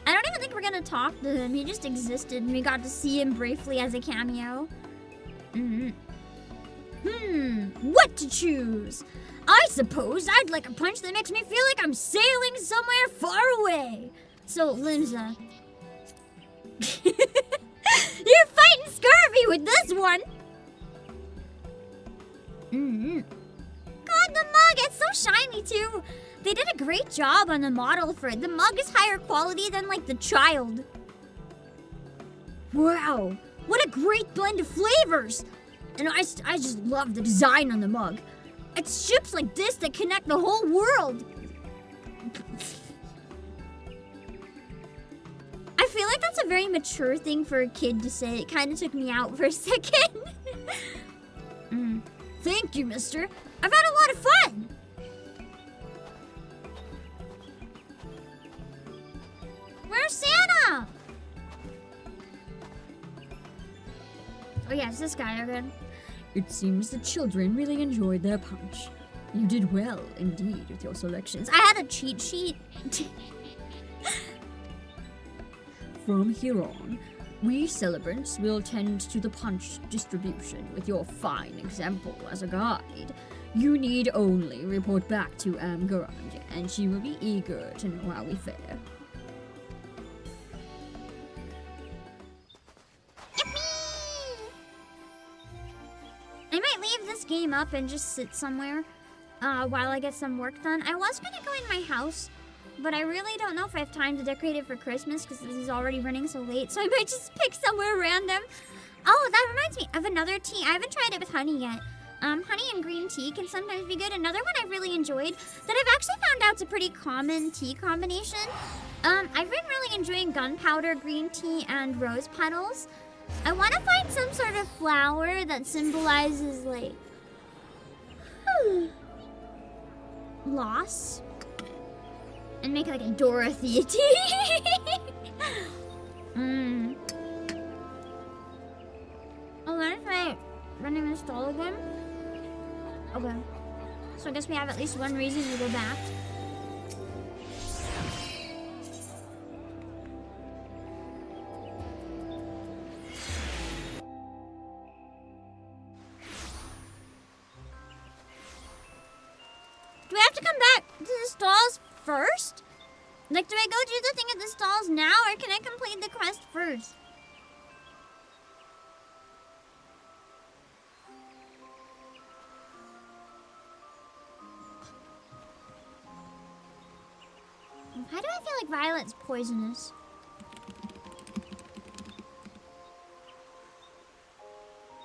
I don't even think we're gonna talk to him. He just existed and we got to see him briefly as a cameo. What to choose? I suppose I'd like a punch that makes me feel like I'm sailing somewhere far away. So, Limsa. You're fighting scurvy with this one. God, the mug, it's so shiny too. They did a great job on the model for it. The mug is higher quality than like the child. Wow, what a great blend of flavors. And I just love the design on the mug. It's ships like this that connect the whole world. I feel like that's a very mature thing for a kid to say. It kind of took me out for a second. Thank you, mister. I've had a lot of fun. Where's Santa? Oh yeah, it's this guy again. It seems the children really enjoyed their punch. You did well, indeed, with your selections. I had a cheat sheet. From here on, we celebrants will tend to the punch distribution with your fine example as a guide. You need only report back to Garage, and she will be eager to know how we fare. up and just sit somewhere while I get some work done. I was gonna go in my house, but I really don't know if I have time to decorate it for Christmas because this is already running so late, so I might just pick somewhere random. Oh, that reminds me of another tea. I haven't tried it with honey yet. Honey and green tea can sometimes be good. Another one I really enjoyed that I've actually found out's a pretty common tea combination. I've been really enjoying gunpowder green tea and rose petals. I want to find some sort of flower that symbolizes, like, loss. And make it like a Dorothy tea. Oh, then if I running this stall again? Okay. So I guess we have at least one reason to go back. Do we have to come back to the stalls first? Like, do I go do the thing at the stalls now, or can I complete the quest first? Why do I feel like violet's poisonous?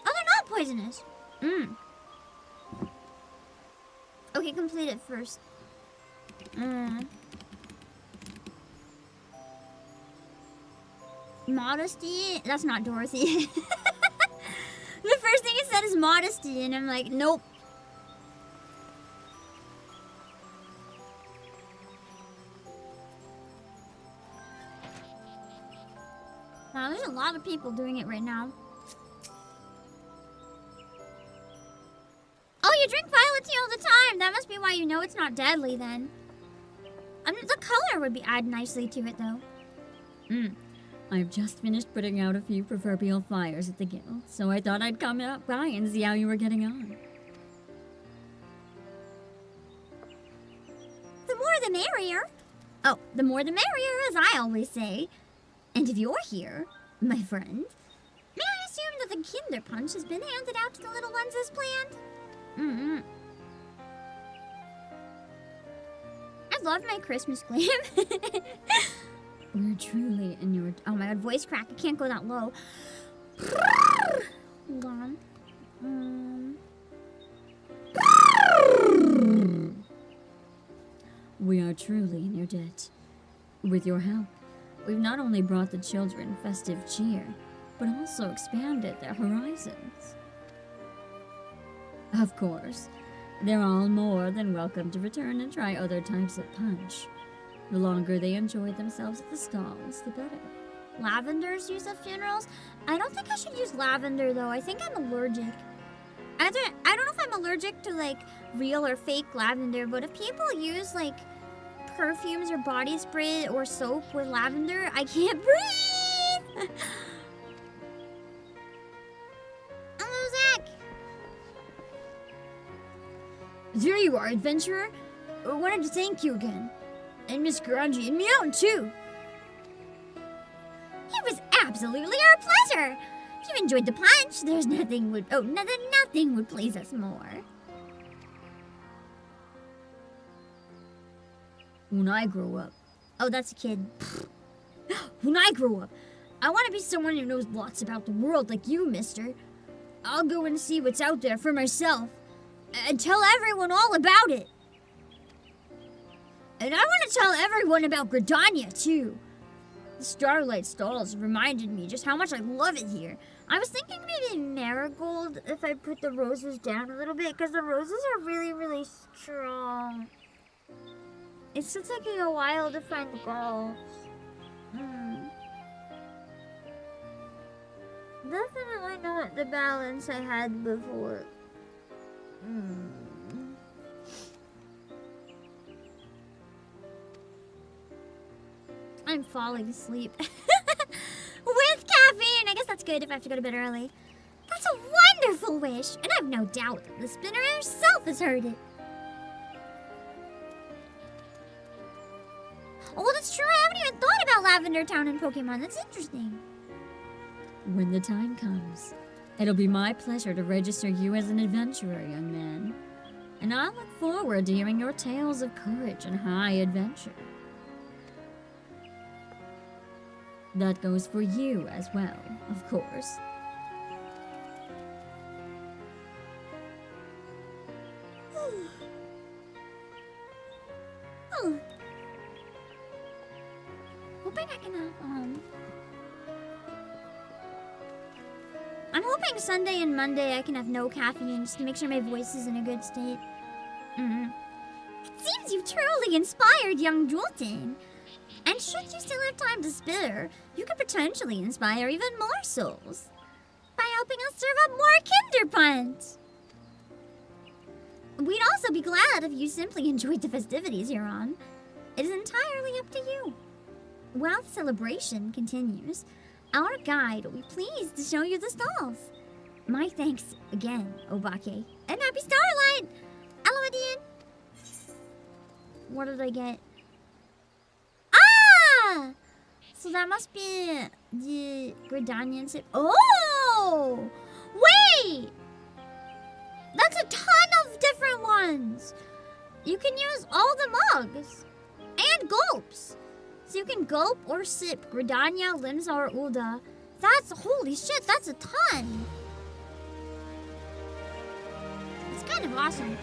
Oh, they're not poisonous. Okay, complete it first. Modesty? That's not Dorothy. The first thing it said is modesty, and I'm like, nope. Wow, there's a lot of people doing it right now. Oh, you drink violet tea all the time. That must be why you know it's not deadly then. The color would be add nicely to it though. I've just finished putting out a few proverbial fires at the guild, so I thought I'd come up by and see how you were getting on. The more the merrier. Oh, the more the merrier, as I always say. And if you're here, my friend, may I assume that the Kinder Punch has been handed out to the little ones as planned? I love my Christmas glam. We're truly in your... Oh my god, voice crack. I can't go that low. Hold on. We are truly in your debt. With your help, we've not only brought the children festive cheer, but also expanded their horizons. Of course, they're all more than welcome to return and try other types of punch. The longer they enjoy themselves at the stalls, the better. Lavender's used at funerals? I don't think I should use lavender though. I think I'm allergic. I don't know if I'm allergic to like real or fake lavender, but if people use like perfumes or body spray or soap with lavender, I can't breathe! Hello, Zach! There you are, adventurer. I wanted to thank you again. And Miss Grungy and Meow too. It was absolutely our pleasure! If you enjoyed the punch, there's nothing would please us more. When I grow up, Oh, that's a kid. when I grow up, I want to be someone who knows lots about the world like you, mister. I'll go and see what's out there for myself and tell everyone all about it. And I want to tell everyone about Gridania, too. The Starlight Stalls reminded me just how much I love it here. I was thinking maybe marigold if I put the roses down a little bit, because the roses are really, really strong. It's still taking a while to find the gold. Definitely not the balance I had before. I'm falling asleep. With caffeine! I guess that's good if I have to go to bed early. That's a wonderful wish, and I've no doubt that the spinner herself has heard it. Oh, that's true. I haven't even thought about Lavender Town in Pokemon. That's interesting. When the time comes, It'll be my pleasure to register you as an adventurer, young man. And I look forward to hearing your tales of courage and high adventure. That goes for you as well, of course. Oh. Hoping I can have, I'm hoping Sunday and Monday I can have no caffeine just to make sure my voice is in a good state. It seems you've truly inspired young Jolton. And should you still have time to spare, you could potentially inspire even more souls by helping us serve up more Kinderpunts. We'd also be glad if you simply enjoyed the festivities you're on. It is entirely up to you. While the celebration continues, our guide will be pleased to show you the stalls. My thanks again, Obake. And happy Starlight! Aladdin! What did I get? Ah! So that must be the Gridanian sip. Oh! Wait! That's a ton of different ones! You can use all the mugs. And gulps. So you can gulp or sip Gridania, Limsa, or Ulda. That's, holy shit, that's a ton. It's kind of awesome.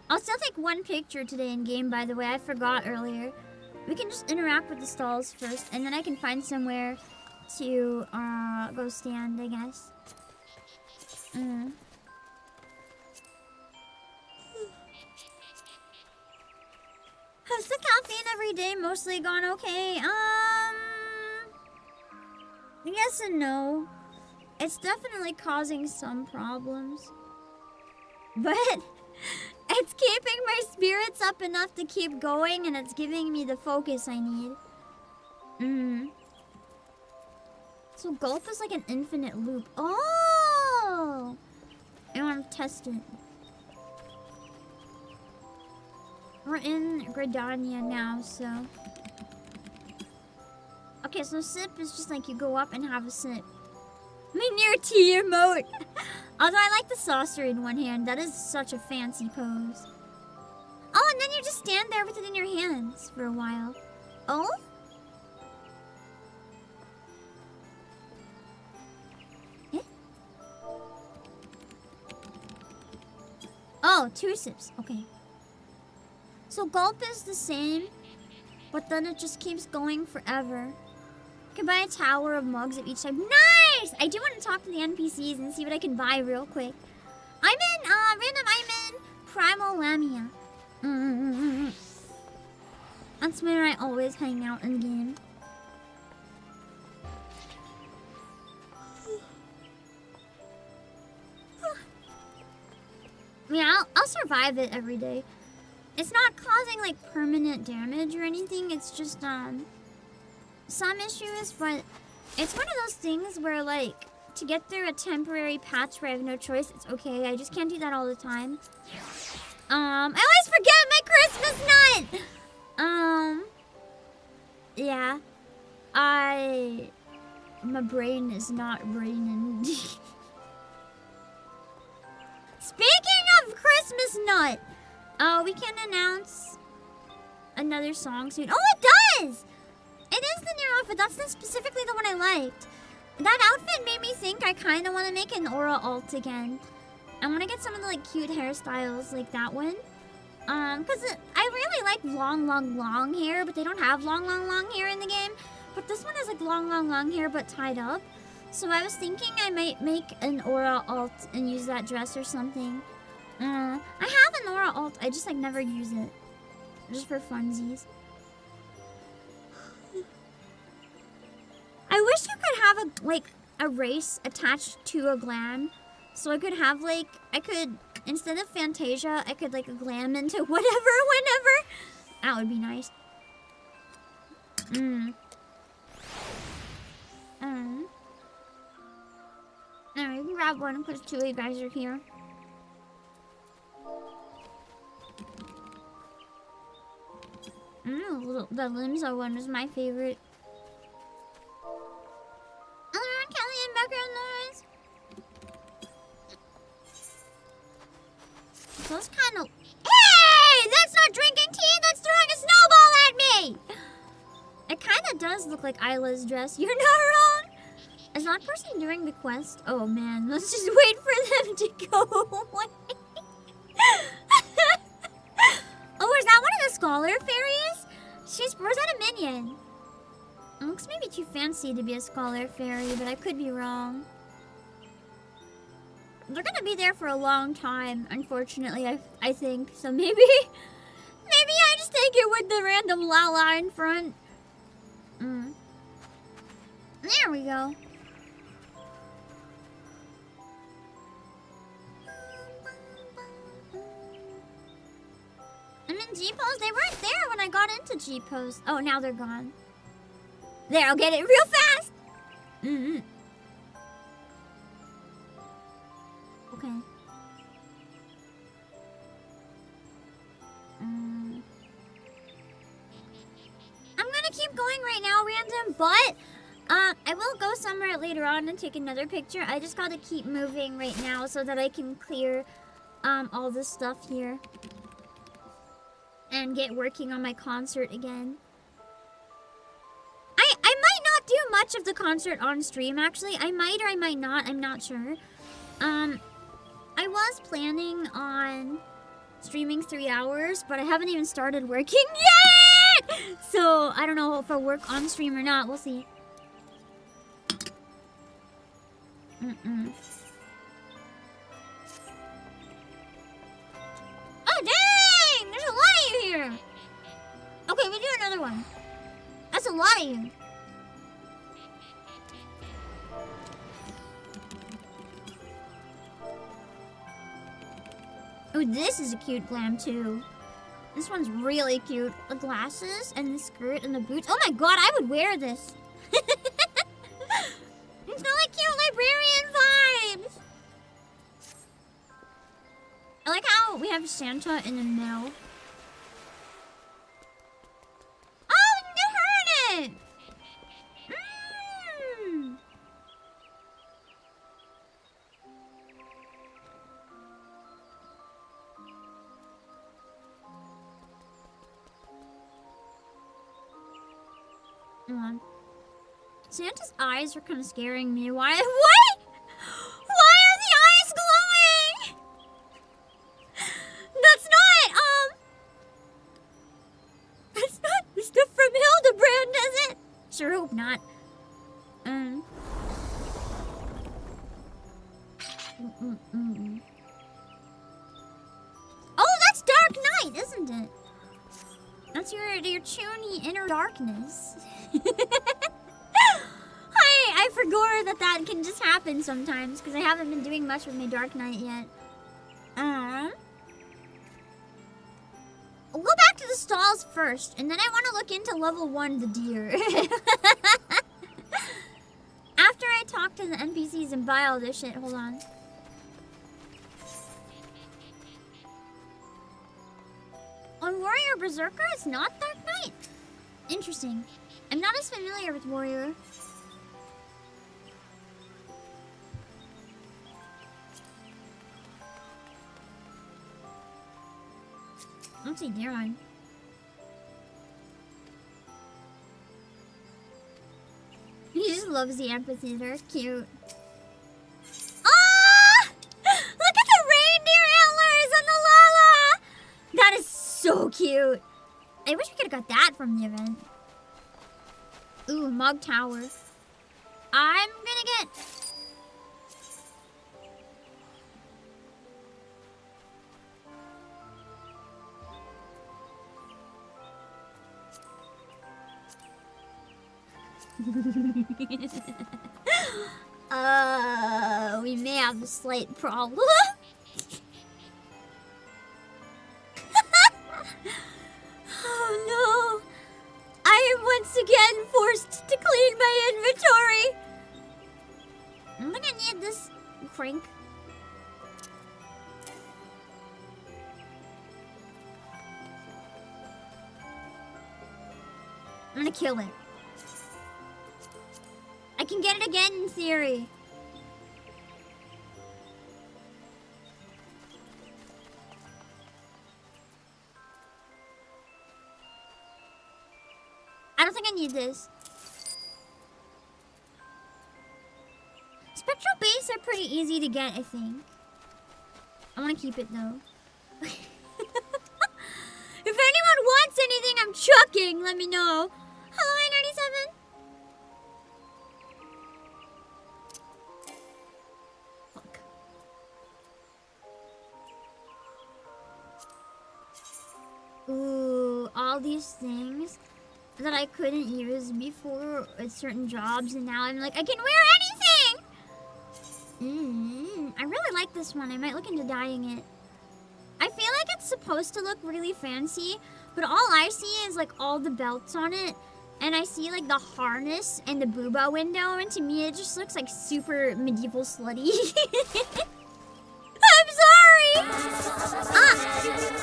I'll still take one picture today in game, by the way. I forgot earlier. We can just interact with the stalls first, and then I can find somewhere to go stand, I guess. Has the caffeine every day mostly gone okay? Yes and no. It's definitely causing some problems. But it's keeping my spirits up enough to keep going, and it's giving me the focus I need. So gulp is like an infinite loop. Oh! I want to test it. We're in Gridania now, so... Okay, so sip is just like you go up and have a sip. My near tea emote! Although I like the saucer in one hand. That is such a fancy pose. Oh, and then you just stand there with it in your hands for a while. Oh? Eh? Oh, 2 sips. Okay. So gulp is the same, but then it just keeps going forever. You can buy a tower of mugs at each time. Nice! I do want to talk to the NPCs and see what I can buy real quick. I'm in Primal Lamia. That's where I always hang out in the game. Yeah, I'll survive it every day. It's not causing like permanent damage or anything. It's just some issues, but it's one of those things where like to get through a temporary patch where I have no choice, it's okay. I just can't do that all the time. I always forget my Christmas nut. Yeah. My brain is not braining. Speaking of Christmas nut, we can announce another song soon. Oh, it does! It is the new outfit. That's specifically the one I liked. That outfit made me think I kind of want to make an aura alt again. I want to get some of the like cute hairstyles like that one. Because I really like long hair, but they don't have long hair in the game. But this one is like long hair, but tied up. So I was thinking I might make an aura alt and use that dress or something. I have an aura alt, I just like never use it. Just for funsies. I wish you could have a race attached to a glam. So I could have like, instead of Fantasia, I could like glam into whatever, whenever. That would be nice. Alright, you can grab one because 2 of you guys are here. The Limsa one was my favorite. Around Kelly and background noise. So it's kind of... Hey! That's not drinking tea! That's throwing a snowball at me! It kind of does look like Isla's dress. You're not wrong! Is that person doing the quest? Oh man, let's just wait for them to go away. Oh, is that one of the scholar fairies? Or is that a minion? It looks maybe too fancy to be a scholar fairy, but I could be wrong. They're gonna be there for a long time, unfortunately, I think. So maybe I just take it with the random Lala in front. There we go. And then G-Pose, they weren't there when I got into G-Pose. Oh, now they're gone. There, I'll get it real fast! Okay. I'm gonna keep going right now, random, but I will go somewhere later on and take another picture. I just gotta keep moving right now so that I can clear all this stuff here and get working on my concert again. I might not do much of the concert on stream, actually. I might or I might not. I'm not sure. I was planning on streaming 3 hours, but I haven't even started working yet! So, I don't know if I'll work on stream or not. We'll see. Oh, dang! There's a lot of you here! Okay, we do another one. That's a lot of you. Oh, this is a cute glam too. This one's really cute. The glasses and the skirt and the boots. Oh my god, I would wear this. It's got like cute librarian vibes. I like how we have Santa in the middle. Oh, you heard it! Santa's eyes are kind of scaring me. Why? What? Why are the eyes glowing? That's not the stuff from Hildebrand, is it? Sure hope not. Oh, that's Dark Knight, isn't it? That's your chuny inner darkness. I forgot that can just happen sometimes because I haven't been doing much with my Dark Knight yet. I'll go back to the stalls first, and then I want to look into level 1, the deer. After I talk to the NPCs and buy all this shit, hold on. On Warrior Berserker, it's not Dark Knight. Interesting. I'm not as familiar with Warrior. What's he doing? He just loves the amphitheater. Cute. Ah! Look at the reindeer antlers on the Lala! That is so cute. I wish we could have got that from the event. Ooh, Mug Tower. I'm gonna get... we may have a slight problem. Oh no! I am once again forced to clean my inventory. I'm gonna need this crank. I'm gonna kill it. I can get it again in theory. don't think I need this. Spectral base are pretty easy to get, I think. I want to keep it though. If anyone wants anything I'm chucking, let me know. Hello, I-97. Fuck. Ooh, all these things that I couldn't use before at certain jobs, and now I'm like, I can wear anything! I really like this one. I might look into dyeing it. I feel like it's supposed to look really fancy, but all I see is like all the belts on it, and I see like the harness and the booba window, and to me it just looks like super medieval slutty. I'm sorry!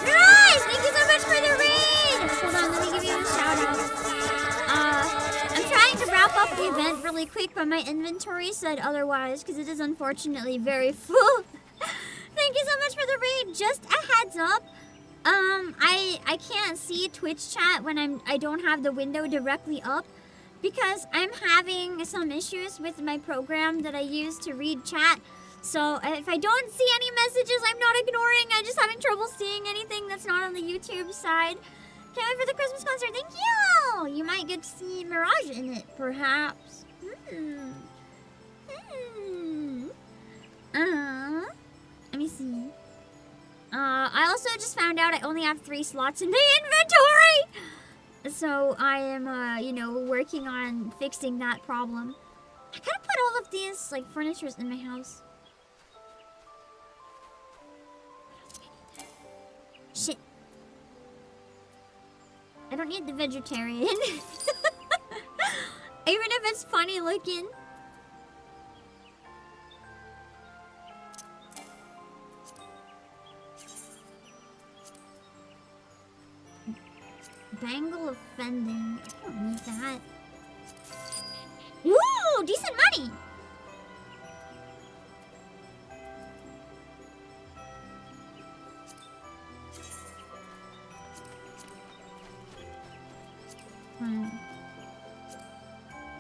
Guys, thank you so much for the raid! Hold on, let me give you a shout out. I'm trying to wrap up the event really quick, but my inventory said otherwise, because it is unfortunately very full. Thank you so much for the raid. Just a heads up, I can't see Twitch chat when I don't have the window directly up, because I'm having some issues with my program that I use to read chat. So if I don't see any messages, I'm not ignoring. I'm just having trouble seeing anything that's not on the YouTube side. Can't wait for the Christmas concert. Thank you. You might get to see Mirage in it, perhaps. Let me see. I also just found out I only have 3 slots in the inventory. So I am, you know, working on fixing that problem. I gotta put all of these, like, furnitures in my house. Shit. I don't need the vegetarian. Even if it's funny looking. Bangle of Fending. I don't need that. Woo! Decent money!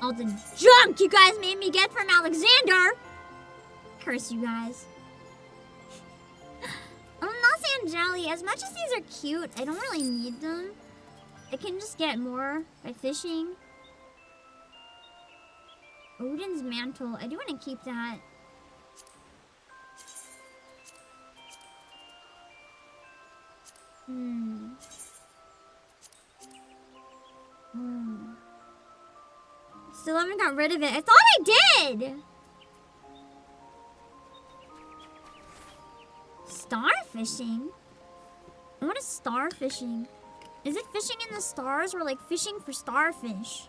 All the junk you guys made me get from Alexander! Curse you guys. Los Angeles, as much as these are cute, I don't really need them. I can just get more by fishing. Odin's mantle. I do want to keep that. Still haven't got rid of it. I thought I did! Starfishing? What is starfishing? Is it fishing in the stars or like fishing for starfish?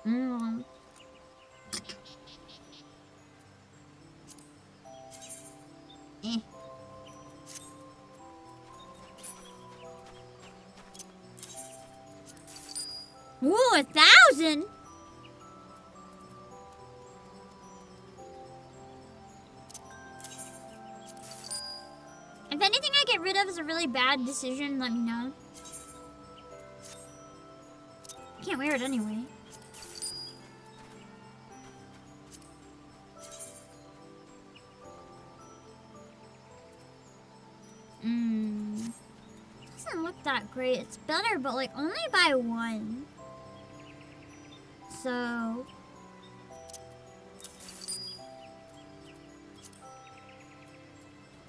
Ooh, 1,000! If anything I get rid of is a really bad decision, let me know. Can't wear it anyway. Doesn't look that great. It's better, but like only by 1. So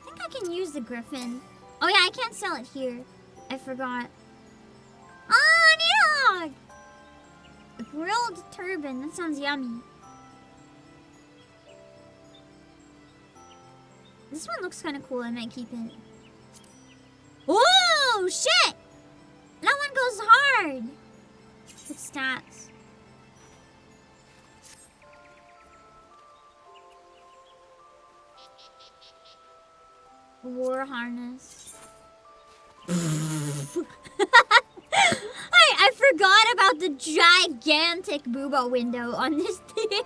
I think I can use the griffin. Oh yeah, I can't sell it here. I forgot. Oh, I need a grilled turban. That sounds yummy. This one looks kind of cool. I might keep it. Oh, shit! That one goes hard. With stats. War harness. I forgot about the gigantic booba window on this thing.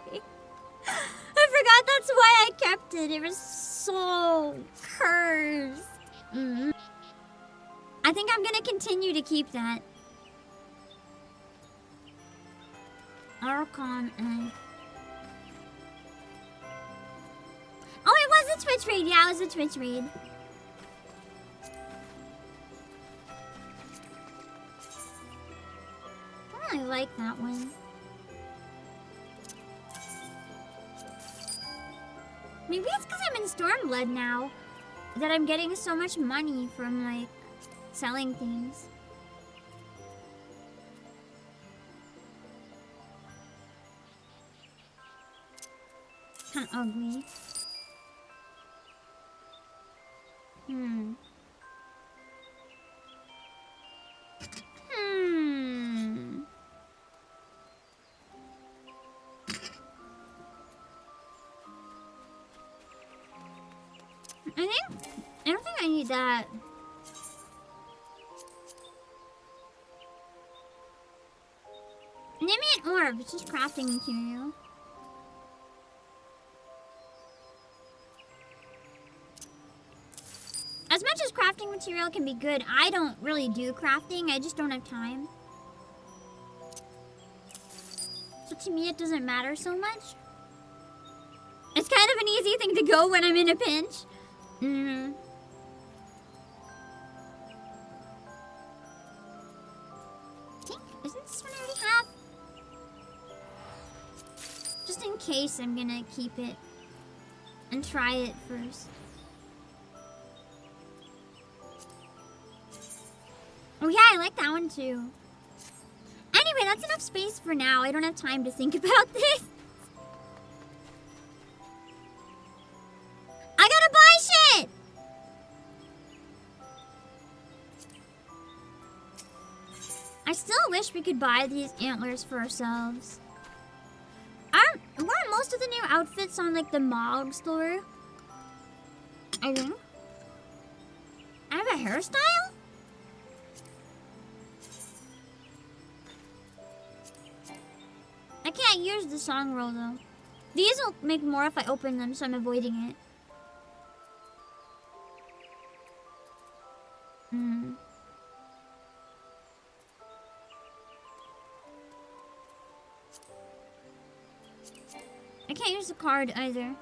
I forgot that's why I kept it. It was so cursed. I think I'm gonna continue to keep that. Archon egg. Oh, it was a Twitch raid. Yeah, it was a Twitch raid. I really like that one. Maybe it's because I'm in Stormblood now that I'm getting so much money from, like, selling things. Kinda ugly. I don't think I need that. Name me an orb, it's just crafting material. As much as crafting material can be good, I don't really do crafting, I just don't have time. So to me it doesn't matter so much. It's kind of an easy thing to go when I'm in a pinch. Isn't this one I already have? Just in case, I'm gonna keep it and try it first. Oh yeah, I like that one too. Anyway, that's enough space for now. I don't have time to think about this. I gotta buy shit! I still wish we could buy these antlers for ourselves. Weren't most of the new outfits on, like, the Mog store? I think. I have a hairstyle? I can't use the song roll, though. These will make more if I open them, so I'm avoiding it. I can't use the card either.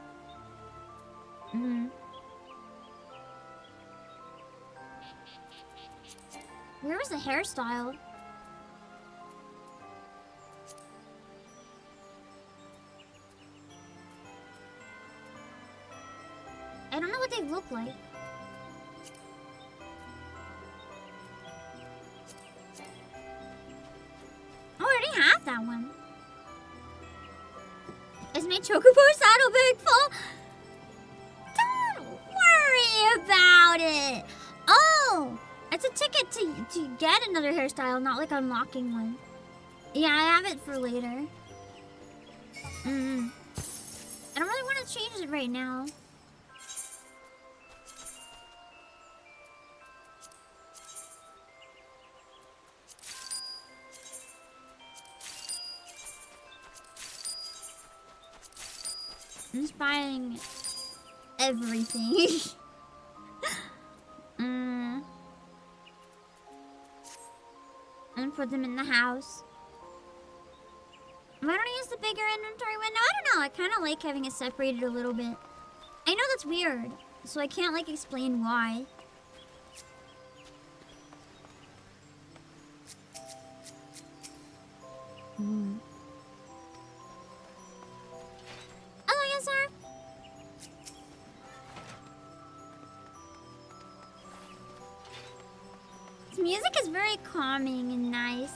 Where was the hairstyle? I don't know what they look like. Oh, I already have that one. Is my chocobo saddlebag full? Don't worry about it. Oh, it's a ticket to get another hairstyle, not like unlocking one. Yeah, I have it for later. I don't really want to change it right now. I'm just buying everything. And put them in the house. Why don't I use the bigger inventory window? I don't know. I kind of like having it separated a little bit. I know that's weird, so I can't, like, explain why. Hello, yes, sir. This music is very calming and nice.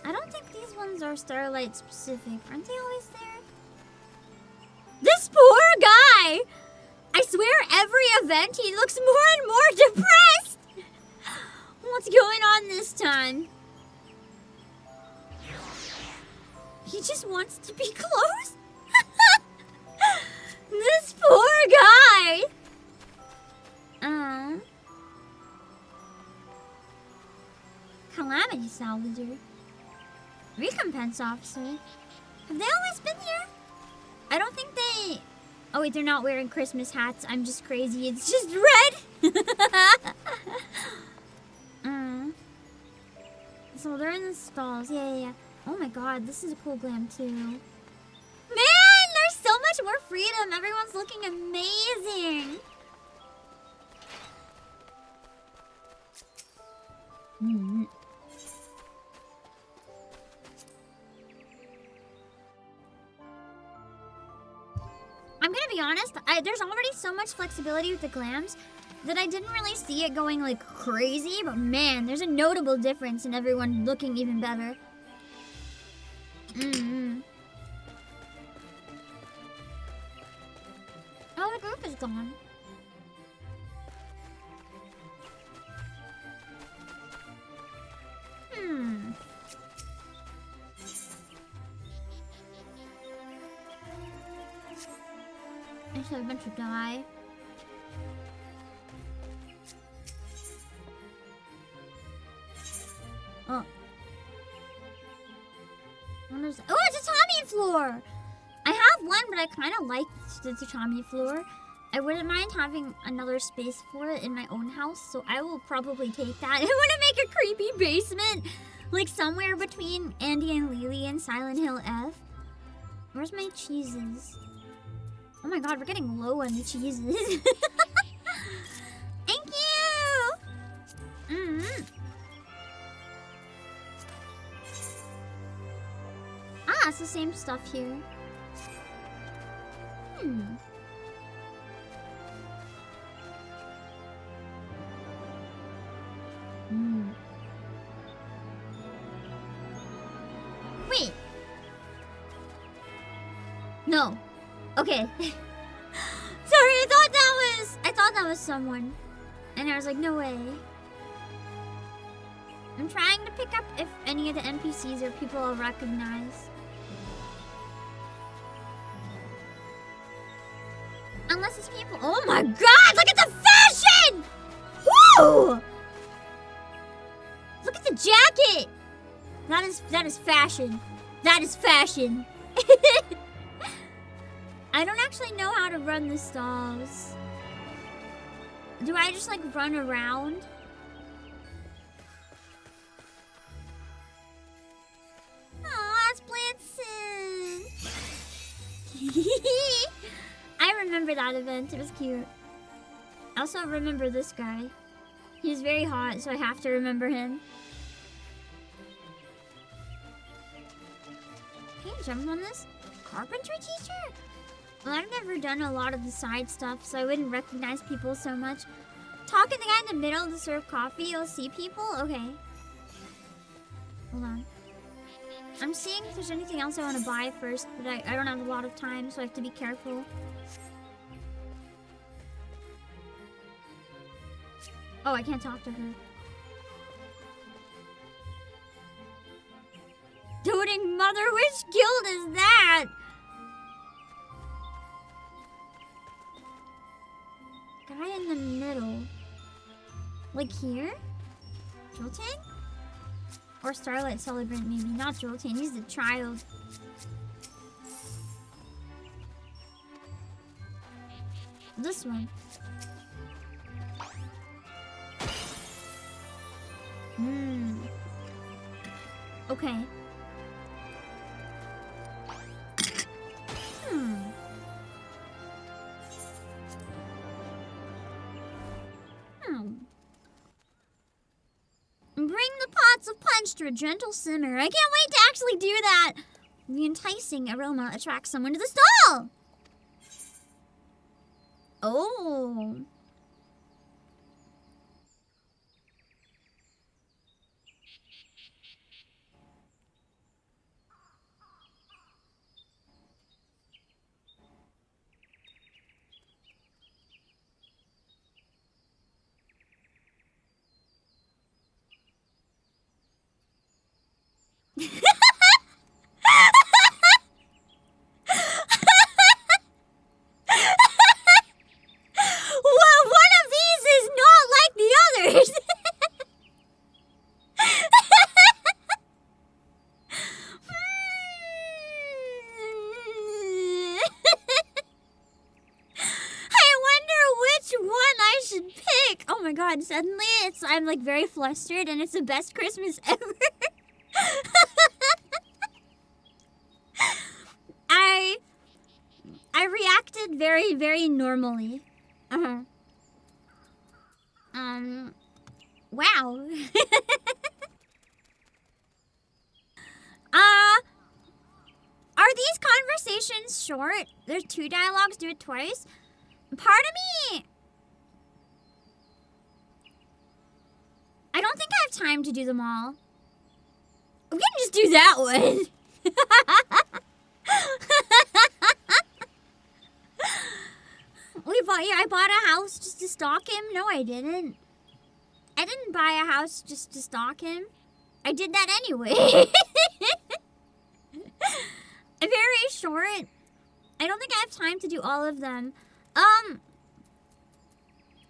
I don't think these ones are Starlight specific. Aren't they always there? This poor guy! I swear every event he looks more and more depressed! What's going on this time? He just wants to be close? This poor guy! Calamity Salvager. Recompense Officer. Have they always been here? I don't think they... Oh wait, they're not wearing Christmas hats. I'm just crazy. It's just red! So they're in the stalls. Yeah. Oh my god, this is a cool glam too. Man, there's so much more freedom. Everyone's looking amazing. I'm gonna be honest, there's already so much flexibility with the glams that I didn't really see it going like crazy, but man, there's a notable difference in everyone looking even better. Oh, the group is gone. I said a bunch of die. Oh. Oh, it's a tatami floor! I have one, but I kind of like the tatami floor. I wouldn't mind having another space for it in my own house, so I will probably take that. I want to make a creepy basement, like somewhere between Andy and Lily and Silent Hill F. Where's my cheeses? Oh my god, we're getting low on the cheeses. Thank you! Ah, it's the same stuff here. Wait. No. Okay. Sorry, I thought that was someone. And I was like, no way. I'm trying to pick up if any of the NPCs or people I'll recognize. Unless it's people. Oh my god, look at the fashion! Woo! Look at the jacket! That is fashion. That is fashion. I don't actually know how to run the stalls. Do I just like run around? Aw, it's Blitzen. I remember that event. It was cute. I also remember this guy. He's very hot, so I have to remember him. Can you jump on this? Carpentry teacher? Well, I've never done a lot of the side stuff, so I wouldn't recognize people so much. Talking to the guy in the middle to serve coffee, you'll see people? Okay. Hold on. I'm seeing if there's anything else I want to buy first, but I don't have a lot of time, so I have to be careful. Oh, I can't talk to her. Doting mother, which guild is that? Guy in the middle. Like here? Joltain? Or Starlight Celebrant, maybe. Not Joltain, he's the child. This one. Okay. Bring the pots of punch to a gentle simmer. I can't wait to actually do that. The enticing aroma attracts someone to the stall. Oh. Well, one of these is not like the others. I wonder which one I should pick. Oh my god, suddenly I'm like very flustered and it's the best Christmas ever. I reacted very, very normally. Wow. Are these conversations short? There's 2 dialogues, do it twice? Part of me... I don't think I have time to do them all. We can just do that one. I bought a house just to stalk him? No, I didn't. I didn't buy a house just to stalk him. I did that anyway. Very short. I don't think I have time to do all of them.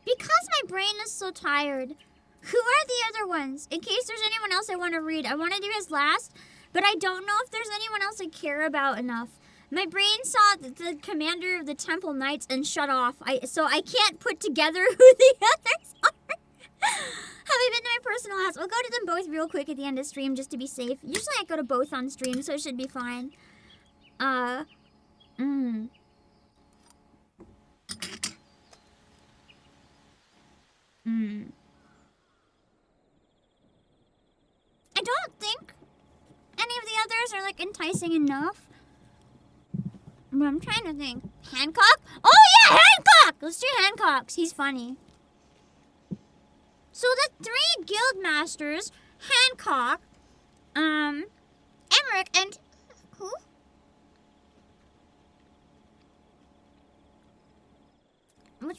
Because my brain is so tired. Who are the other ones? In case there's anyone else I want to read. I want to do his last, but I don't know if there's anyone else I care about enough. My brain saw the commander of the Temple Knights and shut off. So I can't put together who the others are. Have I been to my personal house? We'll go to them both real quick at the end of stream just to be safe. Usually I go to both on stream, so it should be fine. I don't think any of the others are like enticing enough. But I'm trying to think. Hancock? Oh yeah, Hancock! Let's do Hancock's. He's funny. So the 3 guild masters, Hancock, Emmerich, and who?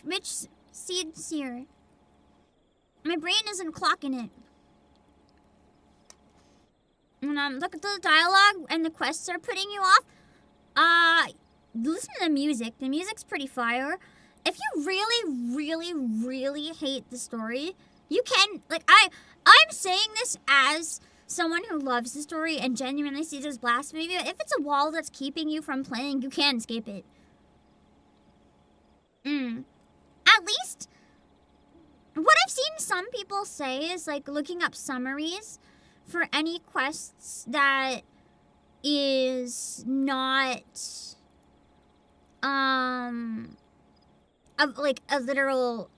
Which seed seer? My brain isn't clocking it. And look at the dialogue and the quests are putting you off. Listen to the music. The music's pretty fire. If you really, really, really hate the story, you can, like, I'm saying this as someone who loves the story and genuinely sees it as blasphemy. If it's a wall that's keeping you from playing, you can escape it. At least, what I've seen some people say is, like, looking up summaries for any quests that is not, like, a literal,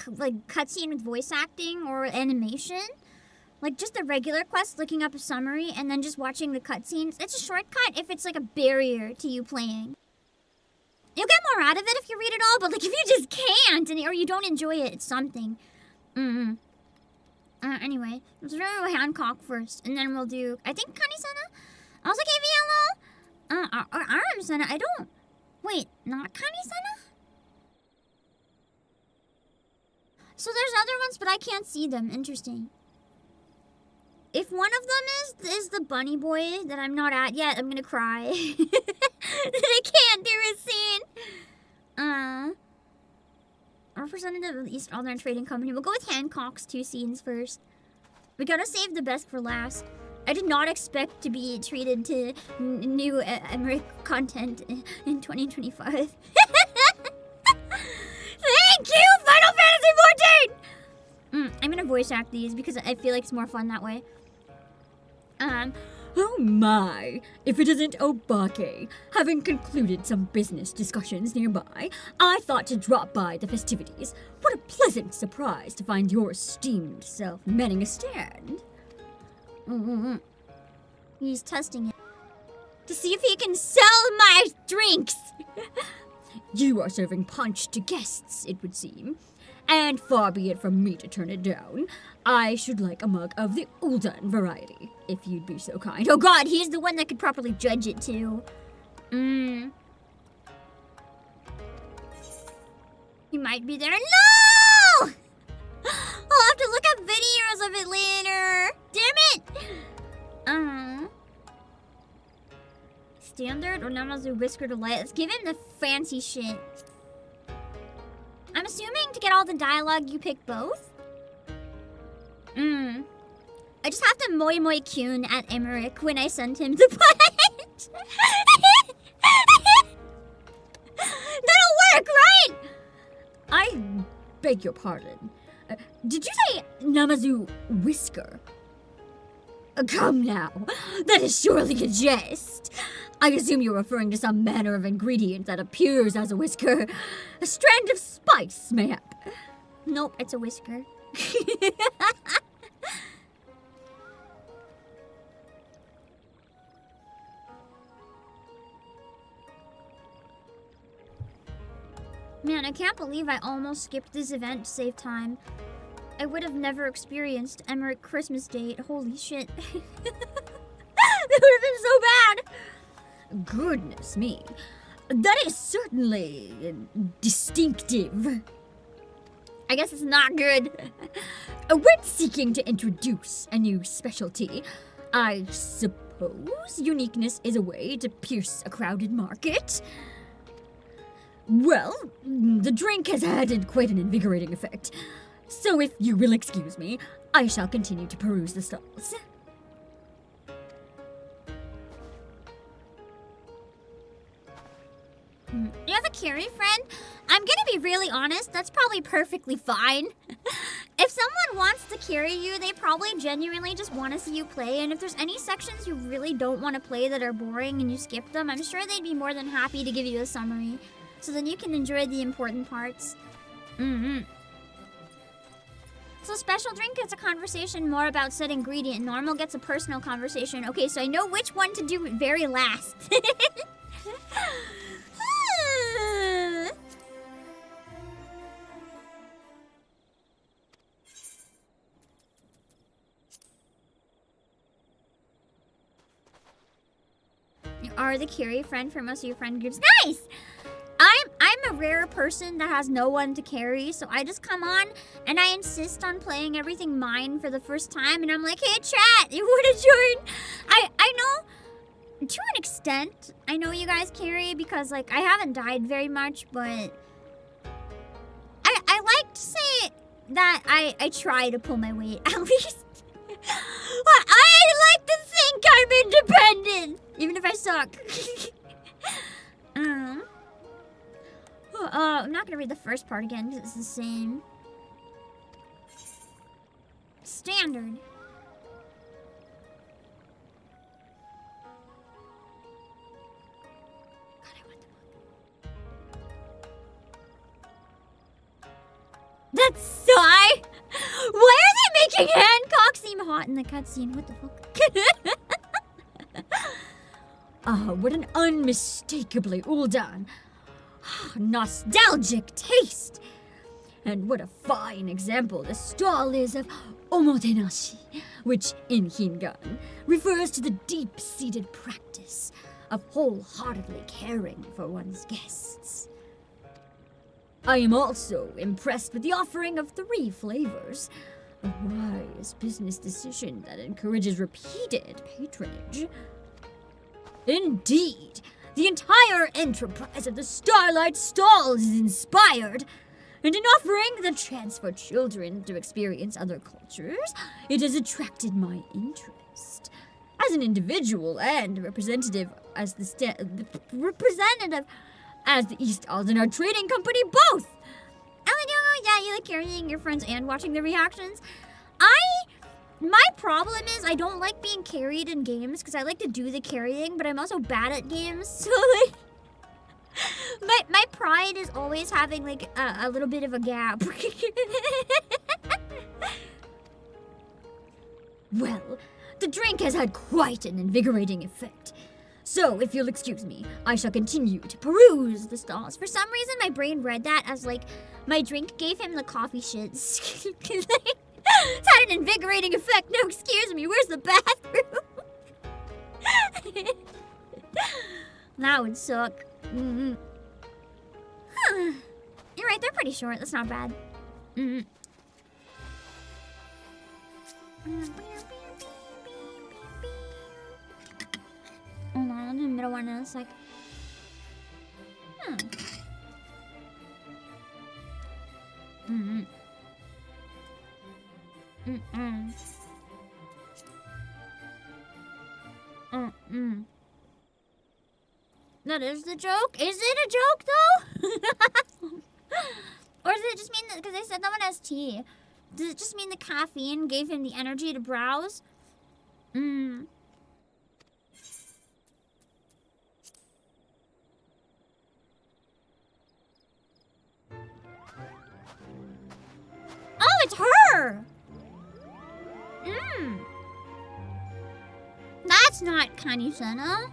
like, cutscene with voice acting or animation. Like, just a regular quest, looking up a summary, and then just watching the cutscenes. It's a shortcut if it's, like, a barrier to you playing. You'll get more out of it if you read it all, but, like, if you just can't, or you don't enjoy it, it's something. Anyway, let's do Hancock first, and then we'll do, I think, Kanisana? Also KVLO? Aram Sana, I don't... Wait, not Kanisana? So there's other ones, but I can't see them. Interesting. If one of them is the bunny boy that I'm not at yet, I'm gonna cry. I can't do a scene. Representative of the East Alderman Trading Company. We'll go with Hancock's 2 scenes first. We gotta save the best for last. I did not expect to be treated to new Emmerich content in 2025. Thank you, Final Fantasy XIV! I'm gonna voice act these because I feel like it's more fun that way. Oh my, if it isn't Obake. Having concluded some business discussions nearby, I thought to drop by the festivities. What a pleasant surprise to find your esteemed self manning a stand. He's testing it to see if he can sell my drinks. You are serving punch to guests, it would seem. And far be it from me to turn it down. I should like a mug of the Uldan variety, if you'd be so kind. Oh god, he's the one that could properly judge it too. He might be there. No! I'll have to look up videos of it later. Damn it! Standard or Namazu Whisker Delight? Let's give him the fancy shit. I'm assuming to get all the dialogue you pick both? I just have to moi moi Kyun at Emmerich when I send him the punch. That'll work, right? I beg your pardon. Did you say Namazu Whisker? Come now, that is surely a jest. I assume you're referring to some manner of ingredient that appears as a whisker. A strand of spice, mayhap. Nope, it's a whisker. Man, I can't believe I almost skipped this event to save time. I would have never experienced Emmerich Christmas date. Holy shit. That would have been so bad. Goodness me. That is certainly distinctive. I guess it's not good. When seeking to introduce a new specialty, I suppose uniqueness is a way to pierce a crowded market. Well, the drink has had quite an invigorating effect. So if you will excuse me, I shall continue to peruse the stalls. You have a carry friend? I'm gonna be really honest, that's probably perfectly fine. If someone wants to carry you, they probably genuinely just want to see you play, and if there's any sections you really don't want to play that are boring and you skip them, I'm sure they'd be more than happy to give you a summary, so then you can enjoy the important parts. So special drink gets a conversation more about said ingredient, normal gets a personal conversation. Okay, so I know which one to do very last. You are the carry friend for most of your friend groups. Nice! I'm a rare person that has no one to carry, so I just come on and I insist on playing everything mine for the first time, and I'm like, hey chat, you wanna join? I know, to an extent, I know you guys carry because like I haven't died very much, but I like to say that I try to pull my weight, at least. I like to think I'm independent, even if I suck. I'm not gonna read the first part again because it's the same. Standard. God, I want the book. That sigh! Why are they making Hancock seem hot in the cutscene? What the fuck? Ah, what an unmistakably Uldan, nostalgic taste! And what a fine example the stall is of omotenashi, which in Hingan refers to the deep-seated practice of wholeheartedly caring for one's guests. I am also impressed with the offering of 3 flavors, a wise business decision that encourages repeated patronage. Indeed, the entire enterprise of the Starlight Stalls is inspired, and in offering the chance for children to experience other cultures, it has attracted my interest. As an individual and representative as the East Aldenar Trading Company, both! Oh, yeah, you like carrying your friends and watching the reactions? My problem is I don't like being carried in games because I like to do the carrying, but I'm also bad at games, so like my pride is always having like a little bit of a gap. Well, the drink has had quite an invigorating effect. So, if you'll excuse me, I shall continue to peruse the stalls. For some reason, my brain read that as like my drink gave him the coffee shits. It's had an invigorating effect. No, excuse me, where's the bathroom? That would suck. You're right, they're pretty short. That's not bad. Hold on, I'll do the middle one in a sec. That is the joke? Is it a joke, though? Or does it just mean that, because they said that one has tea, does it just mean the caffeine gave him the energy to browse? Mm. Oh, it's her! Mm. That's not Kanisena.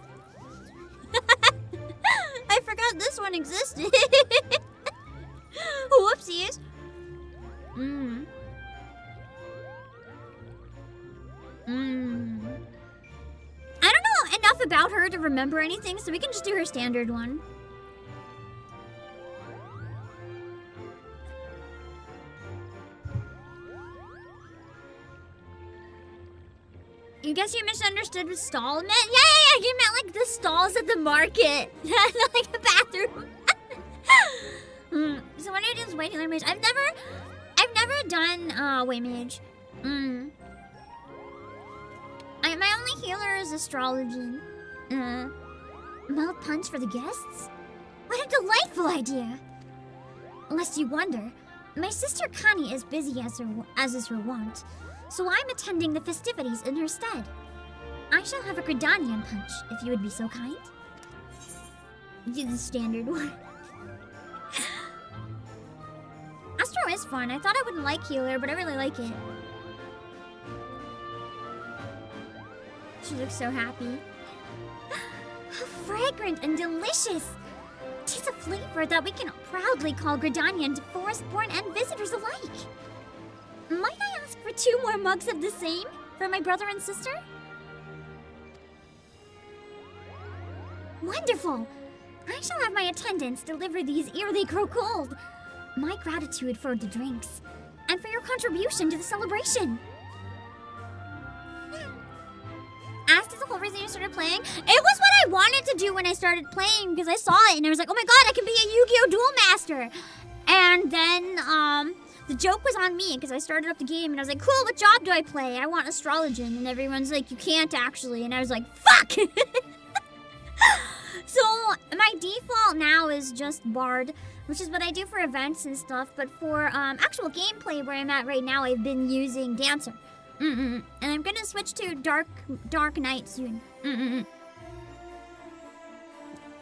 I forgot this one existed. Whoopsies. Mm. Mm. I don't know enough about her to remember anything, so we can just do her standard one. You guess you misunderstood what stall meant? Yeah, you meant like the stalls at the market. Like a bathroom. So when I do this white healer mage, I've never done white mage. My only healer is astrology. Mild punch for the guests? What a delightful idea! Lest you wonder, my sister Connie is busy as is her wont, so I'm attending the festivities in her stead. I shall have a Gridanian punch, if you would be so kind. Do the standard one. Astro is fun. I thought I wouldn't like healer, but I really like it. She looks so happy. How fragrant and delicious! 'Tis a flavor that we can proudly call Gridanian to forest-born and visitors alike. Might I ask for 2 more mugs of the same for my brother and sister? Wonderful! I shall have my attendants deliver these ere they grow cold. My gratitude for the drinks, and for your contribution to the celebration. As to the whole reason you started playing, it was what I wanted to do when I started playing, because I saw it and I was like, oh my god, I can be a Yu-Gi-Oh! Duel Master! And then, the joke was on me, because I started up the game and I was like, cool, what job do I play? I want astrologian. And everyone's like, you can't actually. And I was like, fuck! So, my default now is just Bard, which is what I do for events and stuff. But for actual gameplay where I'm at right now, I've been using Dancer. And I'm gonna switch to Dark Knight soon.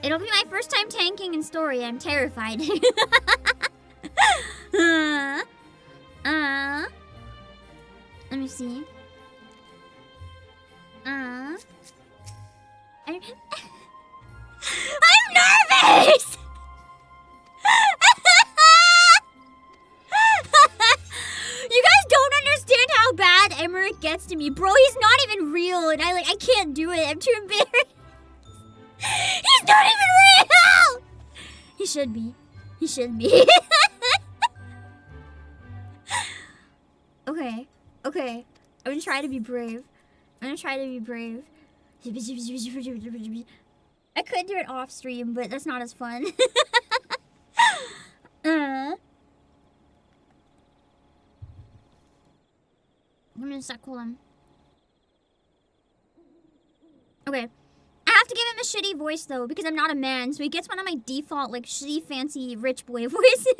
It'll be my first time tanking in story. I'm terrified. Let me see. I'm nervous! You guys don't understand how bad Emmerich gets to me. Bro, he's not even real, and I can't do it. I'm too embarrassed. He's not even real! He should be. He should be. Okay. I'm gonna try to be brave. I could do it off stream, but that's not as fun. I'm gonna start calling. Okay. I have to give him a shitty voice though, because I'm not a man, so he gets one of my default, like, shitty, fancy, rich boy voices.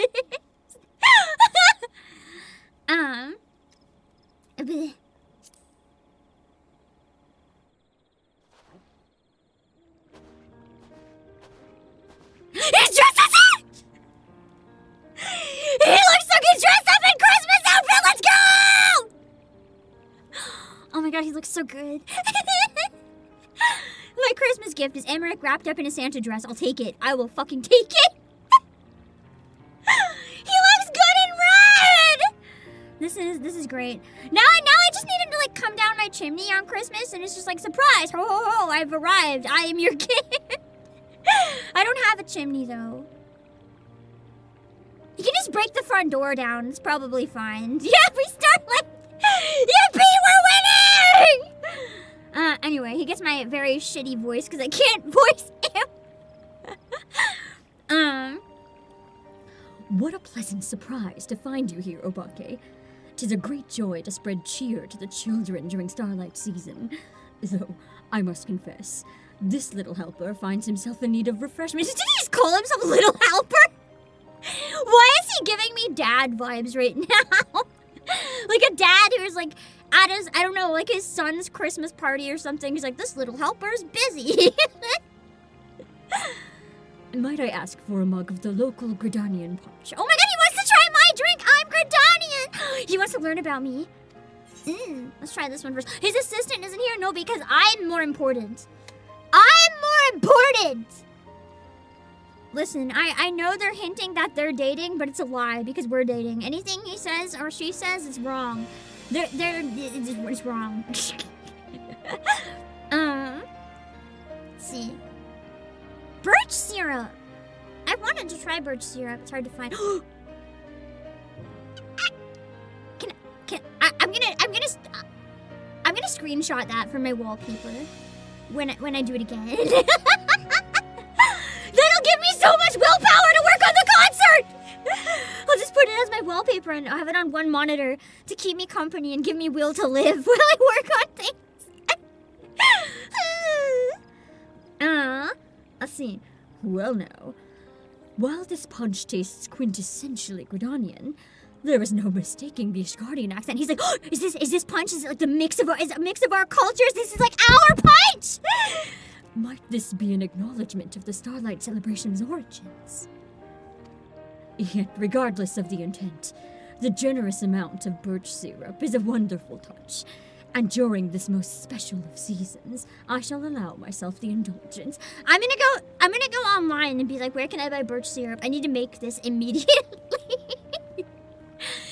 Bleh. He's dressed as it! He looks like he's dressed up in Christmas outfit! Let's go! Oh my god, he looks so good. My Christmas gift is Emmerich wrapped up in a Santa dress. I'll take it. I will fucking take it. He looks good in red! This is great. Now I just need him to like come down my chimney on Christmas and it's just like, surprise! Ho ho ho, I've arrived. I am your kid. I don't have a chimney though. You can just break the front door down. It's probably fine. Yeah, we start like, yippee, we're winning! Anyway, he gets my very shitty voice because I can't voice him. What a pleasant surprise to find you here, Obake. 'Tis a great joy to spread cheer to the children during Starlight season. Though, I must confess, this little helper finds himself in need of refreshment. Did he just call himself Little Helper? Why is he giving me dad vibes right now? Like a dad who's like at his, I don't know, like his son's Christmas party or something. He's like, this little helper's busy. Might I ask for a mug of the local Gridanian punch? Oh my god, he wants to try my drink! I'm Gridanian! He wants to learn about me. Let's try this one first. His assistant isn't here? No, because I'm more important. I'm more important! Listen, I know they're hinting that they're dating, but it's a lie because we're dating. Anything he says or she says is wrong. It's wrong. Let's see. Birch syrup! I wanted to try birch syrup. It's hard to find. I'm gonna screenshot that for my wallpaper when I do it again. That'll give me so much willpower to work on the concert! I'll just put it as my wallpaper and I'll have it on one monitor to keep me company and give me will to live while I work on things. Let's see. Well now, while this punch tastes quintessentially Gridanian, there is no mistaking the Ishgardian accent. He's like, oh, is this punch? Is it like the mix of our cultures? This is like our punch! Might this be an acknowledgement of the Starlight Celebration's origins? Yet, regardless of the intent, the generous amount of birch syrup is a wonderful touch. And during this most special of seasons, I shall allow myself the indulgence. I'm gonna go online and be like, where can I buy birch syrup? I need to make this immediately.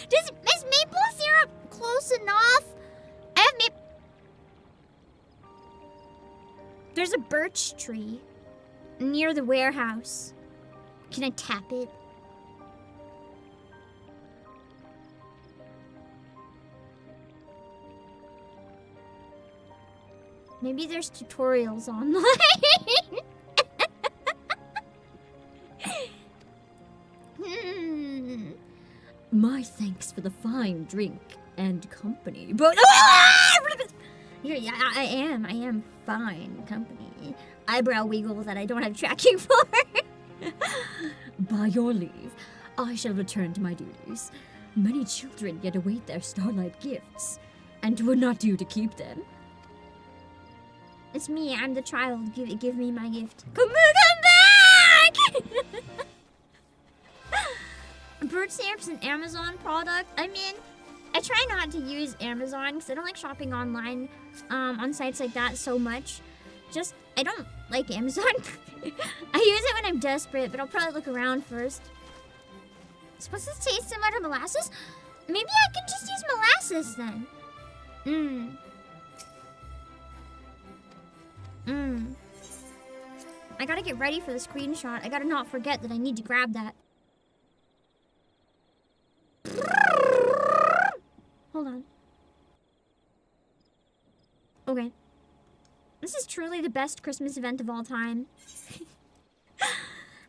Is maple syrup close enough? I have maple. There's a birch tree near the warehouse. Can I tap it? Maybe there's tutorials online. My thanks for the fine drink and company, but yeah, I am fine company. Eyebrow wiggle that I don't have tracking for. by your leave, I shall return to my duties. Many children yet await their starlight gifts, and 'twould not do to keep them. It's me. I'm the child. Give me my gift. Come back! Birch syrup's an Amazon product. I mean, I try not to use Amazon because I don't like shopping online on sites like that so much. I don't like Amazon. I use it when I'm desperate, but I'll probably look around first. Supposed to taste similar to molasses? Maybe I can just use molasses then. I gotta get ready for the screenshot. I gotta not forget that I need to grab that. Hold on. Okay. This is truly the best Christmas event of all time.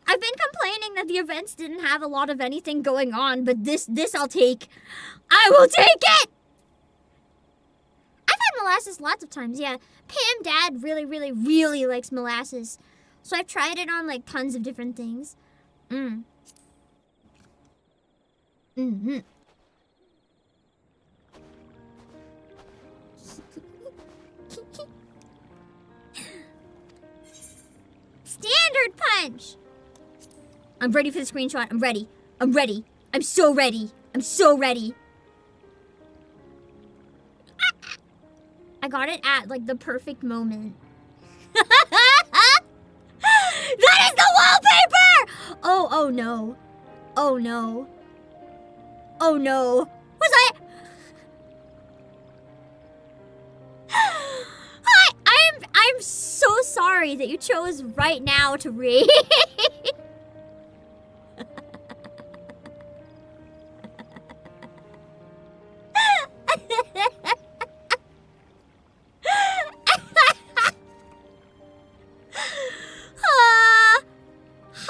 I've been complaining that the events didn't have a lot of anything going on, but this I'll take. I will take it! I've had molasses lots of times, yeah. Pam Dad really, really, really likes molasses. So I've tried it on like tons of different things. Standard punch! I'm ready for the screenshot. I'm ready. I'm ready. I'm so ready. I'm so ready. I got it at like the perfect moment. That is the wallpaper! Oh no. Oh no. Oh no. Was I? I'm so sorry that you chose right now to read.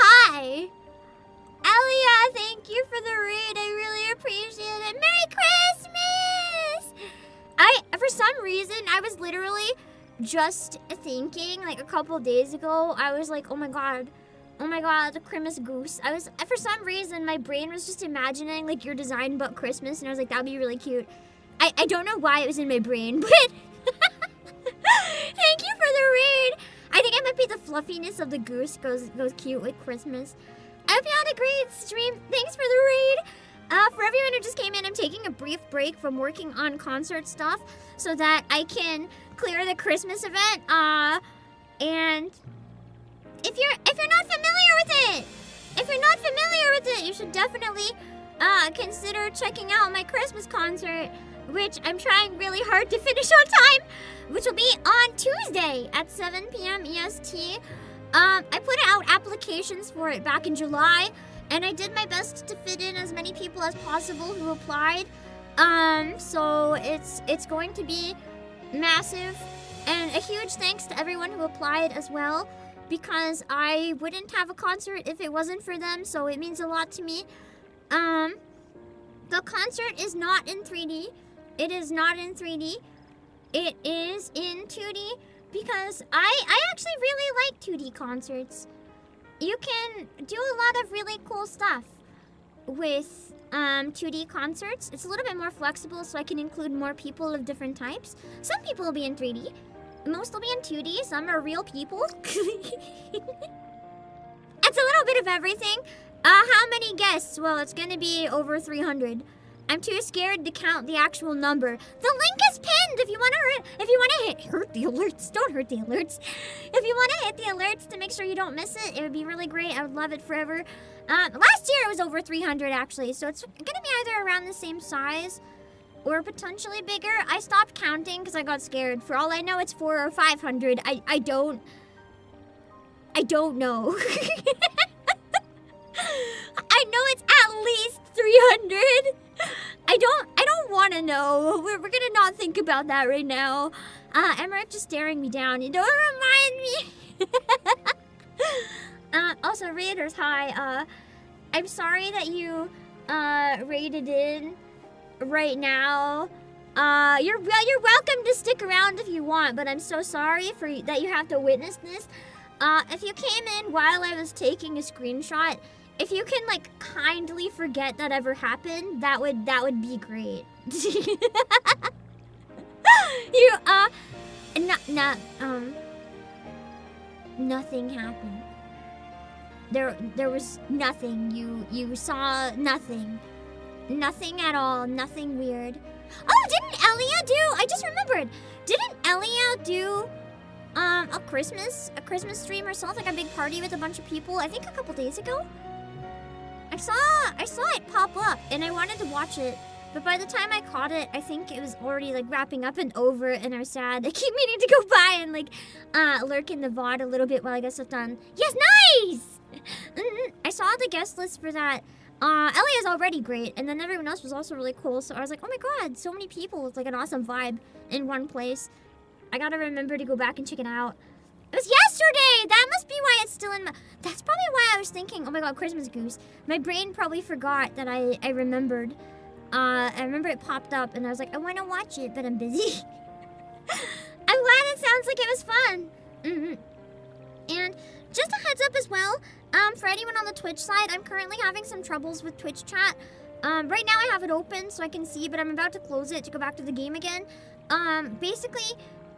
Hi. Elia, thank you for the read. I really appreciate it. Merry Christmas! For some reason, I was literally just thinking, like a couple days ago, I was like, oh my god, the Christmas goose. For some reason, my brain was just imagining like your design but Christmas, and I was like, that'd be really cute. I don't know why it was in my brain, but thank you for the raid. I think it might be the fluffiness of the goose goes cute with Christmas. I hope you had a great stream. Thanks for the raid. For everyone who just came in, I'm taking a brief break from working on concert stuff so that I can clear the Christmas event. And if you're not familiar with it, you should definitely consider checking out my Christmas concert, which I'm trying really hard to finish on time, which will be on Tuesday at 7 p.m. EST. I put out applications for it back in July, and I did my best to fit in as many people as possible who applied. So it's going to be massive, and a huge thanks to everyone who applied as well, because I wouldn't have a concert if it wasn't for them, so it means a lot to me. The concert is not in 3D. It is not in 3D. It is in 2D, because I actually really like 2D concerts. You can do a lot of really cool stuff with 2D concerts. It's a little bit more flexible, so I can include more people of different types. Some people will be in 3D. Most will be in 2D. Some are real people. It's a little bit of everything. How many guests? Well, it's gonna be over 300. I'm too scared to count the actual number. The link is pinned if you wanna hurt the alerts. Don't hurt the alerts. If you wanna hit the alerts to make sure you don't miss it, it would be really great. I would love it forever. Last year it was over 300 actually, so it's gonna be either around the same size or potentially bigger. I stopped counting because I got scared. For all I know, it's 400 or 500. I don't know. I know it's at least 300. I don't want to know. We're gonna not think about that right now. Emmerich just staring me down. You don't remind me. Also, Raiders, hi. I'm sorry that you raided in right now. You're welcome to stick around if you want, but I'm so sorry that you have to witness this. If you came in while I was taking a screenshot, if you can like kindly forget that ever happened, that would be great. Nothing happened. There was nothing. You saw nothing. Nothing at all. Nothing weird. Oh, didn't Elia do? I just remembered. Didn't Elia do a Christmas stream herself, like a big party with a bunch of people? I think a couple days ago. I saw it pop up, and I wanted to watch it, but by the time I caught it, I think it was already like wrapping up and over, and I was sad. I keep meaning to go by and like lurk in the VOD a little bit while I get stuff done. Yes, nice! I saw the guest list for that. Elia's already great, and then everyone else was also really cool, so I was like, oh my god, so many people. It's like an awesome vibe in one place. I gotta remember to go back and check it out. It was yesterday! That must be why it's still in my... That's probably why I was thinking, oh my god, Christmas Goose. My brain probably forgot that I remembered. I remember it popped up, and I was like, I want to watch it, but I'm busy. I'm glad it sounds like it was fun. And just a heads up as well, for anyone on the Twitch side, I'm currently having some troubles with Twitch chat. Right now I have it open so I can see, but I'm about to close it to go back to the game again. Basically,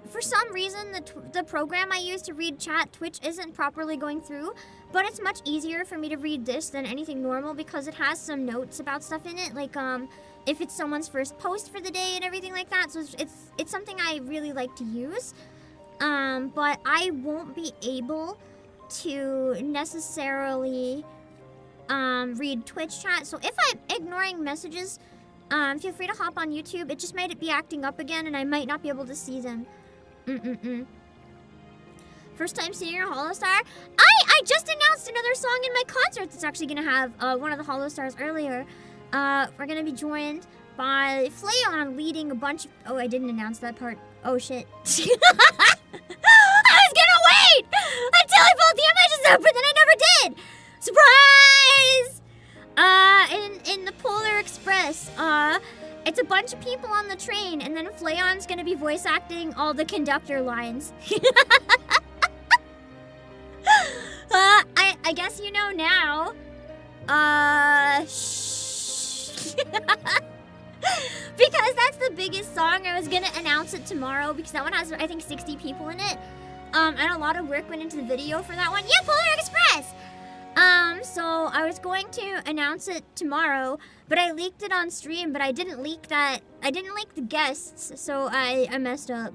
for some reason, the program I use to read chat, Twitch, isn't properly going through, but it's much easier for me to read this than anything normal because it has some notes about stuff in it, like if it's someone's first post for the day and everything like that. So it's something I really like to use, but I won't be able to necessarily read Twitch chat. So if I'm ignoring messages, feel free to hop on YouTube. It just might be acting up again, and I might not be able to see them. First time seeing your Hollow Star? I just announced another song in my concert that's actually gonna have one of the Hollow Stars earlier. We're gonna be joined by Flayon leading a bunch of... Oh, I didn't announce that part. Oh, shit. I was gonna wait until I pulled the images up, but then I never did! Surprise! In the Polar Express, it's a bunch of people on the train, and then Flayon's gonna be voice acting all the conductor lines. I guess you know now. Shh. Because that's the the biggest song. I was gonna announce it tomorrow because that one has, I think, 60 people in it. And a lot of work went into the video for that one. Yeah, Polar Express! So I was going to announce it tomorrow, but I leaked it on stream, but I didn't leak that. I didn't leak the guests, so I messed up.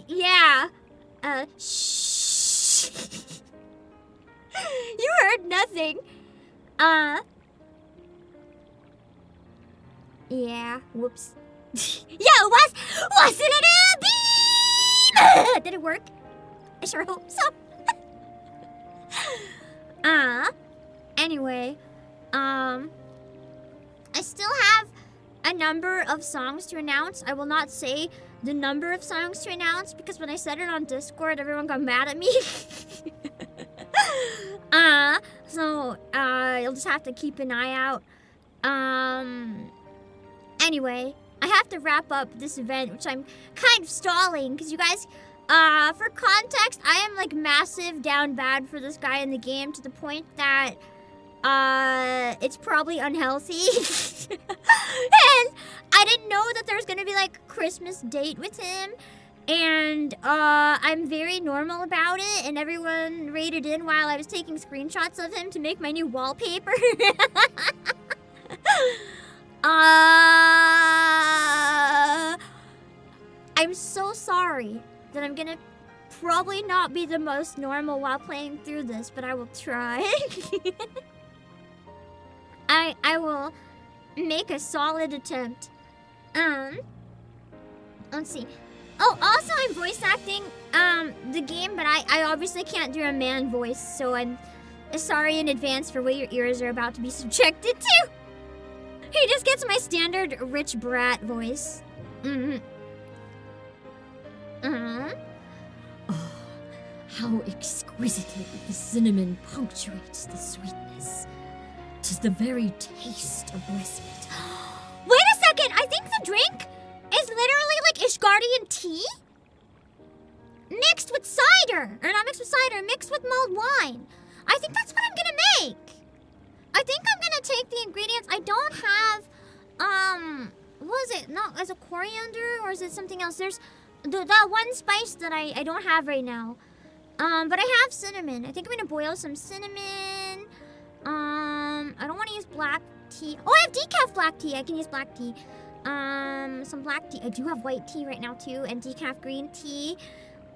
Yeah. Shh. You heard nothing. Yeah, whoops. Yeah, wasn't it a beam? Did it work? I sure hope so. Anyway, I still have a number of songs to announce. I will not say the number of songs to announce because when I said it on Discord, everyone got mad at me. So you'll just have to keep an eye out. Anyway, I have to wrap up this event, which I'm kind of stalling because you guys, for context, I am like massive down bad for this guy in the game to the point that it's probably unhealthy. And I didn't know that there was gonna be like a Christmas date with him. And I'm very normal about it, and everyone raided in while I was taking screenshots of him to make my new wallpaper. I'm so sorry that I'm gonna probably not be the most normal while playing through this, but I will try. I will make a solid attempt. Let's see. Oh, also I'm voice acting the game, but I obviously can't do a man voice, so I'm sorry in advance for what your ears are about to be subjected to. He just gets my standard rich brat voice. Oh, how exquisitely the cinnamon punctuates the sweetness. 'Tis the very taste of respite. Wait a second, I think the drink is literally like Ishgardian tea mixed with cider. Or not mixed with cider, mixed with mulled wine. I think that's what I'm gonna make. I think I'm gonna take the ingredients. I don't have, what is it? Not as a coriander, or is it something else? There's that one spice that I don't have right now. But I have cinnamon. I think I'm gonna boil some cinnamon. I don't want to use black tea. Oh, I have decaf black tea. I can use black tea. Some black tea. I do have white tea right now too, and decaf green tea.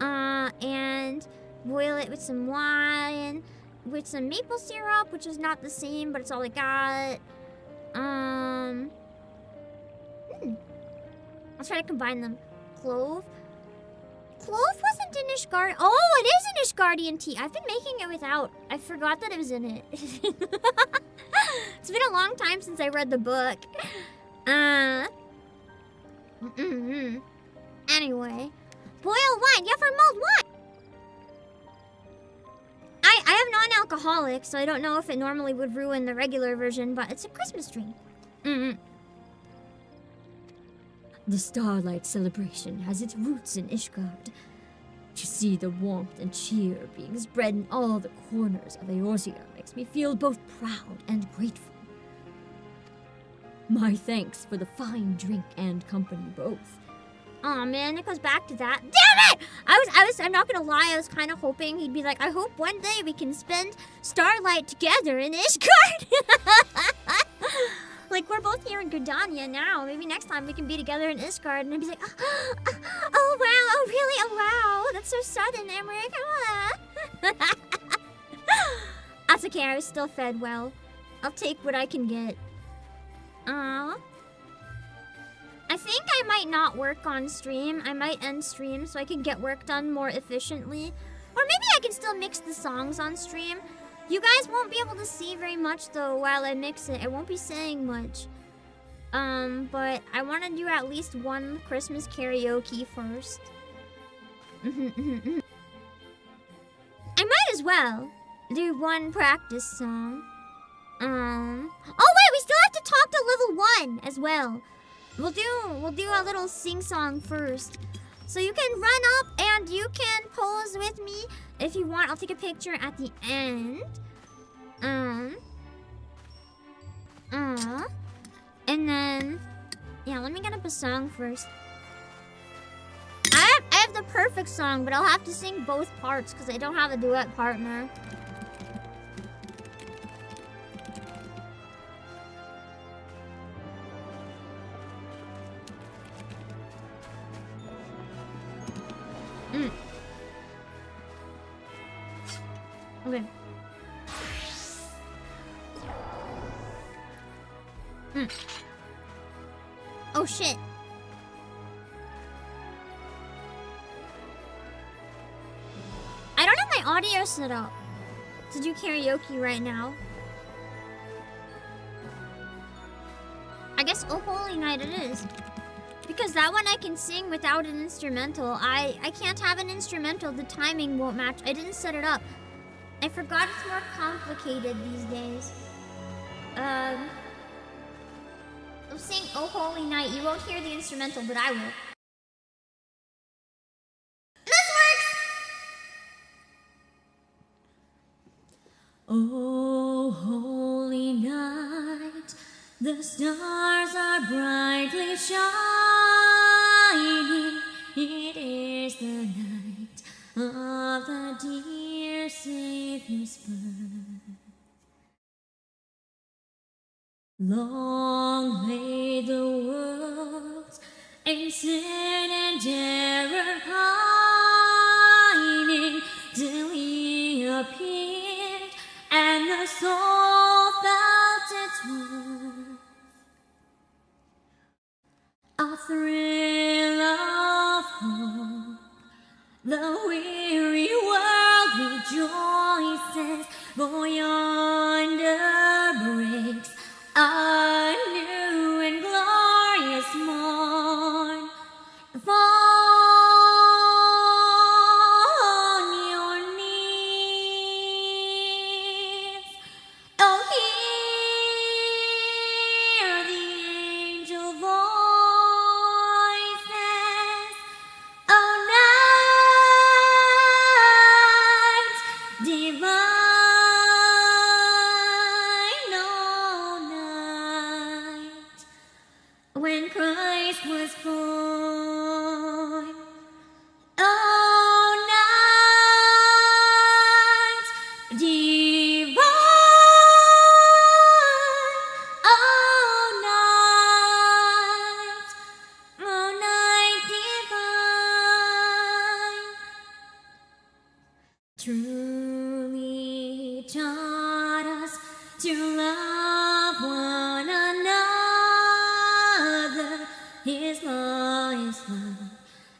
And boil it with some wine, with some maple syrup, which is not the same, but it's all I got. I'll try to combine them. Clove. Clove wasn't in Ishgard. Oh, it is in Ishgardian tea. I've been making it without. I forgot that it was in it. It's been a long time since I read the book. Anyway, boiled wine. Yeah, for mulled wine. I have non-alcoholic, so I don't know if it normally would ruin the regular version, but it's a Christmas drink. The Starlight celebration has its roots in Ishgard. To see the warmth and cheer being spread in all the corners of Eorzea makes me feel both proud and grateful. My thanks for the fine drink and company both. Aw, man, it goes back to that. Damn it! I'm not gonna lie, I was kind of hoping he'd be like, I hope one day we can spend Starlight together in Ishgard. Like, we're both here in Gridania now. Maybe next time we can be together in Ishgard. And I'd be like, oh, wow, oh, really? Oh, wow. That's so sudden, Emmerich. That's okay, I was still fed well. I'll take what I can get. I think I might not work on stream. I might end stream so I can get work done more efficiently. Or maybe I can still mix the songs on stream. You guys won't be able to see very much though while I mix it. I won't be saying much. But I want to do at least one Christmas karaoke first. I might as well do one practice song. Oh wait, we still have to talk to level 1 as well. We'll do a little sing-song first. So you can run up and you can pose with me if you want. I'll take a picture at the end. And then, yeah, let me get up a song first. I have the perfect song, but I'll have to sing both parts because I don't have a duet partner. Okay. Oh shit. I don't have my audio set up to do karaoke right now. I guess Oh Holy Night it is. Because that one I can sing without an instrumental. I can't have an instrumental. The timing won't match. I didn't set it up. I forgot it's more complicated these days. I'll sing Oh Holy Night. You won't hear the instrumental, but I will. This works! Oh, holy night, the stars are brightly shining. It is the night of the dear Savior's birth. Long lay the world in sin and error pining, till he appeared and the soul felt its worth. A thrill of hope, the weary world rejoices, for yonder breaks a new and glorious morn. Fall on your knees. Oh, hear the angel voices. Oh, night divine, oh, night when Christ was born. Oh, night divine, oh, night divine. Truly taught us to love one another. His law is love,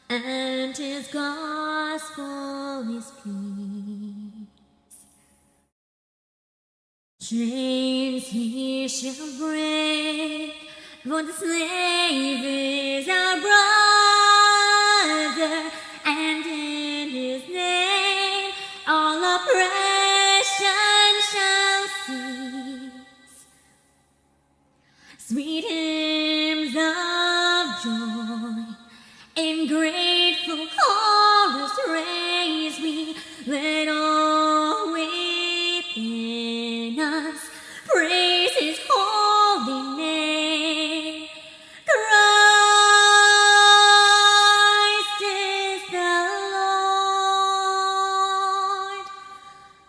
and his gospel is peace. Chains he shall break, for the slave is our brother, and in his name all oppression shall cease. Sweet hymns of joy in grateful chorus raise we, let all within us praise his holy name. Christ is the Lord.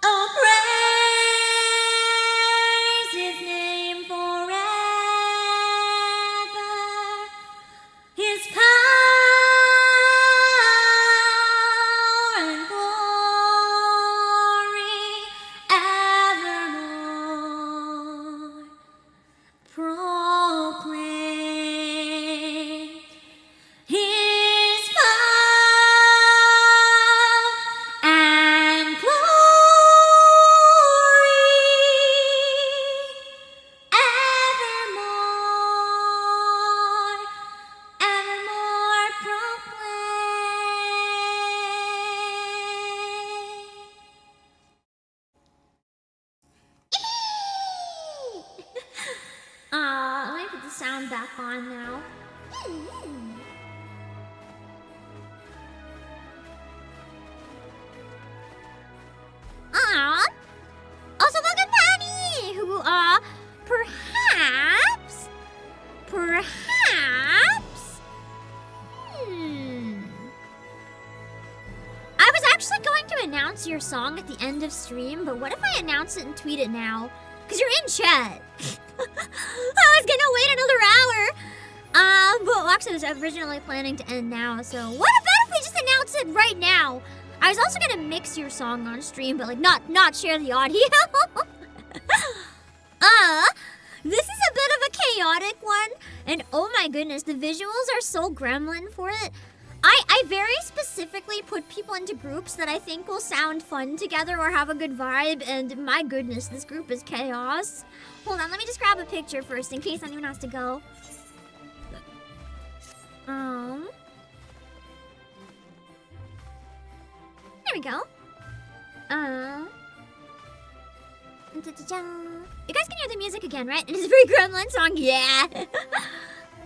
Oh, praise his name forever. His power and glory evermore. Proclaim his power and glory evermore, evermore proclaim. Let me put the sound back on now. Also welcome Patty, who perhaps song at the end of stream, but what if I announce it and tweet it now? Because you're in chat. I was gonna wait another hour. But actually I was originally planning to end now, so what about if we just announce it right now? I was also gonna mix your song on stream, but like not share the audio. This is a bit of a chaotic one, and oh my goodness, the visuals are so gremlin for it. I very specifically put people into groups that I think will sound fun together or have a good vibe, and my goodness, this group is chaos. Hold on, let me just grab a picture first in case anyone has to go. There we go. You guys can hear the music again, right? It is a very gremlin song, yeah.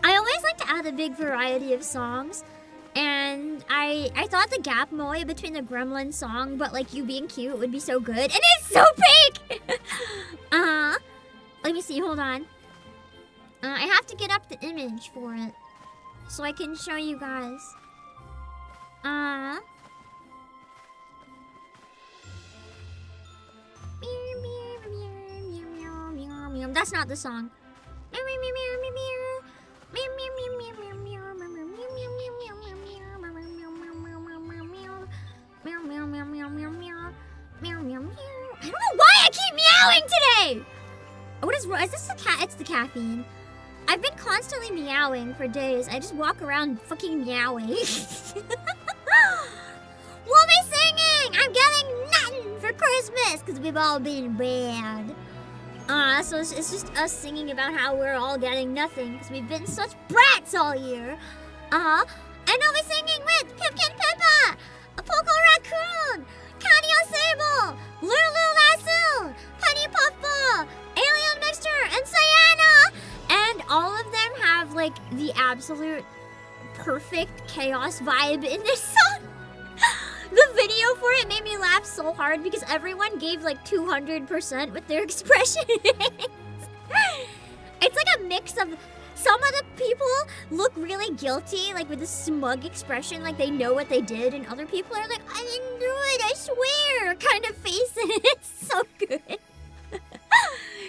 I always like to add a big variety of songs. And I thought the gap moe between the gremlin song, but like you being cute would be so good. And it's so pink! Let me see, hold on. I have to get up the image for it. So I can show you guys. That's not the song. I don't know why I keep meowing today! What is this the cat? It's the caffeine. I've been constantly meowing for days. I just walk around fucking meowing. We'll be singing! I'm getting nothing for Christmas because we've all been bad. So it's just us singing about how we're all getting nothing because we've been such brats all year. And I'll be singing with Pipkin Pippa, a Poco Raccoon, Canio Sable, Lulu Lasso, Honey Puffball, Alien Mixture, and Cyanna. And all of them have like the absolute perfect chaos vibe in this song. The video for it made me laugh so hard because everyone gave like 200% with their expressions. It's like a mix of some of the people look really guilty, like with a smug expression, like they know what they did, and other people are like, I didn't do it, I swear, kind of face it. It's so good.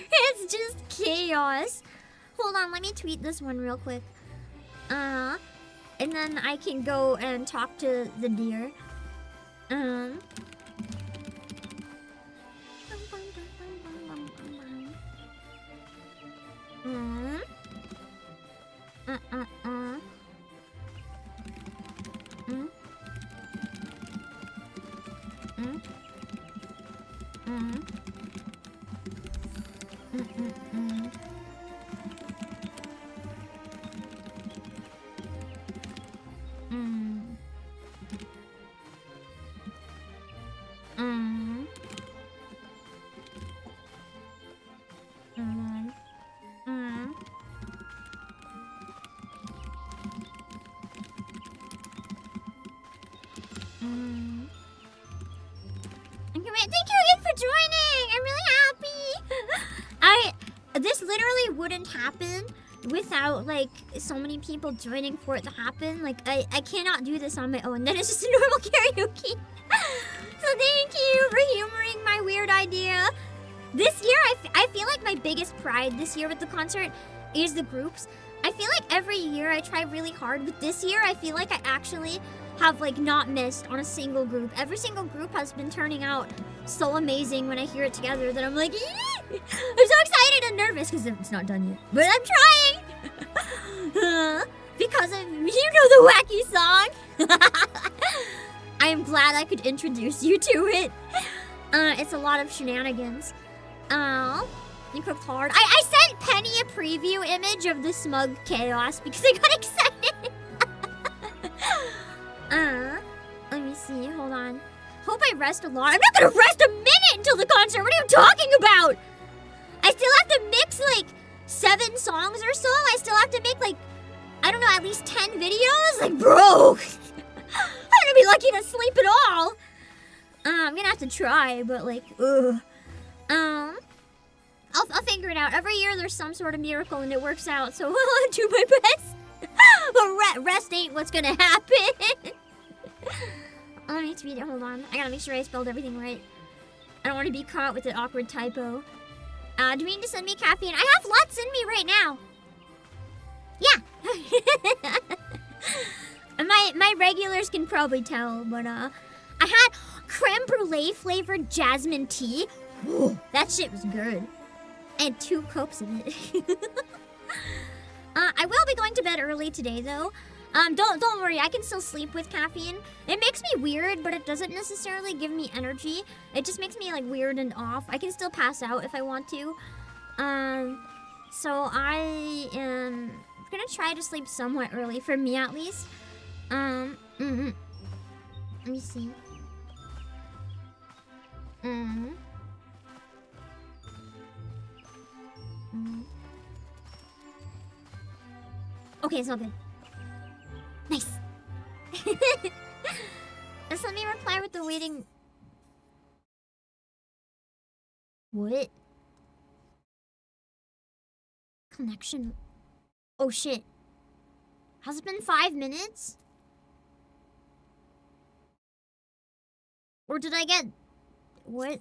It's just chaos. Hold on, let me tweet this one real quick. And then I can go and talk to the deer. Thank you again for joining! I'm really happy! This literally wouldn't happen without, like, so many people joining for it to happen. Like, I cannot do this on my own. That is just a normal karaoke. So thank you for humoring my weird idea. This year, I feel like my biggest pride this year with the concert is the groups. I feel like every year I try really hard, but this year I feel like I actually have like not missed on a single group. Every single group has been turning out so amazing when I hear it together that I'm like, I'm so excited and nervous because it's not done yet. But I'm trying! Because of, you know, the wacky song? I am glad I could introduce you to it. It's a lot of shenanigans. You cooked hard. I sent Penny a preview image of the smug chaos because I got excited. Let me see. Hold on. Hope I rest a lot. I'm not gonna rest a minute until the concert. What are you talking about? I still have to mix like 7 songs or so. I still have to make like, I don't know, at least 10 videos. Like, bro, I'm gonna be lucky to sleep at all. I'm gonna have to try, but like, ugh. I'll figure it out. Every year there's some sort of miracle and it works out, so I'll do my best. But rest ain't what's gonna happen. Let me read it. Hold on. I gotta make sure I spelled everything right. I don't want to be caught with an awkward typo. Do you mean to send me caffeine? I have lots in me right now. Yeah. my regulars can probably tell, but I had creme brulee flavored jasmine tea. Whoa, that shit was good. And 2 cups of it. I will be going to bed early today though. Don't worry, I can still sleep with caffeine. It makes me weird, but it doesn't necessarily give me energy. It just makes me like weird and off. I can still pass out if I want to. So I am gonna try to sleep somewhat early, for me at least. Let me see. Okay, it's all good. Nice. Just let me reply with the waiting. What? Connection. Oh shit. Has it been 5 minutes? Or did I get... What?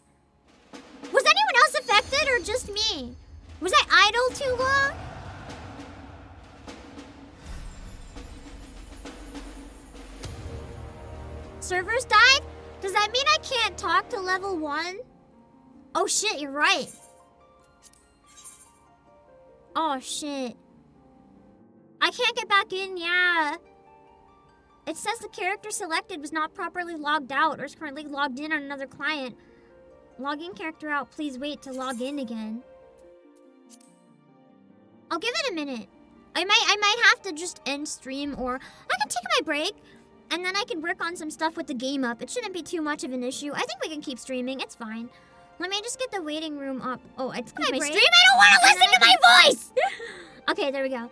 Was anyone else affected or just me? Was I idle too long? Servers died? Does that mean I can't talk to level 1? Oh shit, you're right. Oh shit. I can't get back in, yeah. It says the character selected was not properly logged out or is currently logged in on another client. Logging character out, please wait to log in again. I'll give it a minute. I might have to just end stream, or I can take my break and then I can work on some stuff with the game up. It shouldn't be too much of an issue. I think we can keep streaming, it's fine. Let me just get the waiting room up. Oh, I took my stream. I don't want to listen to my voice! Okay, there we go.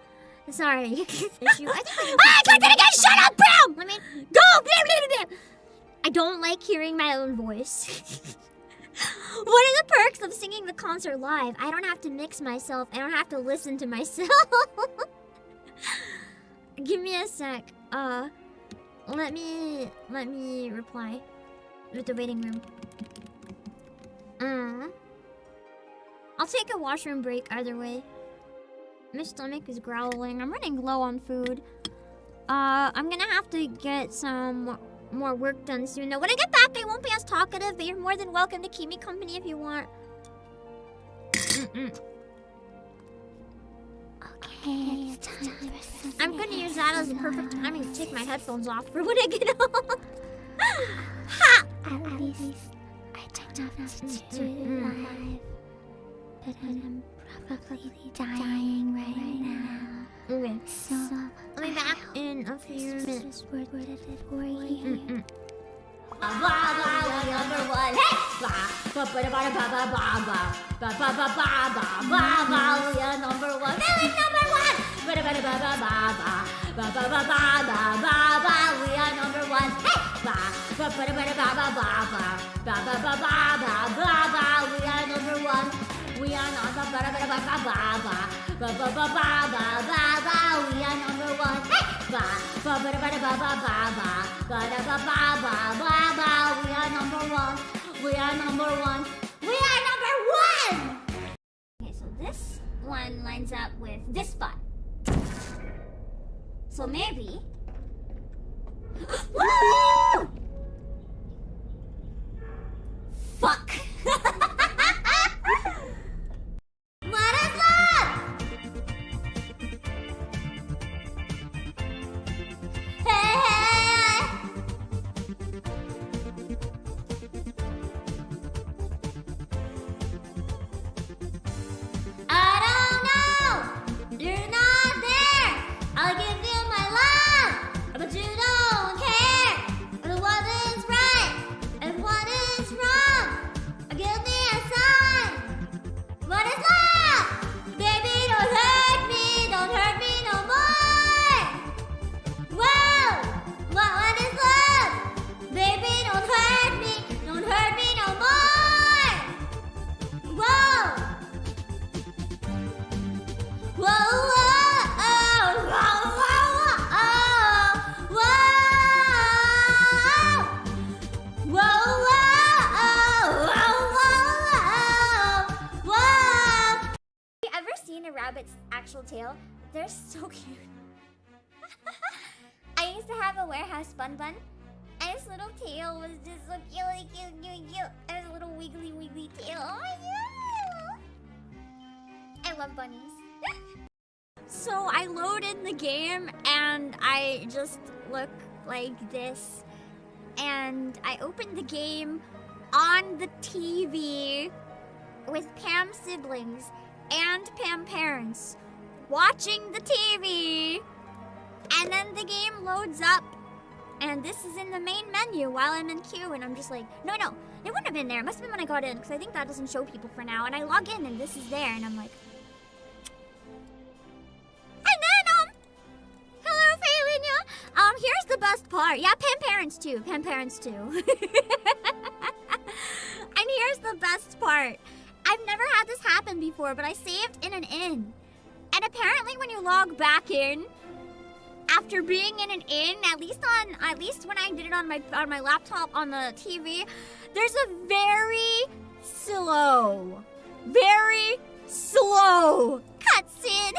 Sorry. Issue. I think I can't get again! Shut up, Brown! Let me go! I don't like hearing my own voice. One of the perks of singing the concert live, I don't have to mix myself. I don't have to listen to myself. Give me a sec. Let me reply with the waiting room. I'll take a washroom break either way. My stomach is growling. I'm running low on food. I'm gonna have to get some more work done soon. Now, when I get back, I won't be as talkative, but you're more than welcome to keep me company if you want. Okay, it's time for I'm gonna use that as the perfect timing to take my headphones off for when I get home. Ha! At least I don't have to do it live. But I'm probably dying right now. Okay. So I'll be back in a few minutes. Word it for you. Blah blah blah, number one. Hey! Blah blah blah blah blah blah blah blah blah blah blah blah. We are number one. Million number one. Blah blah blah blah blah blah blah blah blah blah blah. We are number one. Hey! Blah blah blah blah blah blah blah blah blah blah blah blah blah. We are number one. We are number blah blah blah blah blah blah blah blah blah blah blah blah. We are number one. Hey! Blah blah blah blah blah blah blah blah blah blah blah blah blah. We are number one. We are number one. We are number one. Okay, so this one lines up with this spot. So maybe. Woo! Fuck. What is love? Hey, hey. I don't know. You're not there. I'll give you my love, but you don't care. rabbit's actual tail. They're so cute. I used to have a warehouse bun, and his little tail was just so cute. It has a little wiggly tail. Oh my god! I love bunnies. So I load in the game and I just look like this. And I open the game on the TV with Pam siblings and Pam parents watching the TV. And then the game loads up. And this is in the main menu while I'm in queue. And I'm just like, no, it wouldn't have been there. It must have been when I got in. Because I think that doesn't show people for now. And I log in and this is there. And I'm like... And then, hello, Faelinia. Here's the best part. Yeah, Pam parents too. And here's the best part. I've never had this happen before, but I saved in an inn. And apparently when you log back in, after being in an inn, at least when I did it on my laptop on the TV, there's a very slow cutscene.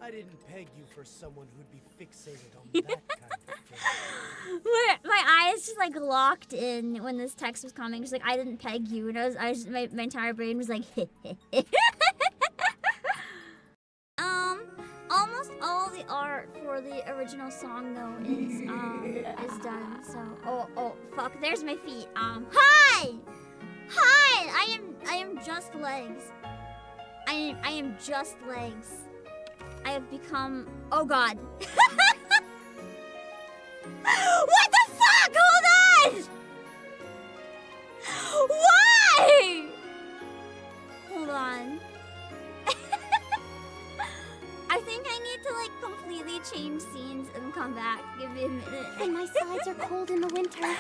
I didn't peg you for someone who'd be fixated on that kind of thing. my eyes just like locked in when this text was coming. Just like, I didn't peg you, and my entire brain was like, almost all the art for the original song though is done. So oh fuck, there's my feet. Hi, I am just legs. I am just legs. I have become... Oh god. What the fuck? Hold on! Why? Hold on. I think I need to like completely change scenes and come back. Give me a minute. And my sides are cold in the winter.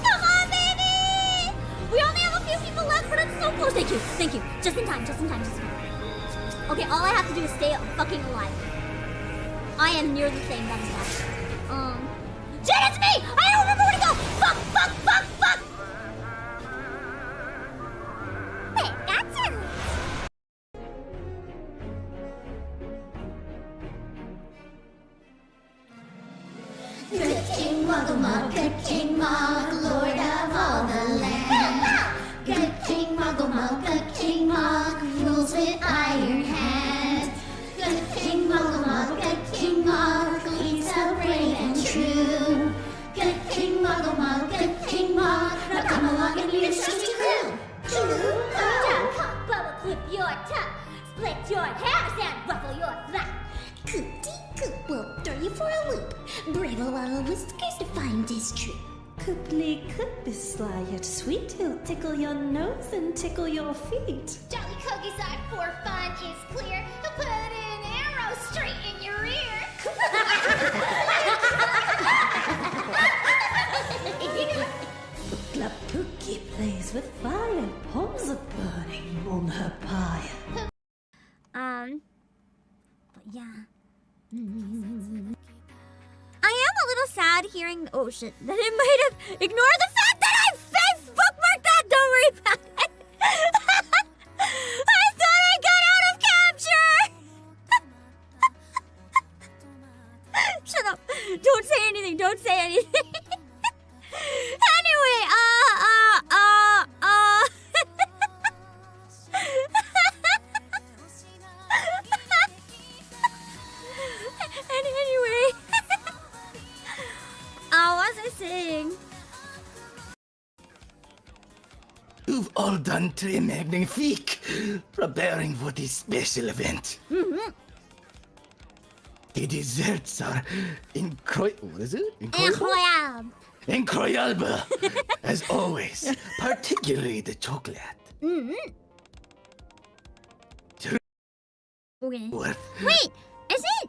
Come on, baby! We only have a few people left, but it's so close. Thank you. Just in time. Okay, all I have to do is stay fucking alive. I am near the thing, that is that. Shit, it's me! I don't remember where to go! Fuck! Wait, that's it! Good King Muggle, good King Mug, Lord of all the land. Good King Muggle, good King Mug, rules with iron hand. Good King Muggle, good King Mug, leads the brave and true. Good King Muggle, good King Mug, now come along and lead us trusty crew. Cock, bubble, clip your tongue, split your hairs and ruffle your flat. Coop will throw you for a loop. Brave little whiskers to find his truth. Cooply Coop is sly yet sweet. He'll tickle your nose and tickle your feet. Jolly Cogie's eye for fun is clear. He'll put an arrow straight in your ear. Club Pookie plays with fire. Palms are burning on her pyre. But yeah. I am a little sad hearing, oh shit, that it might have ignored the fact that I bookmarked that, don't worry about it. I thought I got out of capture. Shut up, don't say anything. Anyway, Anyway, what was I saying? You've all done très magnifique, preparing for this special event. The desserts are incredible. What is it? Incroyable. Incroyable, as always. Particularly the chocolate. Okay. Worth Wait, is it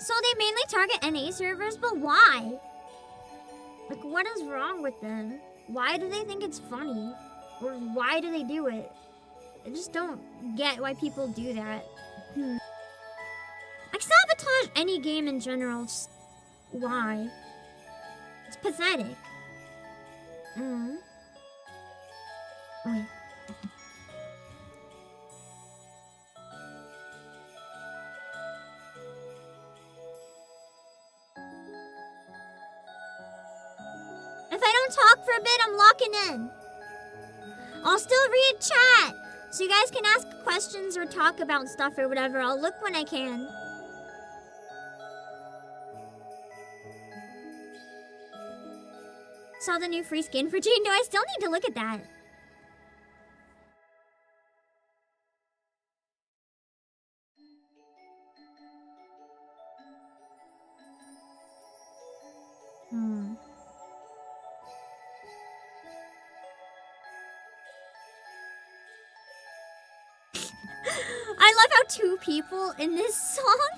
So they mainly target NA servers, but why? Like, what is wrong with them? Why do they think it's funny? Or why do they do it? I just don't get why people do that. Like, sabotage any game in general. Just why? It's pathetic. Wait. If I don't talk for a bit, I'm locking in. I'll still read chat, so you guys can ask questions or talk about stuff or whatever. I'll look when I can. Saw the new free skin for Jane. No, I still need to look at that. I love how 2 people in this song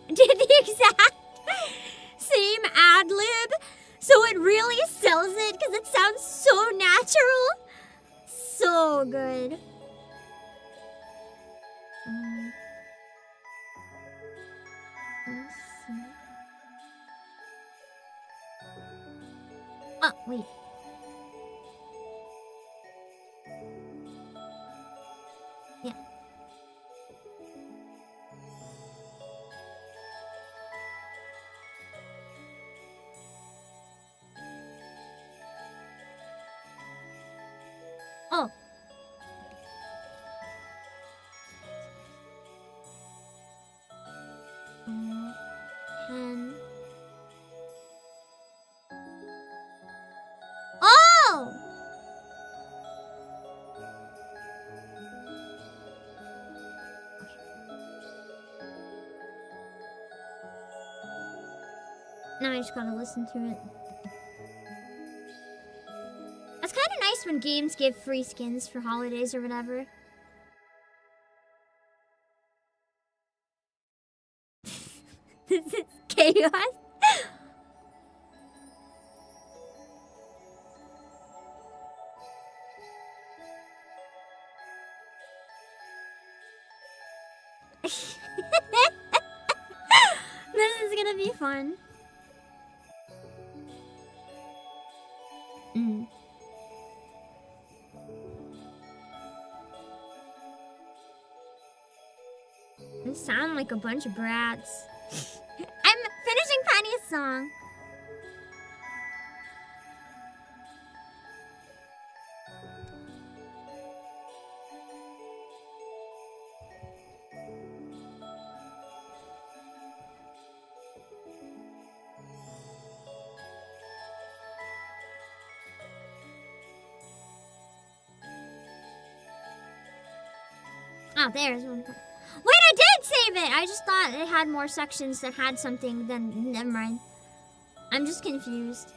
did the exact same ad-lib, so it really sells it because it sounds so natural. So good. Let's see. Oh, wait. Yeah. Oh. Pen. Oh! Now I just gotta listen to it. It's kind of nice when games give free skins for holidays or whatever. This is chaos. This is gonna be fun. They sound like a bunch of brats. I'm finishing Penny's song. Oh, there's one. Wait, I did save it! I just thought it had more sections that had something, then never mind. I'm just confused.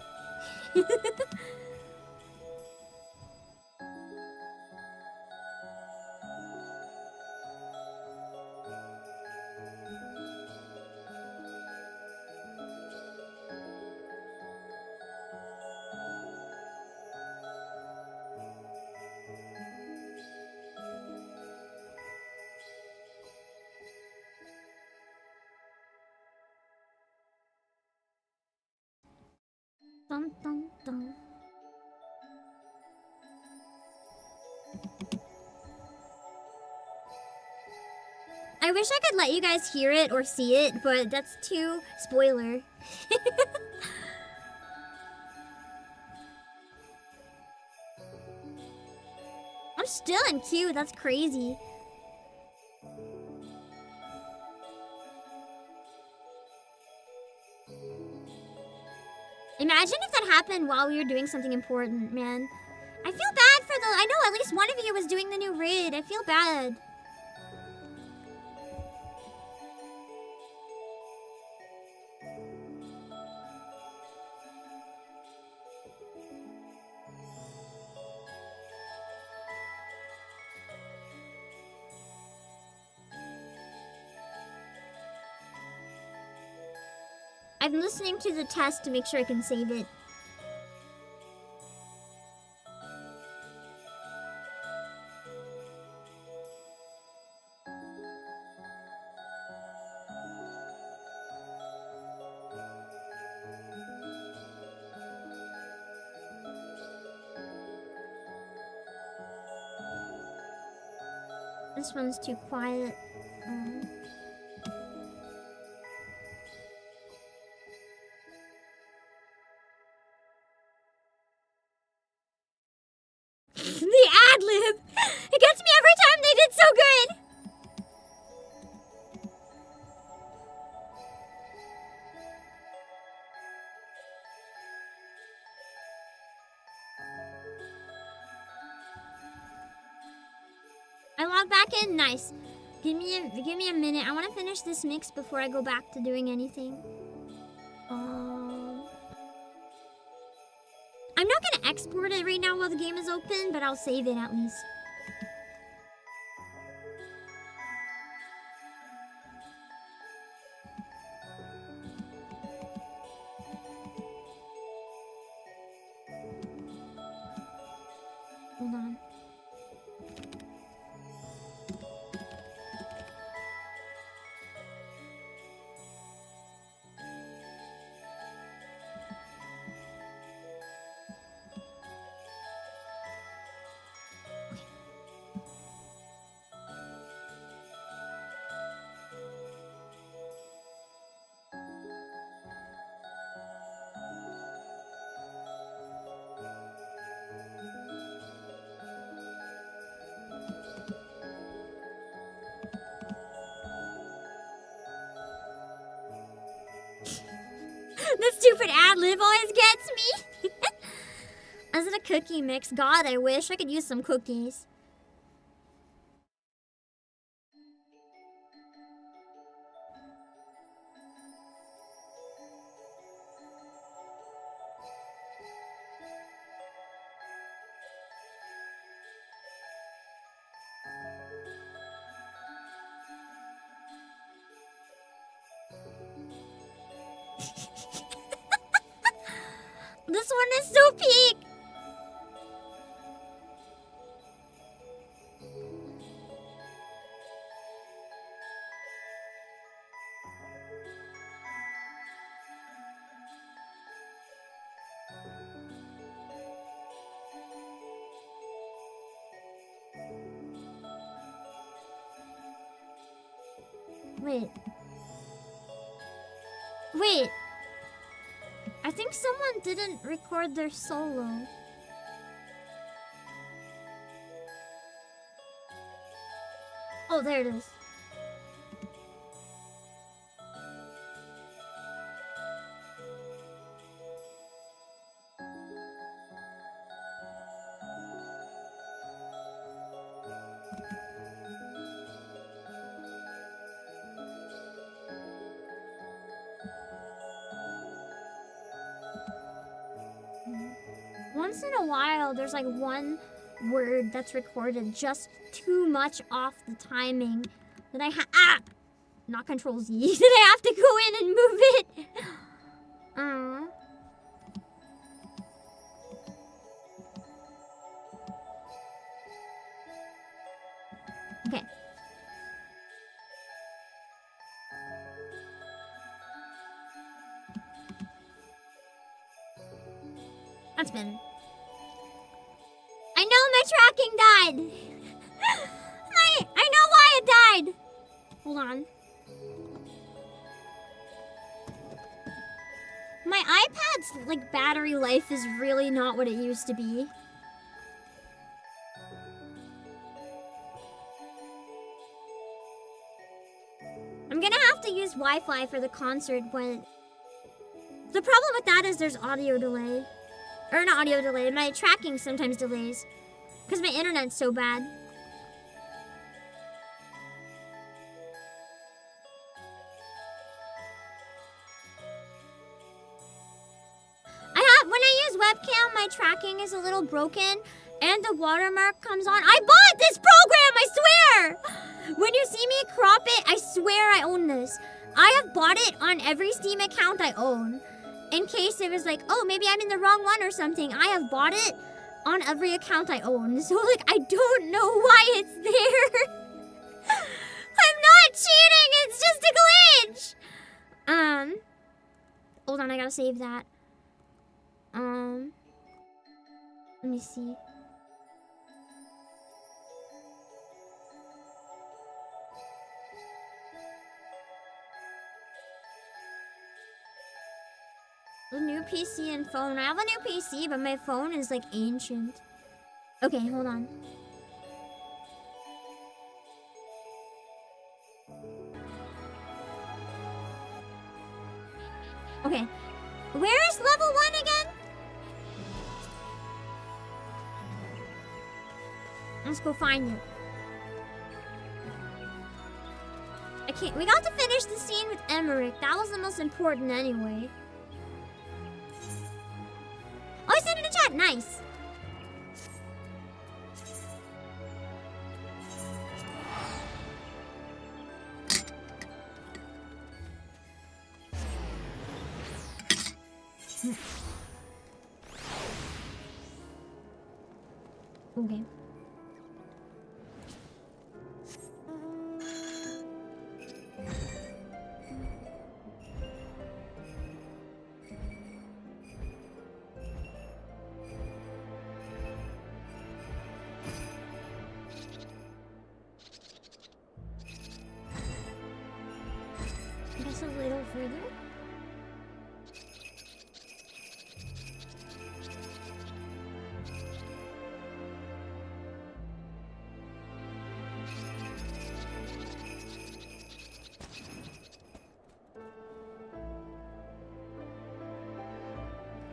Dun, dun, dun. I wish I could let you guys hear it or see it, but that's too spoiler. I'm still in queue, that's crazy. Imagine if that happened while we were doing something important, man. I feel bad for I know at least one of you was doing the new raid. I feel bad. I'm listening to the test to make sure I can save it. This one's too quiet. The ad-lib! It gets me every time they did so good! I log back in, nice. Give me a minute. I want to finish this mix before I go back to doing anything. I'm not gonna export it right now while the game is open, but I'll save it at least. Hold on. The stupid ad-lib always gets me. Is it a cookie mix? God, I wish I could use some cookies. This one is so peak. Wait. I think someone didn't record their solo. Oh, there it is. Once in a while, there's like one word that's recorded just too much off the timing that I not Control Z, that I have to go in and move it. Okay. That's better. I know my tracking died. I know why it died. Hold on. My iPad's like battery life is really not what it used to be. I'm gonna have to use Wi-Fi for the concert, but the problem with that is there's audio delay. Or not audio delay, my tracking sometimes delays. Because my internet's so bad. When I use webcam, my tracking is a little broken and the watermark comes on. I bought this program, I swear! When you see me crop it, I swear I own this. I have bought it on every Steam account I own. In case it was like, oh, maybe I'm in the wrong one or something. I have bought it on every account I own. So, like, I don't know why it's there. I'm not cheating. It's just a glitch. Hold on. I gotta save that. Let me see. A new PC and phone. I have a new PC, but my phone is like ancient. Okay, hold on. Okay. Where is level 1 again? Let's go find it. I can't. We got to finish the scene with Emmerich. That was the most important anyway. Oh, I said in the chat. Nice. Okay. I guess a little further.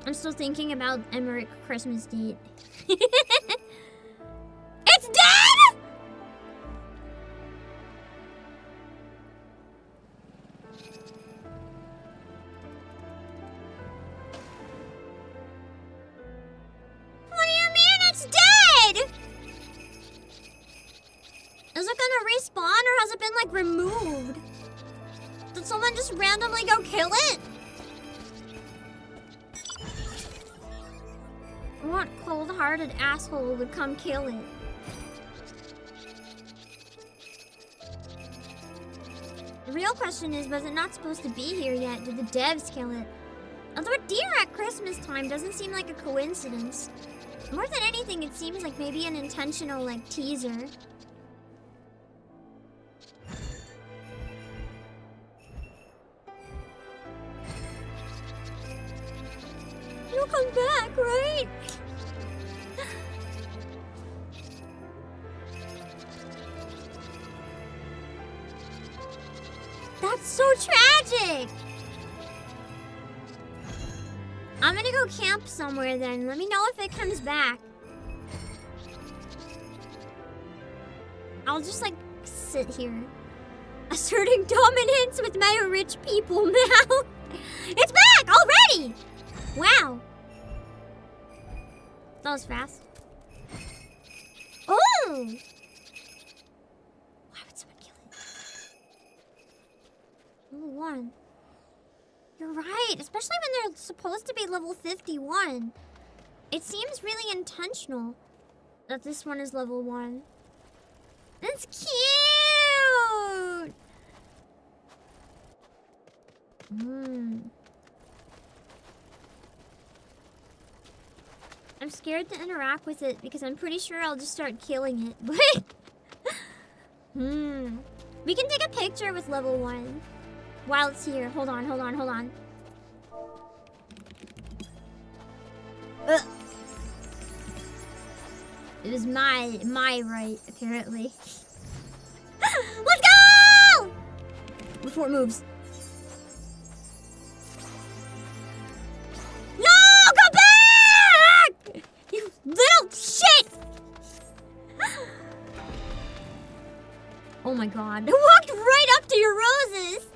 I'm still thinking about Emmerich Christmas date. It's dead! What do you mean it's dead? Is it gonna respawn or has it been like removed? Did someone just randomly go kill it? What cold-hearted asshole would come kill it? The real question is, was it not supposed to be here yet? Did the devs kill it? Although a deer at Christmas time doesn't seem like a coincidence. More than anything, it seems like maybe an intentional, like, teaser. You'll come back, right? That's so tragic! I'm gonna go camp somewhere then. Let me know if it comes back. I'll just like sit here. Asserting dominance with my rich people now. It's back already! Wow. That was fast. Oh! Why would someone kill it? Level 1. You're right, especially when they're supposed to be level 51. It seems really intentional that this one is level 1. That's cute! I'm scared to interact with it because I'm pretty sure I'll just start killing it. But we can take a picture with level 1 while it's here. Hold on. It was my right, apparently. Let's go! Before it moves. No! Go back! You little shit! Oh my god. I walked right up to your roses!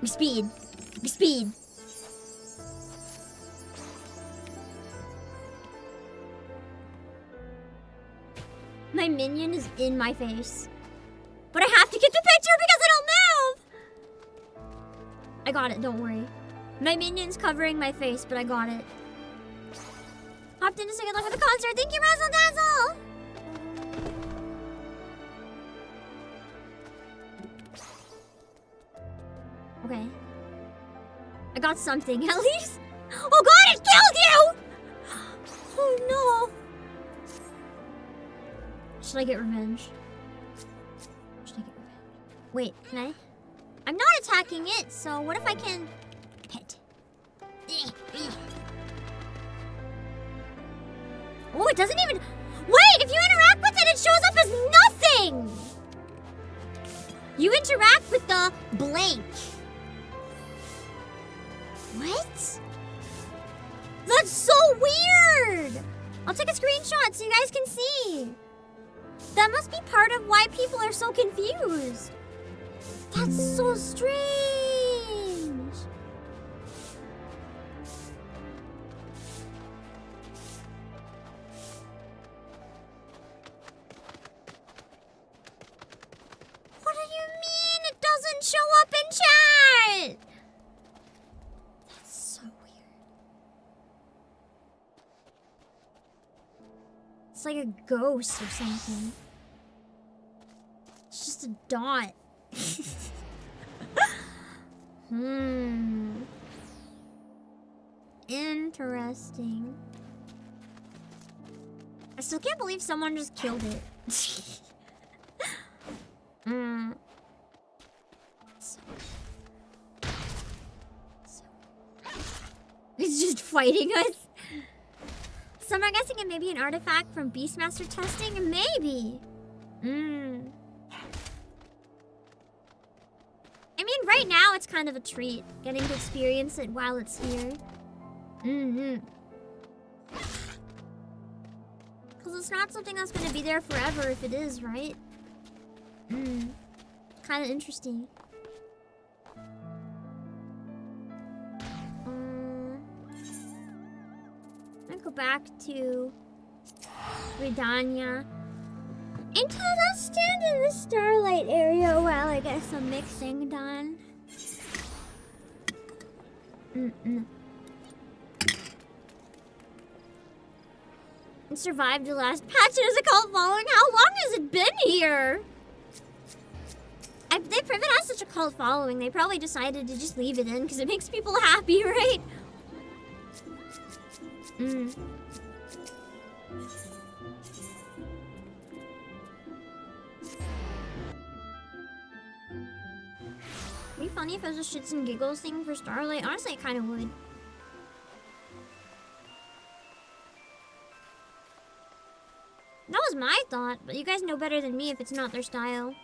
We speed. My minion is in my face. But I have to get the picture because it'll move! I got it, don't worry. My minion's covering my face, but I got it. Hopped in to say good luck with the concert. Thank you, Razzle Dazzle! Okay. I got something, at least. Oh god, it killed you! Oh no. Should I get revenge? Should I get revenge? Wait, can I? I'm not attacking it, so what if I can pet? Oh, it doesn't even... Wait, if you interact with it, it shows up as nothing! You interact with the blank. What? That's so weird! I'll take a screenshot so you guys can see. That must be part of why people are so confused. That's so strange. What do you mean it doesn't show up in chat? That's so weird. It's like a ghost or something. It's just a dot. Interesting. I still can't believe someone just killed it. It's just fighting us. Some are guessing it may be an artifact from Beastmaster testing. Maybe. I mean, right now it's kind of a treat getting to experience it while it's here. Because it's not something that's going to be there forever if it is, right? Kind of interesting. I'll go back to Redania. And I'll stand in the starlight area while I get some mixing done. It survived the last patch. It has a cult following. How long has it been here? If it has such a cult following, they probably decided to just leave it in because it makes people happy, right? It'd be funny if it was a shits and giggles thing for Starlight. Honestly, it kind of would. That was my thought, but you guys know better than me if it's not their style.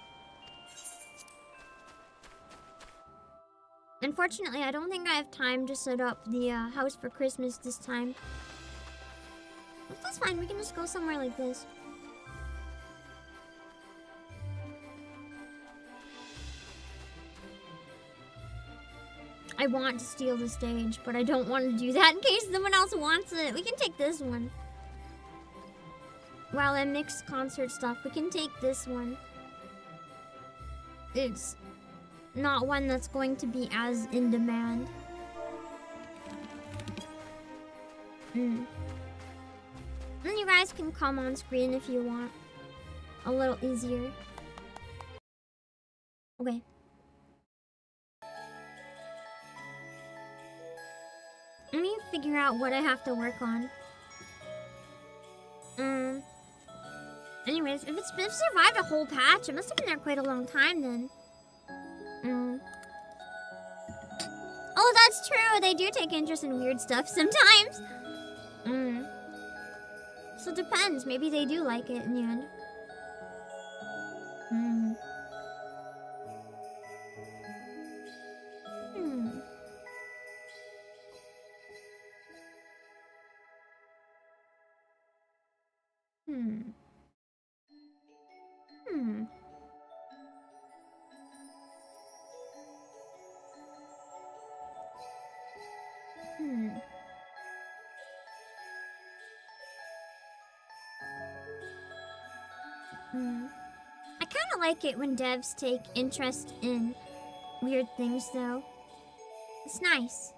Unfortunately, I don't think I have time to set up the house for Christmas this time. But that's fine, we can just go somewhere like this. I want to steal the stage, but I don't want to do that in case someone else wants it. We can take this one. While I mix concert stuff, we can take this one. It's not one that's going to be as in demand. Then you guys can come on screen if you want. A little easier. Okay. Let me figure out what I have to work on. Anyways, if it's survived a whole patch, it must have been there quite a long time then. Oh, that's true. They do take interest in weird stuff sometimes. So it depends. Maybe they do like it in the end. I kind of like it when devs take interest in weird things, though. It's nice.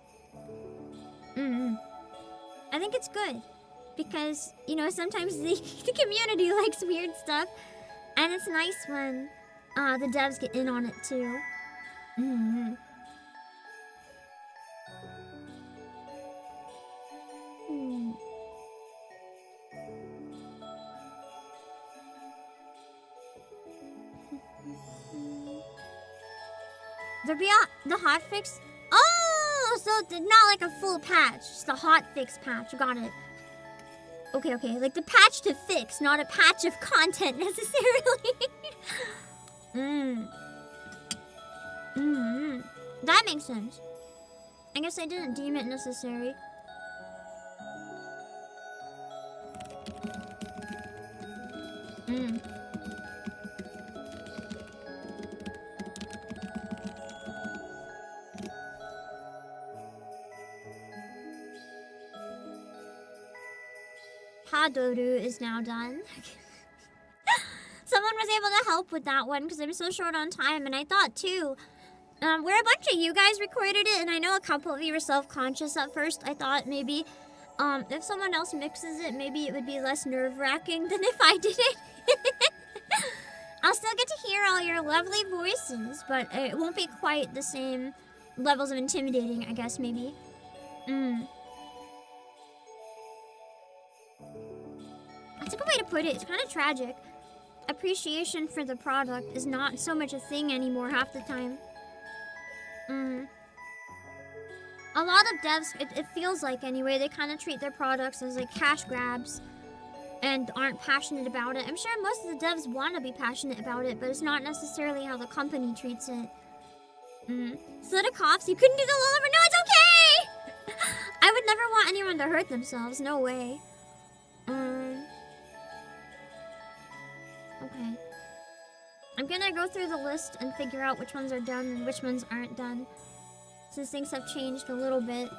I think it's good because, you know, sometimes the community likes weird stuff, and it's nice when the devs get in on it too. The hotfix. Oh, so it's not like a full patch, just a hotfix patch. Got it. Okay, like the patch to fix, not a patch of content necessarily. That makes sense. I guess I didn't deem it necessary. Hadoru is now done. Someone was able to help with that one because I'm so short on time, and I thought too, where a bunch of you guys recorded it, and I know a couple of you were self-conscious at first. I thought maybe if someone else mixes it, maybe it would be less nerve-wracking than if I did it. I'll still get to hear all your lovely voices, but it won't be quite the same levels of intimidating, I guess, maybe. That's a good way to put it. It's kind of tragic. Appreciation for the product is not so much a thing anymore half the time. A lot of devs, it feels like anyway, they kind of treat their products as like cash grabs and aren't passionate about it. I'm sure most of the devs want to be passionate about it, but it's not necessarily how the company treats it. Slither coughs, you couldn't do the lullaby. No, it's okay! I would never want anyone to hurt themselves. No way. Okay. I'm gonna go through the list and figure out which ones are done and which ones aren't done, since things have changed a little bit.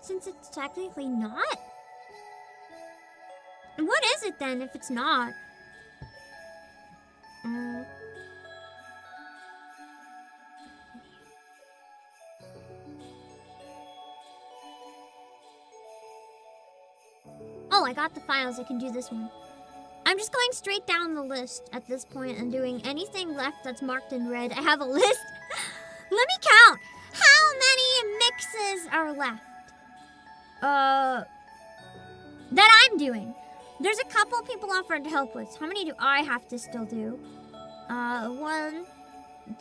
Since it's technically not? What is it then if it's not? Oh, I got the files. I can do this one. I'm just going straight down the list at this point and doing anything left that's marked in red. I have a list. Let me count. How many mixes are left? That I'm doing. There's a couple people offered to help with. How many do I have to still do? 1,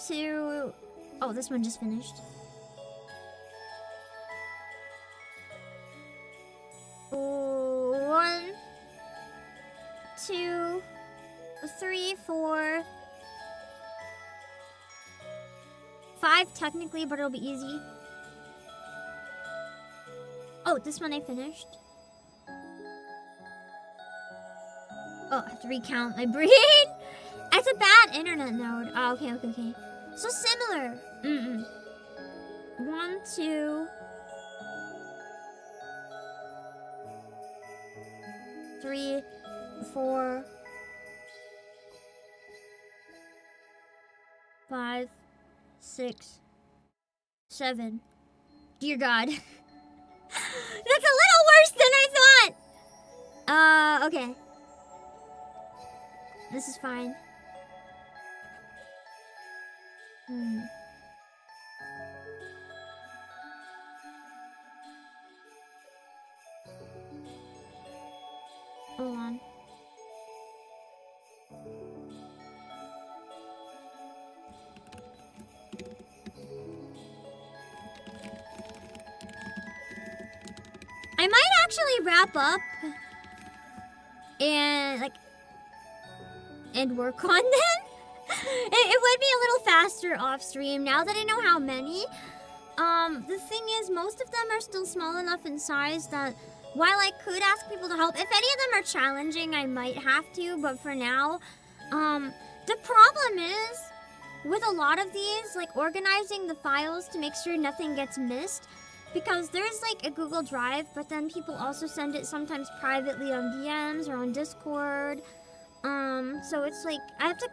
2... Oh, this one just finished. 1, 2, 3, 4... 5 technically, but it'll be easy. Oh, this one I finished. Oh, I have to recount my brain. It's a bad internet node. Oh, okay. So similar. 1, 2, 3, 4, 5, 6, 7. Dear God. That's a little worse than I thought! Okay. This is fine. Hold on. I might actually wrap up and work on them. It would be a little faster off stream now that I know how many. The thing is, most of them are still small enough in size that while I could ask people to help, if any of them are challenging, I might have to, but for now, the problem is, with a lot of these, like organizing the files to make sure nothing gets missed, because there's like a Google Drive, but then people also send it sometimes privately on DMs or on Discord. So it's like, I have to,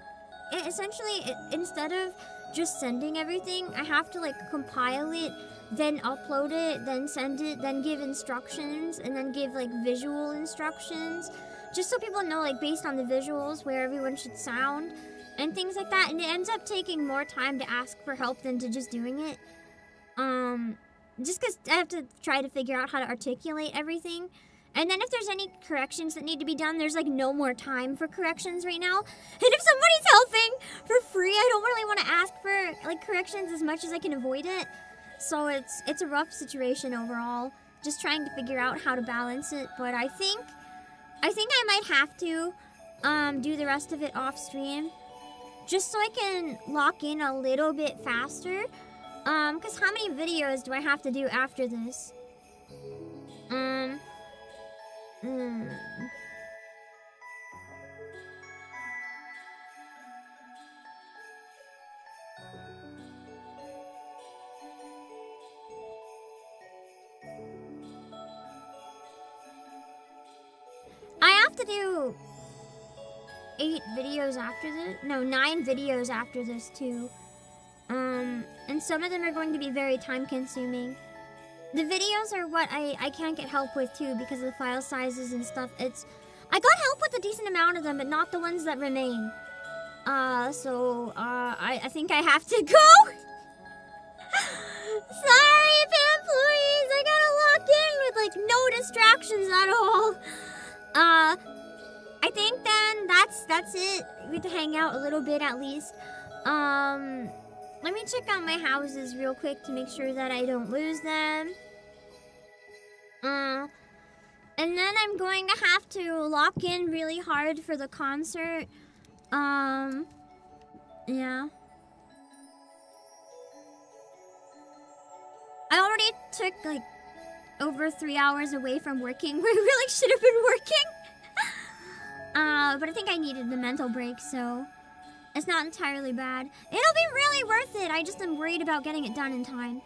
essentially, instead of just sending everything, I have to like compile it, then upload it, then send it, then give instructions, and then give like visual instructions, just so people know like based on the visuals where everyone should sound and things like that. And it ends up taking more time to ask for help than to just doing it. Just because I have to try to figure out how to articulate everything. And then if there's any corrections that need to be done, there's like no more time for corrections right now. And if somebody's helping for free, I don't really want to ask for like corrections as much as I can avoid it. So it's a rough situation overall. Just trying to figure out how to balance it. But I think I might have to do the rest of it off stream, just so I can lock in a little bit faster. Cause how many videos do I have to do after this? I have to do 8 videos after this. No, 9 videos after this too. And some of them are going to be very time consuming. The videos are what I can't get help with too because of the file sizes and stuff. I got help with a decent amount of them, but not the ones that remain. So I think I have to go. Sorry, Pam, please. I gotta lock in with like no distractions at all. I think then that's it. We have to hang out a little bit at least. Let me check out my houses real quick to make sure that I don't lose them. And then I'm going to have to lock in really hard for the concert. Yeah. I already took like over 3 hours away from working where I really should have been working. But I think I needed the mental break, so it's not entirely bad. It'll be really worth it. I just am worried about getting it done in time.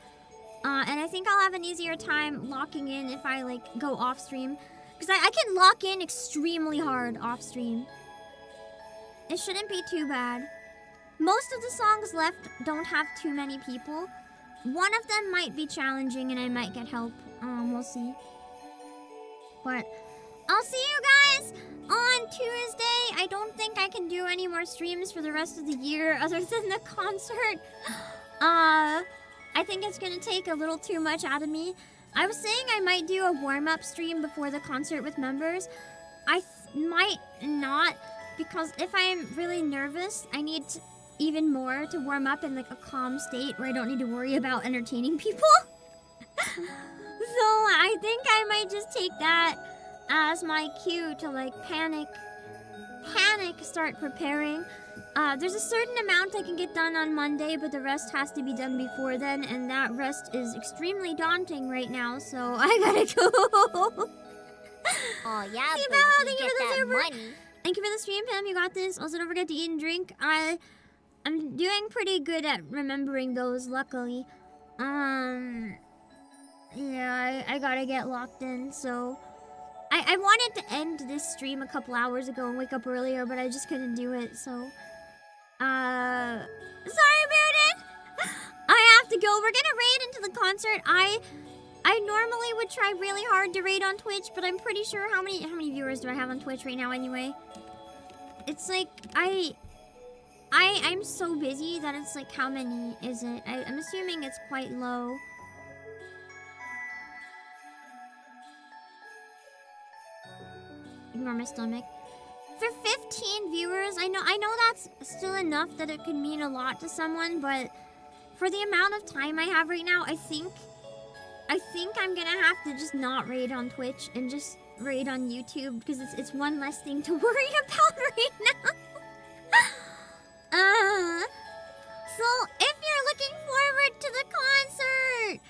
And I think I'll have an easier time locking in if I like go off stream. Because I can lock in extremely hard off stream. It shouldn't be too bad. Most of the songs left don't have too many people. One of them might be challenging and I might get help. We'll see. But I'll see you guys on Tuesday. I don't think I can do any more streams for the rest of the year other than the concert. I think it's gonna take a little too much out of me. I was saying I might do a warm-up stream before the concert with members. I might not, because if I'm really nervous, I need even more to warm up in like a calm state where I don't need to worry about entertaining people. So I think I might just take that as my cue to like panic, start preparing. There's a certain amount I can get done on Monday, but the rest has to be done before then, and that rest is extremely daunting right now, so I gotta go. Oh yeah, See, but Bella, you thank you get for the that server. money. Thank you for the stream, Pam. You got this. Also, don't forget to eat and drink. I'm doing pretty good at remembering those, luckily. Yeah, I gotta get locked in, so I wanted to end this stream a couple hours ago and wake up earlier, but I just couldn't do it, so sorry about it. I have to go. We're gonna raid into the concert. I normally would try really hard to raid on Twitch, but I'm pretty sure how many viewers do I have on Twitch right now anyway? It's like I'm so busy that it's like, how many is it? I'm assuming it's quite low. Ignore my stomach. For 15 viewers, I know that's still enough that it could mean a lot to someone, but for the amount of time I have right now, I think I think I'm gonna have to just not raid on Twitch and just raid on YouTube because it's one less thing to worry about right now. So if you're looking forward to the concert,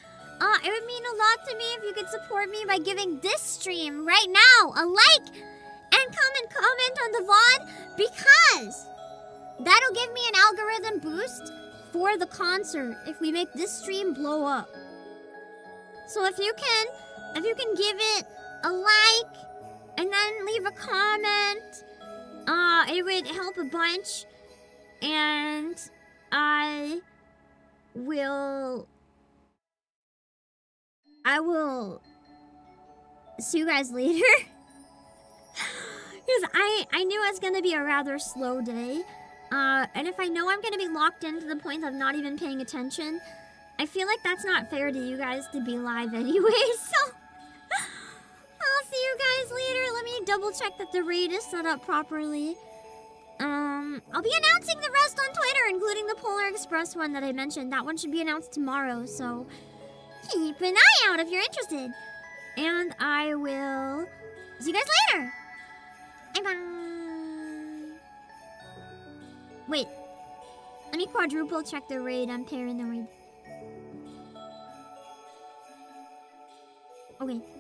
it would mean a lot to me if you could support me by giving this stream right now a like and come and comment on the VOD because that'll give me an algorithm boost for the concert if we make this stream blow up. So if you can give it a like and then leave a comment, it would help a bunch, and I will see you guys later. Because I knew it was gonna be a rather slow day. And if I know I'm gonna be locked in to the point of not even paying attention, I feel like that's not fair to you guys to be live anyway, so I'll see you guys later. Let me double check that the raid is set up properly. I'll be announcing the rest on Twitter, including the Polar Express one that I mentioned. That one should be announced tomorrow, so keep an eye out if you're interested. And I will see you guys later. Bye-bye. Wait. Let me quadruple check the raid. I'm pairing the raid. Okay.